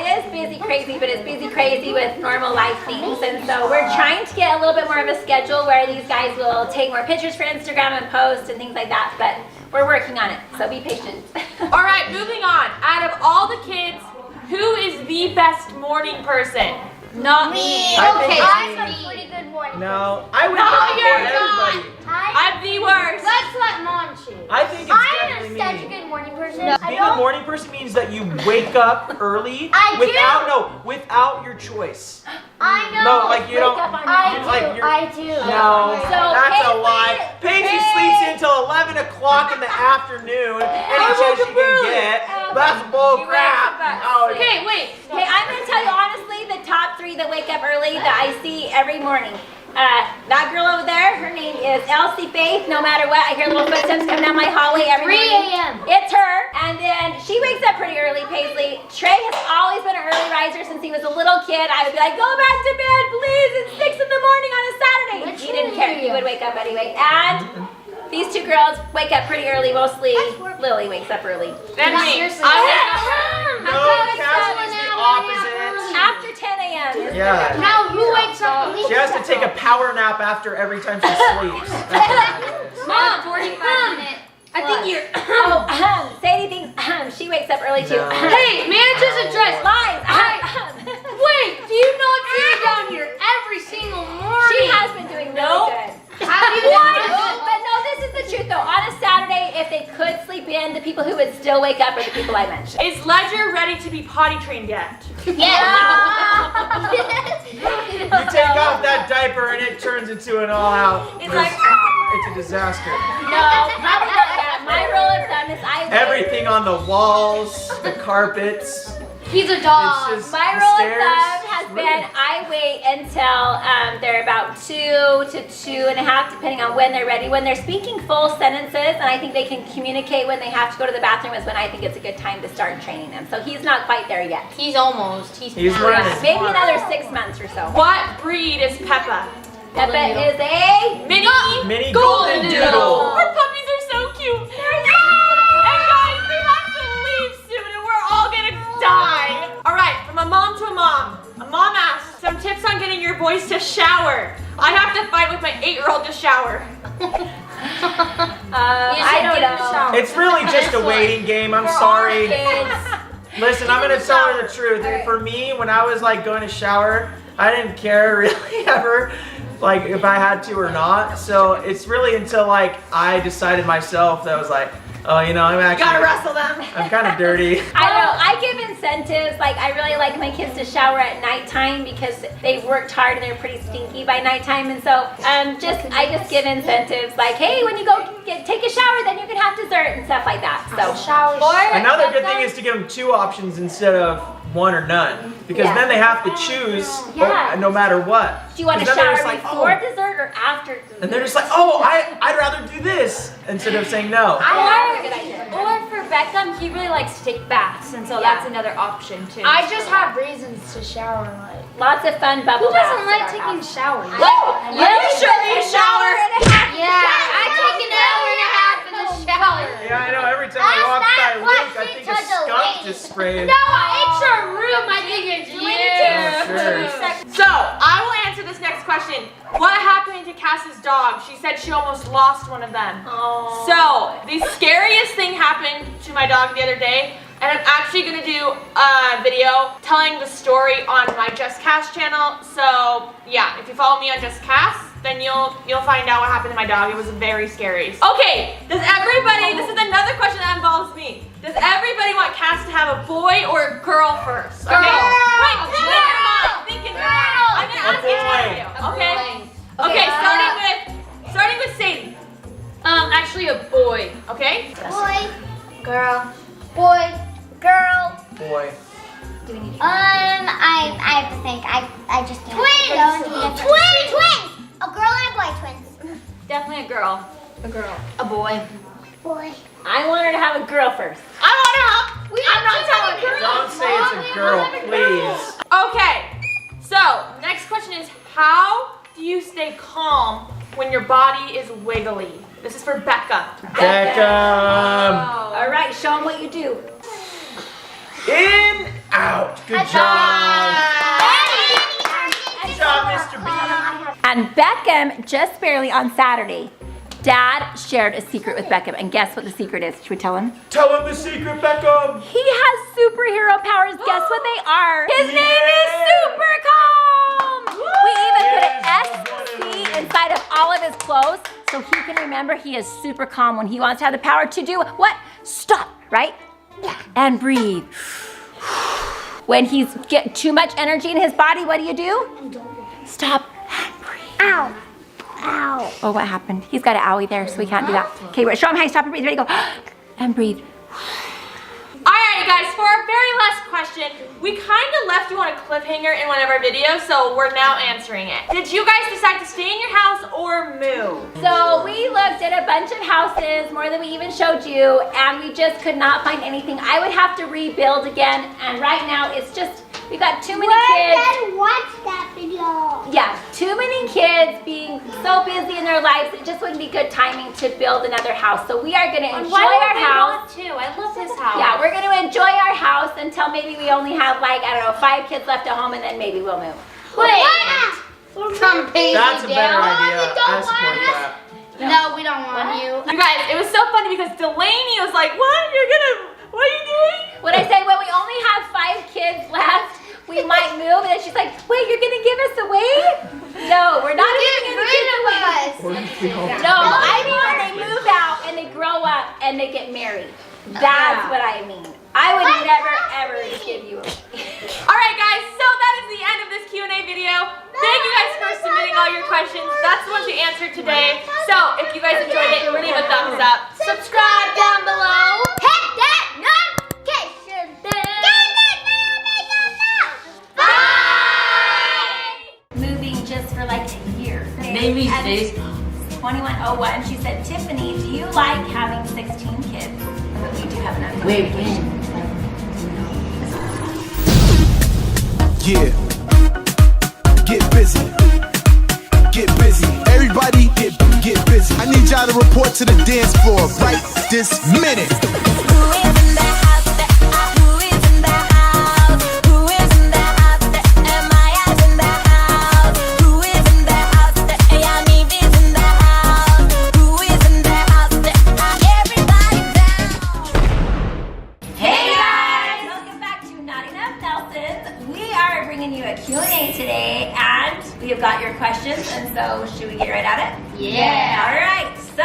[SPEAKER 1] It is busy crazy, but it's busy crazy with normal life things. And so we're trying to get a little bit more of a schedule where these guys will take more pictures for Instagram and post and things like that. But we're working on it, so be patient.
[SPEAKER 4] All right, moving on. Out of all the kids, who is the best morning person?
[SPEAKER 12] Not me.
[SPEAKER 10] Okay,
[SPEAKER 5] I'm
[SPEAKER 10] I'm a pretty good morning.
[SPEAKER 5] No, I would
[SPEAKER 4] No,
[SPEAKER 5] not
[SPEAKER 4] you're
[SPEAKER 5] for
[SPEAKER 4] not.
[SPEAKER 5] everybody.
[SPEAKER 4] I'm the worst.
[SPEAKER 10] Let's let Mom choose.
[SPEAKER 5] I think it's
[SPEAKER 10] I
[SPEAKER 5] definitely
[SPEAKER 10] am such a
[SPEAKER 5] me.
[SPEAKER 10] good morning person. I
[SPEAKER 5] Being a
[SPEAKER 10] don't.
[SPEAKER 5] morning person means that you wake up early
[SPEAKER 10] I do.
[SPEAKER 5] without your choice.
[SPEAKER 10] I know.
[SPEAKER 5] No, like you don't.
[SPEAKER 10] I do.
[SPEAKER 5] like you're-
[SPEAKER 10] I do.
[SPEAKER 5] No,
[SPEAKER 1] So,
[SPEAKER 5] that's a
[SPEAKER 1] Paisley-
[SPEAKER 5] lie. Paisley sleeps until 11 o'clock in the afternoon. Any chance she can get. That's bull crap. Oh,
[SPEAKER 4] Okay, wait.
[SPEAKER 1] Hey, I'm gonna tell you honestly, the top 3 that wake up early that I see every morning. That girl over there, her name is Elsie Faith. No matter what, I hear little footsteps coming down my hallway every
[SPEAKER 10] 3
[SPEAKER 1] morning.
[SPEAKER 10] a.m.
[SPEAKER 1] It's her, and then she wakes up pretty early, Paisley. Trey has always been an early riser since he was a little kid. I would be like, go back to bed, please. It's 6 in the morning on a Saturday. He didn't care. He would wake up anyway. And these 2 girls wake up pretty early. Mostly Lily wakes up early.
[SPEAKER 4] Then me.
[SPEAKER 10] Seriously.
[SPEAKER 5] No, Cassie is the opposite.
[SPEAKER 1] After 10 a.m.
[SPEAKER 5] Yeah.
[SPEAKER 10] Now who wakes up?
[SPEAKER 5] She has to take a power nap after every time she sleeps.
[SPEAKER 15] Mom, 45 minutes.
[SPEAKER 1] I think you're. Sadie thinks she wakes up early too.
[SPEAKER 5] No.
[SPEAKER 15] Hey, manager's address.
[SPEAKER 1] Lies.
[SPEAKER 15] Wait, do you not see her down here every single morning?
[SPEAKER 1] She has been doing really good.
[SPEAKER 15] Have you
[SPEAKER 1] But no, this is the truth though. On a Saturday, if they could sleep in, the people who would still wake up are the people I mentioned.
[SPEAKER 4] Is Ledger ready to be potty trained yet?
[SPEAKER 10] Yeah.
[SPEAKER 5] You take off that diaper and it turns into an all-out.
[SPEAKER 1] It's like,
[SPEAKER 5] It's a disaster.
[SPEAKER 1] no, probably not that. My rule of thumb is I wait.
[SPEAKER 5] Everything on the walls, the carpets.
[SPEAKER 14] He's a dog.
[SPEAKER 5] It's just
[SPEAKER 1] My
[SPEAKER 5] the
[SPEAKER 1] rule of
[SPEAKER 5] stairs.
[SPEAKER 1] thumb has been I wait until they're about 2 to 2.5, depending on when they're ready. When they're speaking full sentences and I think they can communicate when they have to go to the bathroom is when I think it's a good time to start training them. So he's not quite there yet.
[SPEAKER 14] He's almost. He's
[SPEAKER 5] learning.
[SPEAKER 1] Maybe another 6 months or so.
[SPEAKER 4] What breed is Peppa?
[SPEAKER 1] Peppa is a
[SPEAKER 4] Mini
[SPEAKER 5] Golden Doodle.
[SPEAKER 4] Our puppies are so cute. And guys, we have to leave soon and we're all gonna die. All right, from a mom to a mom. A mom asked some tips on getting your boys to shower. I have to fight with my 8-year-old to shower.
[SPEAKER 1] I don't know.
[SPEAKER 5] It's really just a waiting game. I'm sorry. Listen, I'm gonna tell her the truth. For me, when I was like going to shower, I didn't care really ever, like if I had to or not. So it's really until like I decided myself that I was like, oh, you know, I'm actually
[SPEAKER 4] Gotta wrestle them.
[SPEAKER 5] I'm kind of dirty.
[SPEAKER 1] I know. I give incentives. Like I really like my kids to shower at nighttime because they've worked hard and they're pretty stinky by nighttime. And so I just give incentives like, hey, when you go take a shower, then you can have dessert and stuff like that. So
[SPEAKER 5] Another good thing is to give them 2 options instead of 1 or none, because
[SPEAKER 1] Yeah.
[SPEAKER 5] then they have to choose
[SPEAKER 1] Yeah.
[SPEAKER 5] no matter what.
[SPEAKER 1] do you want to
[SPEAKER 5] 'Cause then they're
[SPEAKER 1] shower
[SPEAKER 5] just like,
[SPEAKER 1] before
[SPEAKER 5] oh.
[SPEAKER 1] dessert or after dessert?
[SPEAKER 5] And they're just like, oh, I'd rather do this instead of saying no.
[SPEAKER 12] Or for Beckham, he really likes to take baths, and so that's another option too.
[SPEAKER 14] I just have reasons to shower. Like,
[SPEAKER 1] Lots of fun bubble
[SPEAKER 14] who doesn't
[SPEAKER 1] baths
[SPEAKER 14] like
[SPEAKER 1] at our
[SPEAKER 14] taking
[SPEAKER 1] house.
[SPEAKER 14] showers?
[SPEAKER 4] You should be a shower.
[SPEAKER 14] Yeah, I take an hour and a half in the shower.
[SPEAKER 5] Yeah, I know. Every time I walk by Luke, I think a skunk just sprayed.
[SPEAKER 14] No, it's your room. I think it's you.
[SPEAKER 4] So, I will answer this next question. What happened to Cass's dog? She said she almost lost one of them.
[SPEAKER 1] Oh.
[SPEAKER 4] So, the scariest thing happened to my dog the other day, and I'm actually gonna do a video telling the story on my Just Cass channel. So, yeah, if you follow me on Just Cass, then you'll find out what happened to my dog. It was very scary. Okay, does everybody, this is another question that involves me. Does everybody want Cass to have a boy or a girl first? Okay. Wait, think in your mind. I'm gonna ask each one of you. Okay. Okay, starting with Sadie.
[SPEAKER 14] Actually a boy.
[SPEAKER 4] Okay.
[SPEAKER 10] Boy, girl, boy, girl.
[SPEAKER 5] Boy.
[SPEAKER 10] I have to think. I just can't. Twins. A girl and a boy, twins.
[SPEAKER 12] Definitely a girl.
[SPEAKER 14] A boy.
[SPEAKER 10] Boy.
[SPEAKER 1] I want her to have a girl first.
[SPEAKER 4] I want to help. I'm not telling you.
[SPEAKER 5] Don't say it's a girl, please.
[SPEAKER 4] Okay. So, next question is, how do you stay calm when your body is wiggly? This is for Becca.
[SPEAKER 5] Beckham.
[SPEAKER 1] All right, show them what you do.
[SPEAKER 5] In, out. Good job. Good job, Mr. B.
[SPEAKER 1] And Beckham, just barely on Saturday, Dad shared a secret with Beckham. And guess what the secret is? Should we tell him?
[SPEAKER 5] Tell him the secret, Beckham.
[SPEAKER 1] He has superhero powers. Guess what they are? His name is Super Calm. We even put an SC inside of all of his clothes so he can remember he is super calm when he wants to have the power to do what? Stop, right? Yeah. And breathe. When he's get too much energy in his body, what do? Stop and breathe. Ow. Ow. Oh, what happened? He's got an owie there, so we can't do that. Okay, show him how you stop and breathe. Ready, go. And breathe.
[SPEAKER 4] Alright guys, for our very last question, we kind of left you on a cliffhanger in one of our videos, so we're now answering it. Did you guys decide to stay in your house or move?
[SPEAKER 1] So we looked at a bunch of houses, more than we even showed you, and we just could not find anything. I would have to rebuild again, and right now it's just, we got too many kids.
[SPEAKER 10] Watch that video.
[SPEAKER 1] Yeah, too many kids being so busy in their lives, it just wouldn't be good timing to build another house. So we are gonna enjoy our house.
[SPEAKER 12] I love this house.
[SPEAKER 1] Yeah, we're gonna enjoy our house until maybe we only have like, I don't know, 5 kids left at home, and then maybe we'll move.
[SPEAKER 5] That's a better idea. I support that.
[SPEAKER 14] No, we don't want you.
[SPEAKER 4] You guys, it was so funny because Delaney was like, what are you doing?
[SPEAKER 1] When I said when we only have 5 kids left, we might move, and then she's like, wait, you're gonna give us away? No, we're not giving any kids away. No, I mean when they move out and they grow up and they get married. That's what I mean. I would never, ever give you away.
[SPEAKER 4] Alright guys, so that is the end thank you guys for submitting all your questions. That's the ones we answered today. So if you guys enjoyed it, leave a thumbs up. Subscribe down below.
[SPEAKER 14] Hit that notification bell.
[SPEAKER 1] Moving just for like a year.
[SPEAKER 16] Name these
[SPEAKER 1] And
[SPEAKER 16] days.
[SPEAKER 1] 2101, she said, Tiffany, do you like having 16 kids? But we do have an upcoming
[SPEAKER 16] Wait,
[SPEAKER 1] vacation.
[SPEAKER 7] Yeah. Get busy. Get busy. Everybody get busy. I need y'all to report to the dance floor right this minute.
[SPEAKER 1] Hey guys! Welcome back to Not Enough Nelsons. We are bringing you a Q&A today, and we have got your questions, and so should we get right at it?
[SPEAKER 14] Yeah.
[SPEAKER 1] Alright, so,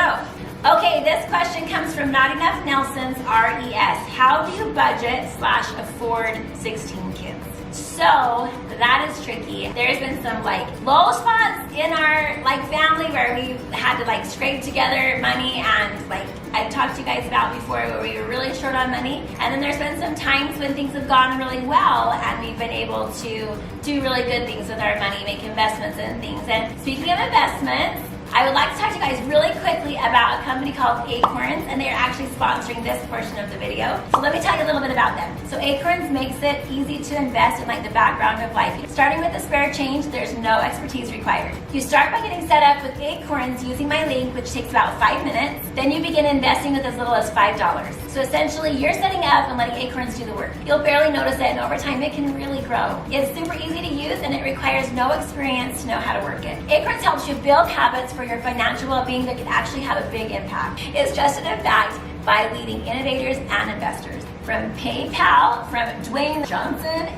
[SPEAKER 1] okay, this question comes from Not Enough Nelsons, RES. How do you budget/afford 16 kids? So, that is tricky. There's been some low spots in our family where we had to scrape together money, and I've talked to you guys about before where we were really short on money. And then there's been some times when things have gone really well and we've been able to do really good things with our money, make investments in things. And speaking of investments, I would like to talk to you guys really quickly about a company called Acorns, and they are actually sponsoring this portion of the video. So let me tell you a little bit about them. So Acorns makes it easy to invest in the background of life. Starting with the spare change, there's no expertise required. You start by getting set up with Acorns using my link, which takes about 5 minutes. Then you begin investing with as little as $5. So essentially, you're setting up and letting Acorns do the work. You'll barely notice it, and over time, it can really grow. It's super easy to use, and it requires no experience to know how to work it. Acorns helps you build habits for your financial well-being that can actually have a big impact. It's trusted and backed by leading innovators and investors. From PayPal, from Dwayne Johnson,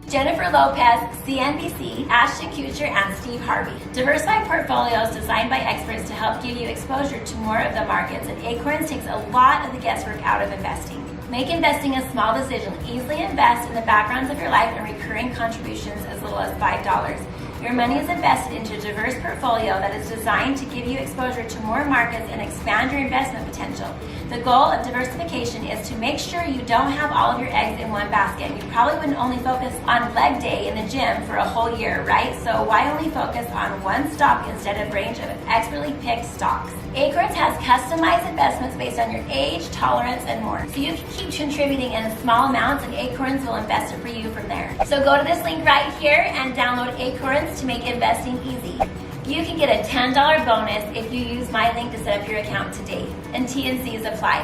[SPEAKER 1] Jennifer Lopez, CNBC, Ashton Kutcher, and Steve Harvey. Diversified portfolios designed by experts to help give you exposure to more of the markets, and Acorns takes a lot of the guesswork out of investing. Make investing a small decision. Easily invest in the backgrounds of your life and recurring contributions as little as $5. Your money is invested into a diverse portfolio that is designed to give you exposure to more markets and expand your investment potential. The goal of diversification is to make sure you don't have all of your eggs in one basket. You probably wouldn't only focus on leg day in the gym for a whole year, right? So why only focus on one stock instead of a range of expertly picked stocks? Acorns has customized investments based on your age, tolerance, and more. So you can keep contributing in small amounts, and Acorns will invest it for you from there. So go to this link right here and download Acorns to make investing easy. You can get a $10 bonus if you use my link to set up your account today, and T&Cs apply.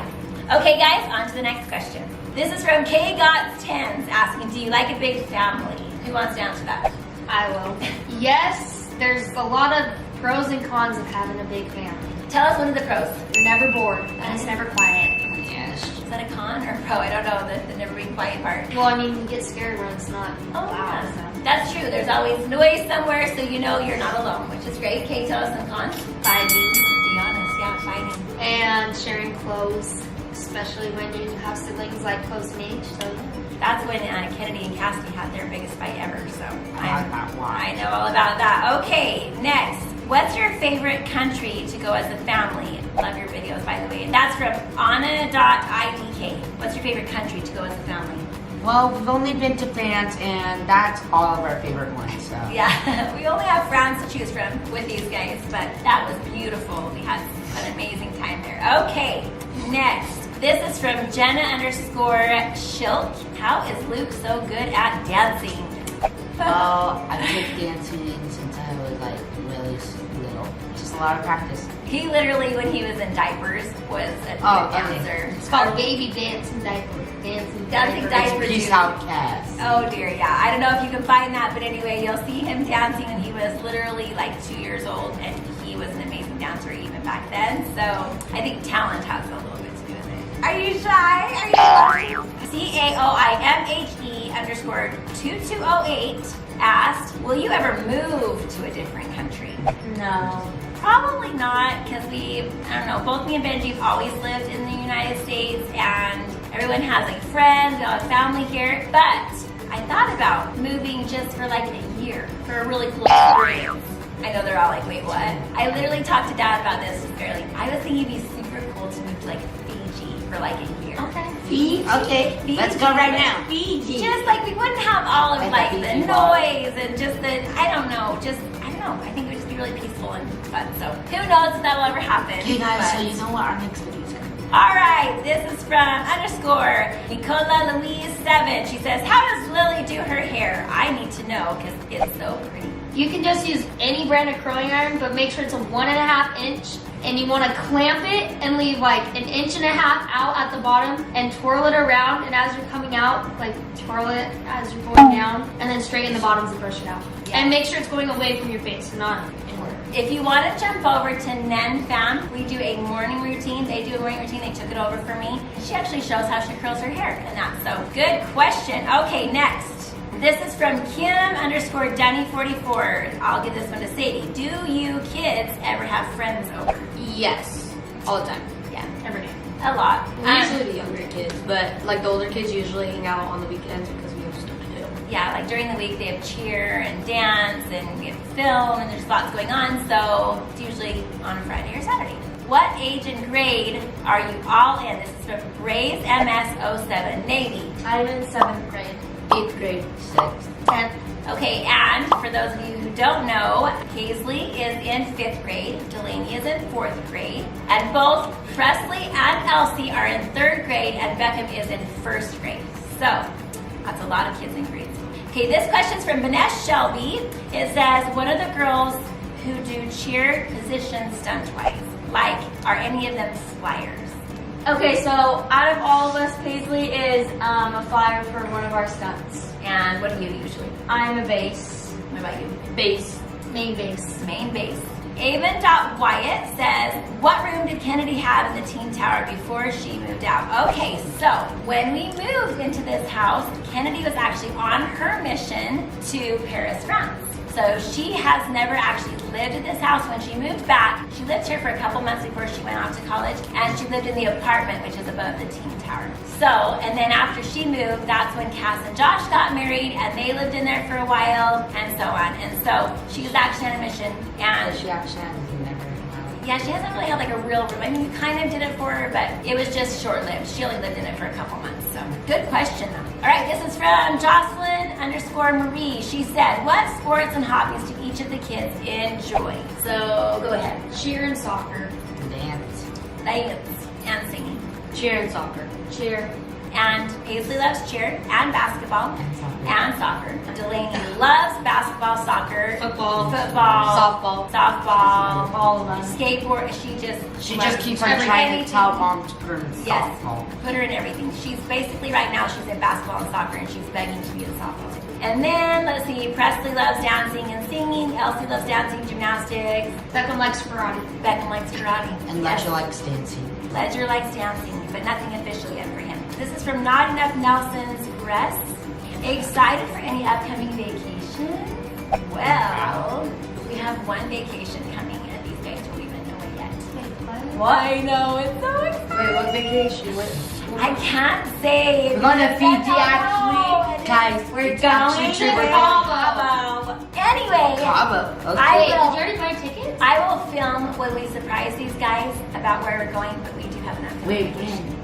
[SPEAKER 1] Okay guys, on to the next question. This is from KGots10s asking, do you like a big family? Who wants to answer that?
[SPEAKER 15] I will. Yes, there's a lot of pros and cons of having a big family.
[SPEAKER 1] Tell us one of the pros.
[SPEAKER 15] You're never bored, and it's never quiet. Yes.
[SPEAKER 1] Is that a con or a pro? I don't know, the never being quiet part.
[SPEAKER 15] Well, I mean, you get scared when it's not loud.
[SPEAKER 1] Yeah. That's true. There's always noise somewhere, so you know you're not alone, which is great. Kate, tell us some cons.
[SPEAKER 15] Fighting.
[SPEAKER 1] Be honest, yeah, fighting.
[SPEAKER 15] And sharing clothes, especially when you have siblings close in age. So
[SPEAKER 1] that's when Kennedy and Cassidy had their biggest fight ever, so I know all about that. Okay, next. What's your favorite country to go as a family? Love your videos, by the way. That's from Anna.idk. What's your favorite country to go as a family?
[SPEAKER 16] Well, we've only been to France, and that's all of our favorite ones. So.
[SPEAKER 1] Yeah, we only have France to choose from with these guys, but that was beautiful. We had an amazing time there. Okay, next. This is from Jenna_Shilk. How is Luke so good at dancing?
[SPEAKER 16] Well, I've been dancing since I was really little. Just a lot of practice.
[SPEAKER 1] He literally, when he was in diapers, was a dancer.
[SPEAKER 15] It's called baby dancing diapers.
[SPEAKER 1] Dancing diapers.
[SPEAKER 16] He's outcast.
[SPEAKER 1] Oh dear, yeah. I don't know if you can find that, but anyway, you'll see him dancing when he was literally 2 years old, and he was an amazing dancer even back then. So I think talent has a little bit to do with it. Are you shy? Are you CAOIMHE_2208 asked, will you ever move to a different country?
[SPEAKER 15] No.
[SPEAKER 1] Probably not, because both me and Benji have always lived in the United States, and everyone has friends, we all have family here, but I thought about moving just for like a year for a really cool experience. I know they're all like, wait, what? I literally talked to Dad about this fairly. I was thinking it'd be super cool to move to like Fiji for like a year.
[SPEAKER 14] Okay. Fiji? Okay, let's go right now. Fiji.
[SPEAKER 1] Just like we wouldn't have all of like the noise and just the, I don't know. I think it would just be really peaceful and fun. So who knows if that will ever happen.
[SPEAKER 16] Okay guys,
[SPEAKER 1] but-
[SPEAKER 16] so you know what our next video is gonna be.
[SPEAKER 1] Alright, this is from underscore Nicola Louise 7. She says, how does Lily do her hair? I need to know because it's so pretty.
[SPEAKER 15] You can just use any brand of curling iron, but make sure it's a 1.5 inch. And you want to clamp it and leave like 1.5 inches out at the bottom and twirl it around. And as you're coming out, like twirl it as you're going down, and then straighten the bottoms and brush it out. And make sure it's going away from your face, not inward.
[SPEAKER 1] If you want to jump over to Nen Fam, we do a morning routine. They do a morning routine. They took it over for me. She actually shows how she curls her hair and that. So good question. Okay, next. This is from Kim underscore Dunny44. I'll give this one to Sadie. Do you kids ever have friends over?
[SPEAKER 17] Yes, all the time.
[SPEAKER 1] Yeah,
[SPEAKER 15] every day.
[SPEAKER 1] A lot.
[SPEAKER 17] Usually the younger kids, but like the older kids usually hang out on the weekends because we have stuff to do.
[SPEAKER 1] Yeah, like during the week they have cheer and dance and we have film and there's lots going on, so it's usually on a Friday or Saturday. What age and grade are you all in? This is from Braze MS07 Navy.
[SPEAKER 15] I'm in 7th grade.
[SPEAKER 16] 8th grade, 6th.
[SPEAKER 15] 10th.
[SPEAKER 1] Okay, and for those of you who don't know, Paisley is in 5th grade, Delaney is in 4th grade, and both Presley and Elsie are in 3rd grade, and Beckham is in 1st grade. So, that's a lot of kids in grades. Okay, this question's from Vanessa Shelby. It says, what are the girls who do cheer position stunt-wise? Like, are any of them flyers?
[SPEAKER 15] Okay, so out of all of us, Paisley is a flyer for one of our stunts.
[SPEAKER 1] And what do you usually?
[SPEAKER 15] I'm a bass.
[SPEAKER 1] What about you?
[SPEAKER 15] Bass. Main bass.
[SPEAKER 1] Main bass. Avon.Wyatt says, what room did Kennedy have in the teen tower before she moved out? Okay, so when we moved into this house, Kennedy was actually on her mission to Paris, France. So she has never actually lived in this house. When she moved back, she lived here for a couple months before she went off to college, and she lived in the apartment, which is above the teen tower. So, and then after she moved, that's when Cass and Josh got married, and they lived in there for a while, and so on. And so she was actually on a mission, and
[SPEAKER 16] She actually has never.
[SPEAKER 1] yeah, she hasn't really had like a real room. I mean, we kind of did it for her, but it was just short-lived. She only lived in it for a couple months, so good question though. All right, this is from Jocelyn_Marie. She said, what sports and hobbies do each of the kids enjoy? So go ahead.
[SPEAKER 15] Cheer and soccer.
[SPEAKER 16] Dance.
[SPEAKER 1] Dance and singing.
[SPEAKER 15] Cheer and soccer. Cheer.
[SPEAKER 1] And Paisley loves cheer and basketball and soccer. Delaney loves basketball, soccer,
[SPEAKER 15] Football.
[SPEAKER 1] softball,
[SPEAKER 15] All of us.
[SPEAKER 1] skateboard.
[SPEAKER 16] She just keeps on trying to tell mom to put her in
[SPEAKER 1] Yes,
[SPEAKER 16] softball.
[SPEAKER 1] put her in everything. She's basically right now she's in basketball and soccer, and she's begging to be in softball. And then let's see, Presley loves dancing and singing. Elsie loves dancing, gymnastics.
[SPEAKER 15] Beckham likes karate.
[SPEAKER 1] Beckham likes karate.
[SPEAKER 16] And Ledger likes dancing.
[SPEAKER 1] Ledger likes dancing, but nothing official yet for him. This is from Not Enough Nelson's Rest. Excited for any upcoming vacation? Well, we have one vacation coming, and these guys don't even know it yet. Why? No, it's so exciting.
[SPEAKER 16] Wait, what vacation?
[SPEAKER 1] I can't say.
[SPEAKER 16] We're going to
[SPEAKER 1] because
[SPEAKER 16] Fiji,
[SPEAKER 1] I don't know.
[SPEAKER 16] actually. Guys,
[SPEAKER 1] We're
[SPEAKER 16] it's
[SPEAKER 1] going
[SPEAKER 16] actually
[SPEAKER 1] to
[SPEAKER 16] true. We're
[SPEAKER 1] Cabo. Anyway,
[SPEAKER 16] Cabo. Okay.
[SPEAKER 1] I
[SPEAKER 15] Wait,
[SPEAKER 1] will,
[SPEAKER 15] did you already buy tickets?
[SPEAKER 1] I will film when we surprise these guys about where we're going, but we do have an upcoming
[SPEAKER 16] Wait,
[SPEAKER 1] vacation.
[SPEAKER 16] when?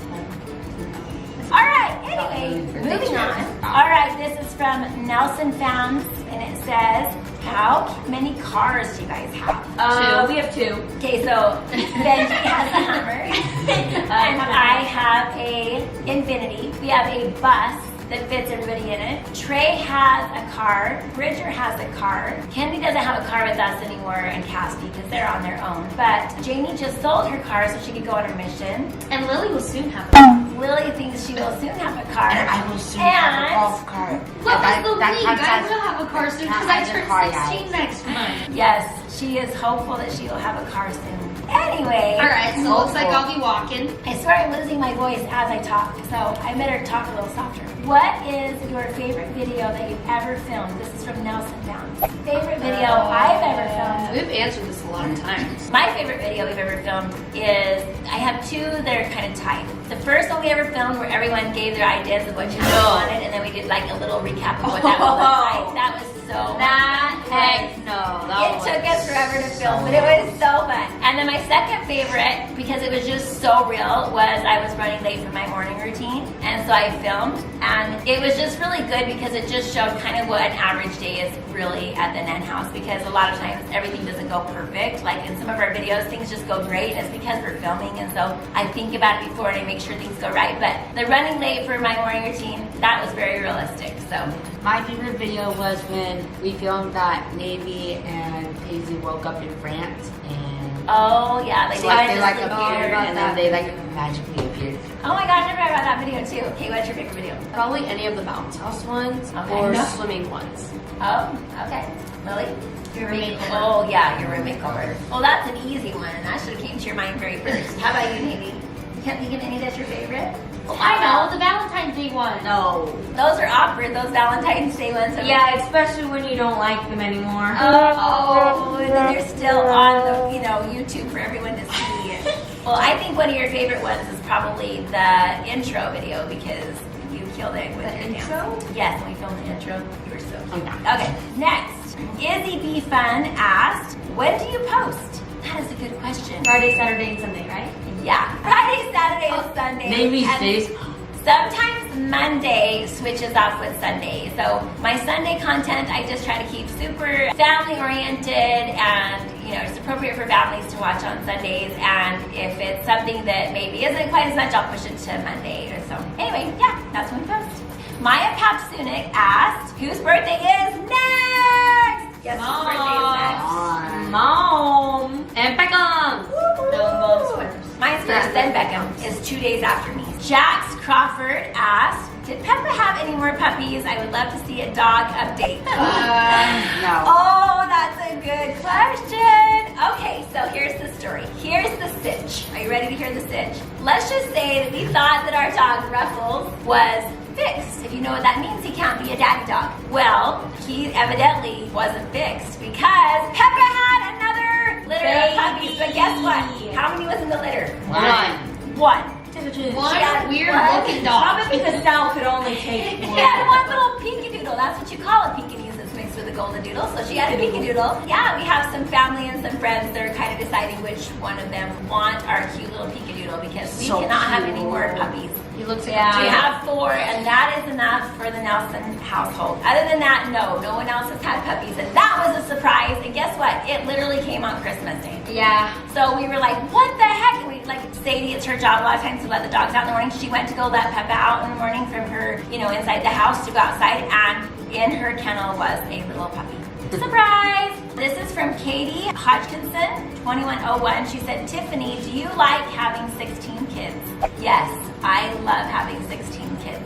[SPEAKER 1] All right, anyway, moving on. All right, this is from Nelson Founds, and it says, how many cars do you guys have?
[SPEAKER 15] We have 2.
[SPEAKER 1] Okay, so Benji has a Hummer, and I have a Infiniti. We have a bus that fits everybody in it. Trey has a car. Bridger has a car. Kennedy doesn't have a car with us anymore, and Cassie, because they're on their own. But Jamie just sold her car so she could go on her mission.
[SPEAKER 15] And Lily will soon have a car.
[SPEAKER 1] Lily thinks she will soon have a car.
[SPEAKER 16] And I will soon have a golf cart.
[SPEAKER 15] What
[SPEAKER 16] That-
[SPEAKER 15] was the
[SPEAKER 16] that
[SPEAKER 15] league?
[SPEAKER 16] counts
[SPEAKER 15] I
[SPEAKER 16] as-
[SPEAKER 15] will have a car soon
[SPEAKER 16] counts
[SPEAKER 15] because I
[SPEAKER 16] as a
[SPEAKER 15] turn
[SPEAKER 16] car, guys.
[SPEAKER 15] 16 next month.
[SPEAKER 1] Yes, she is hopeful that she will have a car soon. Anyway.
[SPEAKER 15] All right, so it looks like I'll be walking.
[SPEAKER 1] I swear I'm losing my voice as I talk, so I better talk a little softer. What is your favorite video that you've ever filmed? This is from Nelson Founds. Favorite video I've ever filmed?
[SPEAKER 17] We've answered this a lot of times.
[SPEAKER 1] My favorite video we've ever filmed is, I have 2 that are kind of tied. The first one we ever filmed where everyone gave their ideas of what channel they wanted, and then we did like a little recap of what that would look like. That ever to film, but it was so fun. And then my second favorite, because it was just so real, was I was running late for my morning routine, and so I filmed, and it was just really good because it just showed kind of what an average day is really at the Nen house, because a lot of times everything doesn't go perfect. Like in some of our videos, things just go great, and it's because we're filming, and so I think about it before and I make sure things go right. But the running late for my morning routine, that was very realistic. So
[SPEAKER 16] my favorite video was when we filmed that Navy and Paisley woke up in France and
[SPEAKER 1] oh yeah,
[SPEAKER 16] they like appeared and then they like magically appeared.
[SPEAKER 1] Oh my gosh, I forgot about that video too. Okay, what's your favorite video?
[SPEAKER 17] Probably any of the bounce house ones or swimming ones.
[SPEAKER 1] Oh, okay. Lily? Your roommate makeover. Oh yeah, your roommate makeover. Well, that's an easy one, and that should have came to your mind very first. How about you, Navy? You can't think of any that's your favorite?
[SPEAKER 15] Oh, I know, the Valentine's Day one.
[SPEAKER 1] No. Those are awkward, those Valentine's Day ones.
[SPEAKER 12] Yeah, especially when you don't like them anymore.
[SPEAKER 1] Oh, and then they're still on the, YouTube for everyone to see. Well, I think one of your favorite ones is probably the intro video, because you killed it with the intro? Yes, when we filmed the intro, you were so cute. Okay, next. Izzy B. Fun asked, when do you post? That is a good question.
[SPEAKER 12] Friday, Saturday, and Sunday, right?
[SPEAKER 1] Yeah, Friday, Saturday, and Sunday.
[SPEAKER 16] Maybe days.
[SPEAKER 1] Sometimes Monday switches off with Sunday. So my Sunday content, I just try to keep super family oriented and it's appropriate for families to watch on Sundays. And if it's something that maybe isn't quite as much, I'll push it to Monday or so. Anyway, yeah, that's when we post. Maya Papsunik asked, whose birthday is next? Yes, whose birthday is next?
[SPEAKER 12] Mom. And Beckham.
[SPEAKER 1] No, Mom's first. Mine's first, then Beckham is 2 days after me. Jax Crawford asked, did Peppa have any more puppies? I would love to see a dog update.
[SPEAKER 16] No.
[SPEAKER 1] Oh, that's a good question. Okay, so here's the story. Here's the sitch. Are you ready to hear the sitch? Let's just say that we thought that our dog Ruffles was fixed. If you know what that means, he can't be a daddy dog. Well, he evidently wasn't fixed because Peppa had another litter of puppies. But guess what? How many was in the litter? One.
[SPEAKER 15] One weird looking dog.
[SPEAKER 12] Probably the sow could only take one.
[SPEAKER 1] He had one little Pinkadoodle. That's what you call a Pekingese that's mixed with a Golden Doodle. So she had a Pinkadoodle. Yeah, we have some family and some friends that are kind of deciding which one of them want our cute little Pinkadoodle, because we cannot have any more puppies.
[SPEAKER 15] He looks like
[SPEAKER 1] we have 4, and that is enough for the Nelson household. Other than that, no one else has had puppies, and that was a surprise. And guess what? It literally came on Christmas Day.
[SPEAKER 15] Yeah.
[SPEAKER 1] So we were like, what the heck? And Sadie, it's her job a lot of times to let the dogs out in the morning. She went to go let Peppa out in the morning from her, inside the house to go outside, and in her kennel was a little puppy. Surprise! This is from Katie Hodgkinson, 2101. She said, Tiffany, do you like having 16 kids? Yes, I love having 16 kids.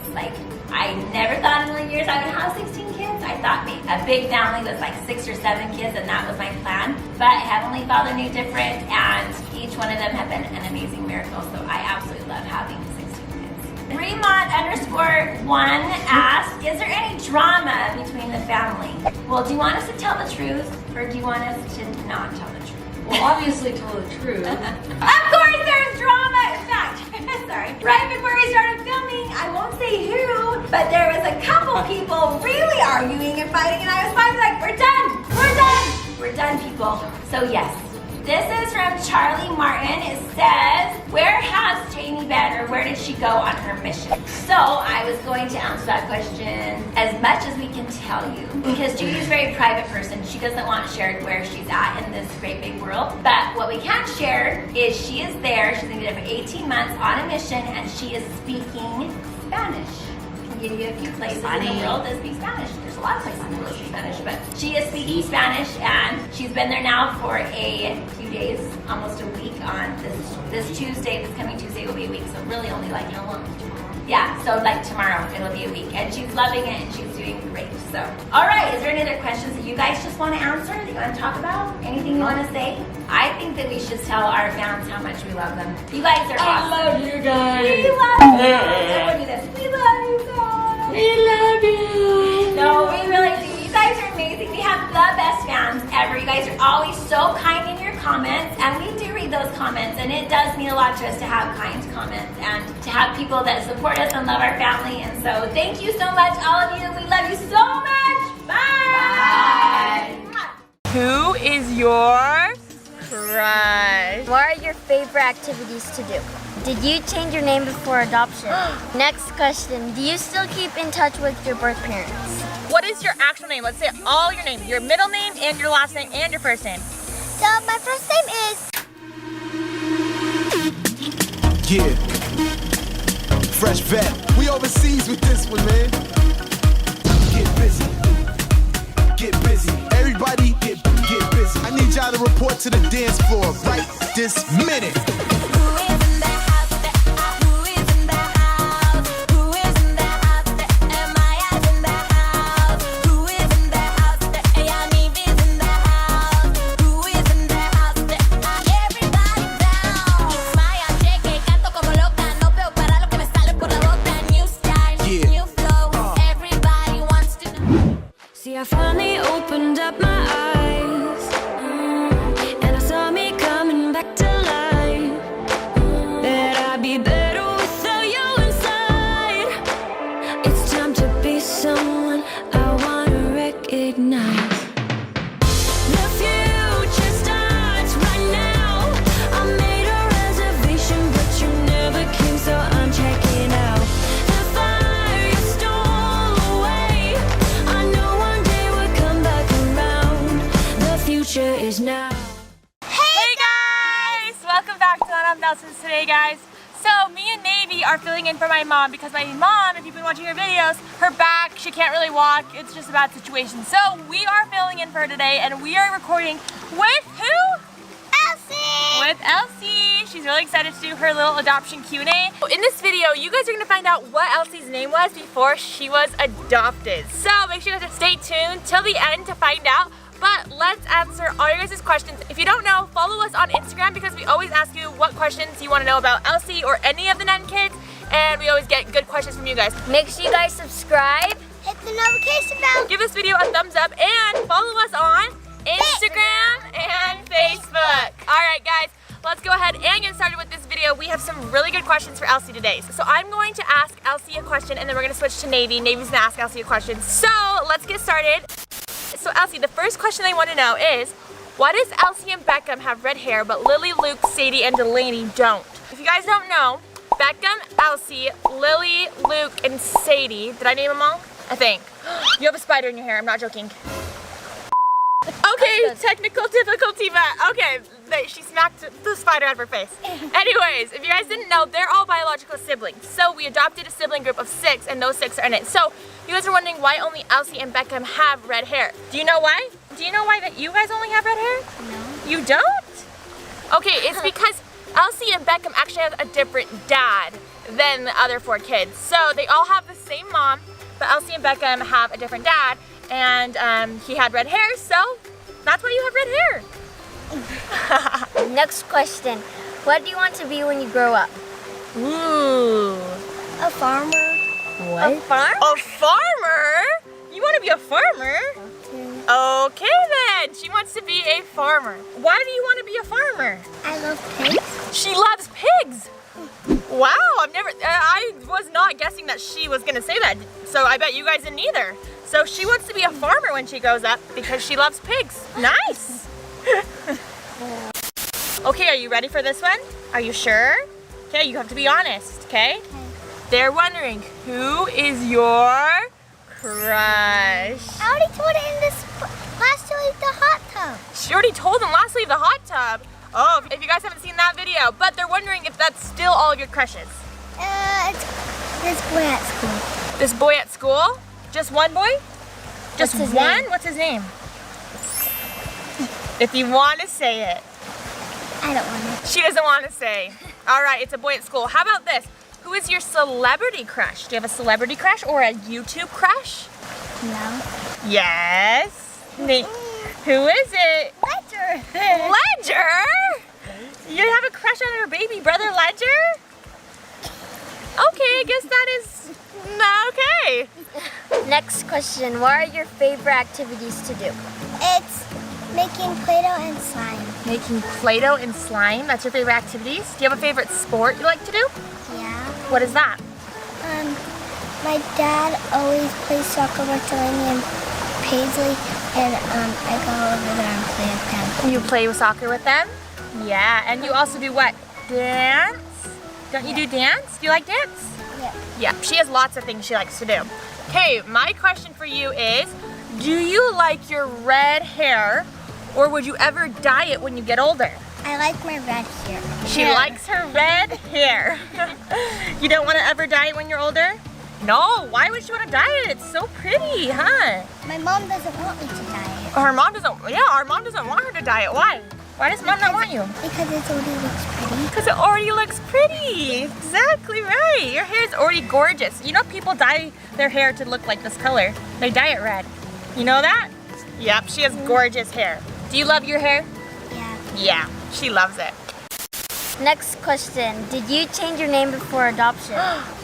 [SPEAKER 1] I never thought in a million years I would have 16 kids. I thought a big family was 6 or 7 kids, and that was my plan. But Heavenly Father knew different, and each one of them have been an amazing miracle. So I absolutely love having 16 kids. Remont_1 asked, is there any drama between the family? Well, do you want us to tell the truth, or do you want us to not tell the truth?
[SPEAKER 17] Well, obviously tell the truth.
[SPEAKER 1] Of course there's drama! In fact, sorry, right before we started filming, I won't say who, but there was a couple people really arguing and fighting, and I was finally like, we're done! We're done, people. So yes. This is from Charlie Martin. It says, where has Jamie been, or where did she go on her mission? So I was going to answer that question as much as we can tell you, because Judy's a very private person. She doesn't want shared where she's at in this great big world. But what we can share is she is there. She's going to be there for 18 months on a mission, and she is speaking Spanish. Give you a few places in the world that speak Spanish. There's a lot of places in the world that speak Spanish, but she is speaking Spanish, and she's been there now for a few days, almost a week. On this Tuesday, this coming Tuesday will be a week, so really only how long? Yeah, so tomorrow it'll be a week, and she's loving it, and she's doing great. So, all right, is there any other questions that you guys just want to answer, that you want to talk about? Anything you want to say? I think that we should tell our fans how much we love them. You guys are awesome.
[SPEAKER 12] I love you guys.
[SPEAKER 1] We love you. Everyone do this. We love you guys.
[SPEAKER 12] We love you.
[SPEAKER 1] No, we really do. You guys are amazing. We have the best fans ever. You guys are always so kind in your comments, and we do read those comments, and it does mean a lot to us to have kind comments and to have people that support us and love our family. And so thank you so much, all of you. We love you so much. Bye.
[SPEAKER 4] Who is your
[SPEAKER 18] favorite activities to do? Did you change your name before adoption? Next question, do you still keep in touch with your birth parents?
[SPEAKER 4] What is your actual name? Let's say all your name, your middle name and your last name and your first name.
[SPEAKER 10] So my first name is...
[SPEAKER 7] Yeah. Fresh vet. We overseas with this one, man. Get busy. Get busy. Everybody get busy. I need y'all to report to the dance floor right this minute.
[SPEAKER 6] See, I finally opened up my eyes, and I saw me coming back to life. That I'd be better without you inside. It's time to be someone I wanna recognize. The future starts right now. I made a reservation, but you never came, so I'm checking out. The fire you stole away, I know one day we'll come back around. The future is now.
[SPEAKER 4] Hey guys! Welcome back to Lana Nelson's today, guys. So me and Navy are filling in for my mom because my mom, if you've been watching her videos, her back, she can't really walk. It's just a bad situation. So we are filling in for her today, and we are recording with who?
[SPEAKER 10] Elsie!
[SPEAKER 4] With Elsie. She's really excited to do her little adoption Q&A. In this video, you guys are gonna find out what Elsie's name was before she was adopted. So make sure you guys stay tuned till the end to find out. But let's answer all your guys' questions. If you don't know, follow us on Instagram because we always ask you what questions you want to know about Elsie or any of the Nen kids, and we always get good questions from you guys.
[SPEAKER 18] Make sure you guys subscribe.
[SPEAKER 10] Hit the notification bell.
[SPEAKER 4] Give this video a thumbs up and follow us on Instagram and Facebook. All right, guys, let's go ahead and get started with this video. We have some really good questions for Elsie today. So I'm going to ask Elsie a question, and then we're going to switch to Navy. Navy's going to ask Elsie a question. So let's get started. So Elsie, the first question I want to know is, why does Elsie and Beckham have red hair, but Lily, Luke, Sadie, and Delaney don't? If you guys don't know, Beckham, Elsie, Lily, Luke, and Sadie, did I name them all? I think. You have a spider in your hair, I'm not joking. Okay, technical difficulty, but okay, she smacked the spider out of her face. Anyways, if you guys didn't know, they're all biological siblings. So we adopted a sibling group of 6, and those 6 are in it. So you guys are wondering why only Elsie and Beckham have red hair. Do you know why? Do you know why that you guys only have red hair? No. You don't? Okay, it's because Elsie and Beckham actually have a different dad than the other 4 kids. So they all have the same mom, but Elsie and Beckham have a different dad, and he had red hair, so that's why you have red hair.
[SPEAKER 18] Next question, what do you want to be when you grow up?
[SPEAKER 4] Ooh.
[SPEAKER 10] A farmer.
[SPEAKER 18] What?
[SPEAKER 4] A farmer? A farmer? You want to be a farmer? Okay then. She wants to be a farmer. Why do you want to be a farmer?
[SPEAKER 10] I love pigs.
[SPEAKER 4] She loves pigs. Wow, I was not guessing that she was gonna say that. So I bet you guys didn't either. So she wants to be a farmer when she grows up because she loves pigs. Nice. Okay, are you ready for this one? Are you sure? Okay, you have to be honest, okay? They're wondering, who is your crush?
[SPEAKER 10] I already told it in this last to leave the hot tub.
[SPEAKER 4] She already told them last to leave the hot tub. Oh, if you guys haven't seen that video, but they're wondering if that's still all of your crushes.
[SPEAKER 10] It's this boy at school.
[SPEAKER 4] This boy at school? Just one boy? Just
[SPEAKER 10] What's his
[SPEAKER 4] one?
[SPEAKER 10] name?
[SPEAKER 4] What's his name? If you want to say it.
[SPEAKER 10] I don't want to.
[SPEAKER 4] She doesn't want to say. All right, it's a boy at school. How about this? Who is your celebrity crush? Do you have a celebrity crush or a YouTube crush?
[SPEAKER 10] No.
[SPEAKER 4] Yes. Who is it?
[SPEAKER 10] Ledger.
[SPEAKER 4] Ledger? You have a crush on your baby brother, Ledger? Okay, I guess that is okay.
[SPEAKER 18] Next question, what are your favorite activities to do?
[SPEAKER 10] It's making Play-Doh and slime.
[SPEAKER 4] Making Play-Doh and slime, that's your favorite activities? Do you have a favorite sport you like to do?
[SPEAKER 10] Yeah.
[SPEAKER 4] What is that?
[SPEAKER 10] My dad always plays soccer with Delaney and Paisley, and I go over there and play with them.
[SPEAKER 4] You play with soccer with them? Yeah, and you also do what? Dance? Don't you do dance? Do you like dance?
[SPEAKER 10] Yeah.
[SPEAKER 4] Yeah, she has lots of things she likes to do. Okay, my question for you is, do you like your red hair or would you ever dye it when you get older?
[SPEAKER 10] I like my red hair.
[SPEAKER 4] She likes her red hair. You don't want to ever dye it when you're older? No, why would you want to dye it? It's so pretty, huh?
[SPEAKER 10] My mom doesn't want me to dye it.
[SPEAKER 4] Her mom doesn't, yeah, our mom doesn't want her to dye it. Why? Why does mom not want you?
[SPEAKER 10] Because it already looks pretty.
[SPEAKER 4] Because it already looks pretty. Exactly right. Your hair is already gorgeous. You know people dye their hair to look like this color. They dye it red. You know that? Yep, she has gorgeous hair. Do you love your hair?
[SPEAKER 10] Yeah.
[SPEAKER 4] Yeah, she loves it.
[SPEAKER 18] Next question. Did you change your name before adoption?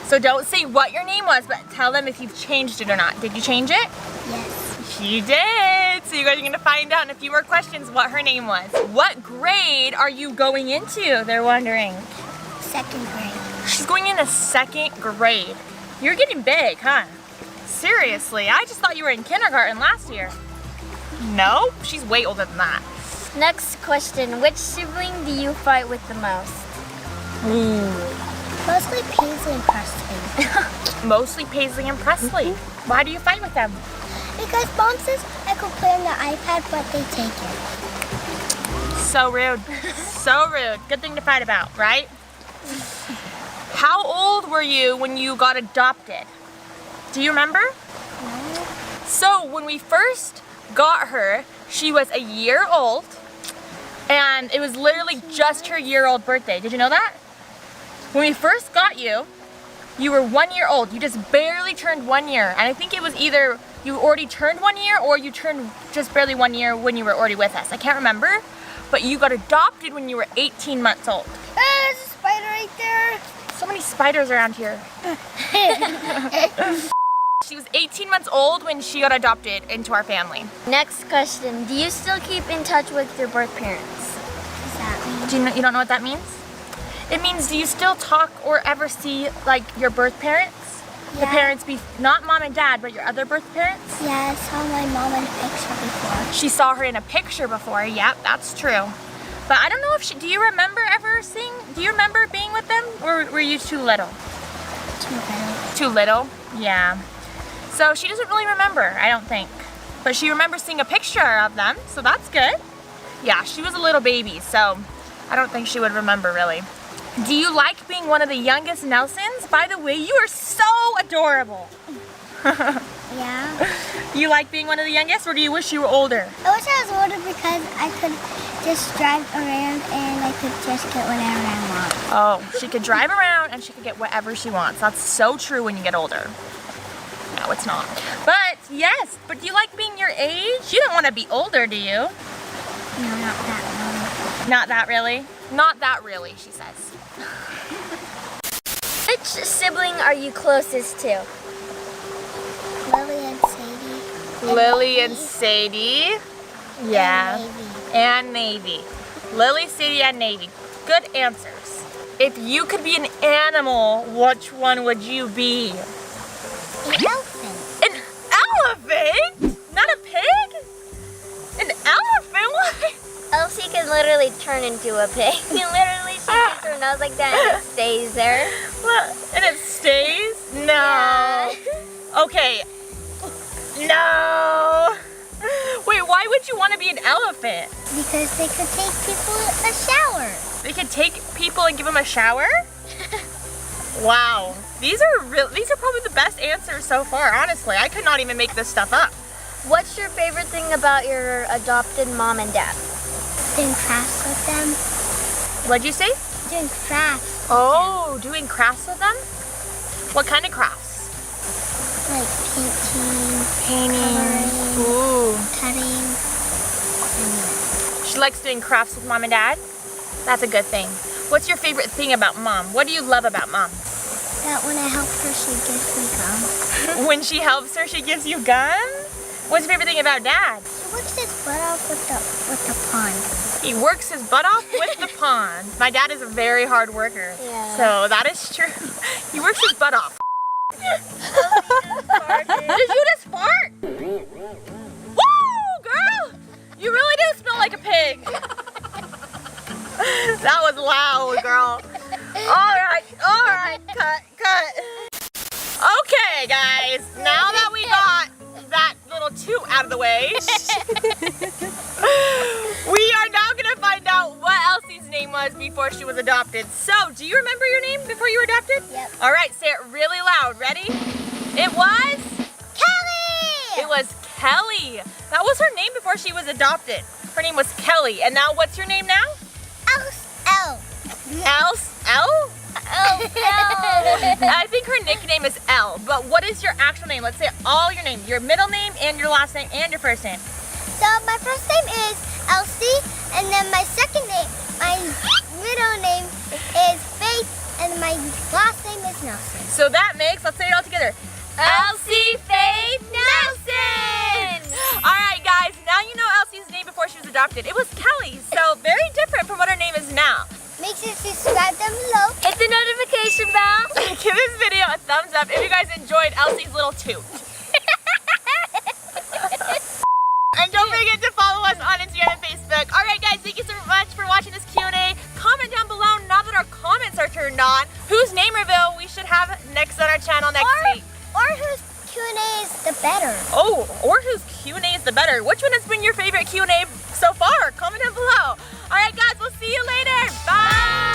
[SPEAKER 4] So don't say what your name was, but tell them if you've changed it or not. Did you change it?
[SPEAKER 10] Yes.
[SPEAKER 4] She did. So you guys are gonna find out in a few more questions what her name was. What grade are you going into? They're wondering.
[SPEAKER 10] 2nd grade.
[SPEAKER 4] She's going into 2nd grade. You're getting big, huh? Seriously, I just thought you were in kindergarten last year. No, she's way older than that.
[SPEAKER 18] Next question. Which sibling do you fight with the most?
[SPEAKER 10] Mostly Paisley and Presley.
[SPEAKER 4] Mostly Paisley and Presley. Why do you fight with them?
[SPEAKER 10] Because Mom says I could play on the iPad, but they take it.
[SPEAKER 4] So rude. So rude. Good thing to fight about, right? How old were you when you got adopted? Do you remember?
[SPEAKER 10] No.
[SPEAKER 4] So when we first got her, she was a year old, and it was literally just her year-old birthday. Did you know that? When we first got you, you were 1 year old. You just barely turned 1 year. And I think it was either you already turned 1 year or you turned just barely 1 year when you were already with us. I can't remember, but you got adopted when you were 18 months old.
[SPEAKER 10] There's a spider right there.
[SPEAKER 4] So many spiders around here. She was 18 months old when she got adopted into our family.
[SPEAKER 18] Next question. Do you still keep in touch with your birth parents?
[SPEAKER 10] What does that mean?
[SPEAKER 4] Do you know, you don't know what that means? It means, do you still talk or ever see like your birth parents? The parents, not mom and dad, but your other birth parents?
[SPEAKER 10] Yeah, I saw my mom in a picture before.
[SPEAKER 4] She saw her in a picture before. Yep, that's true. But I don't know if she, do you remember ever seeing, do you remember being with them? Or were you too little?
[SPEAKER 10] Too little.
[SPEAKER 4] Too little? Yeah. So she doesn't really remember, I don't think. But she remembers seeing a picture of them, so that's good. Yeah, she was a little baby, so I don't think she would remember really. Do you like being one of the youngest Nelsons? By the way, you are so adorable.
[SPEAKER 10] Yeah.
[SPEAKER 4] You like being one of the youngest, or do you wish you were older?
[SPEAKER 10] I wish I was older because I could just drive around and I could just get whatever I want.
[SPEAKER 4] Oh, she could drive around and she could get whatever she wants. That's so true when you get older. No, it's not. But yes, but do you like being your age? You don't want to be older, do you?
[SPEAKER 10] No, not that long.
[SPEAKER 4] Not that really? Not that really, she says.
[SPEAKER 18] Which sibling are you closest to?
[SPEAKER 10] Lily and Sadie.
[SPEAKER 4] Lily and Sadie. Yeah. And Navy. Lily, Sadie, and Navy. Good answers. If you could be an animal, which one would you be?
[SPEAKER 10] An elephant.
[SPEAKER 4] An elephant? Not a pig? An elephant? What?
[SPEAKER 18] Elsie can literally turn into a pig. Literally, she gets her nose like that and it stays there.
[SPEAKER 4] What? And it stays? No.
[SPEAKER 18] Yeah.
[SPEAKER 4] Okay. No. Wait, why would you want to be an elephant?
[SPEAKER 10] Because they could take people a shower.
[SPEAKER 4] They could take people and give them a shower? Wow. These are probably the best answers so far, honestly. I could not even make this stuff up.
[SPEAKER 18] What's your favorite thing about your adopted mom and dad?
[SPEAKER 10] Doing crafts with them.
[SPEAKER 4] What'd you say?
[SPEAKER 10] Doing crafts.
[SPEAKER 4] Oh, doing crafts with them? What kind of crafts?
[SPEAKER 10] Like painting.
[SPEAKER 4] Painting. Ooh.
[SPEAKER 10] Cutting.
[SPEAKER 4] She likes doing crafts with mom and dad? That's a good thing. What's your favorite thing about mom? What do you love about mom?
[SPEAKER 10] That when I help her, she gives me gum.
[SPEAKER 4] When she helps her, she gives you gum? What's your favorite thing about dad?
[SPEAKER 10] He works his butt off with the pond.
[SPEAKER 4] He works his butt off with the pond. My dad is a very hard worker.
[SPEAKER 18] Yeah.
[SPEAKER 4] So that is true. He works his butt off. Did you just fart? Woo, girl! You really do smell like a pig. That was loud, girl. All right, cut. Okay, guys, now that we got that little toot out of the way, we are now gonna find out what Elsie's name was before she was adopted. So, do you remember your name before you were adopted?
[SPEAKER 18] Yep.
[SPEAKER 4] All right, say it really loud. Ready? It was?
[SPEAKER 18] Kelly!
[SPEAKER 4] It was Kelly. That was her name before she was adopted. Her name was Kelly. And now what's your name now?
[SPEAKER 18] L.
[SPEAKER 4] L? I think her nickname is Elle, but what is your actual name? Let's say all your name, your middle name and your last name and your first name.
[SPEAKER 18] So my first name is Elsie, and then my second name, my middle name is Faith, and my last name is Nelson.
[SPEAKER 4] So that makes, let's say it all together, Elsie Faith Nelson! Alright guys, now you know Elsie's name before she was adopted. It was Kelly, so very different from what her name is now.
[SPEAKER 18] Make sure to subscribe down below.
[SPEAKER 1] Hit the notification bell.
[SPEAKER 4] Give this video a thumbs up if you guys enjoyed Elsie's little toot. And don't forget to follow us on Instagram and Facebook. Alright guys, thank you so much for watching this Q&A. Comment down below, now that our comments are turned on, whose name reveal we should have next on our channel next week.
[SPEAKER 18] Or whose Q&A is the better.
[SPEAKER 4] Oh, or whose Q&A is the better. Which one has been your favorite Q&A so far? Comment down below. Alright guys, we'll see you later. Bye!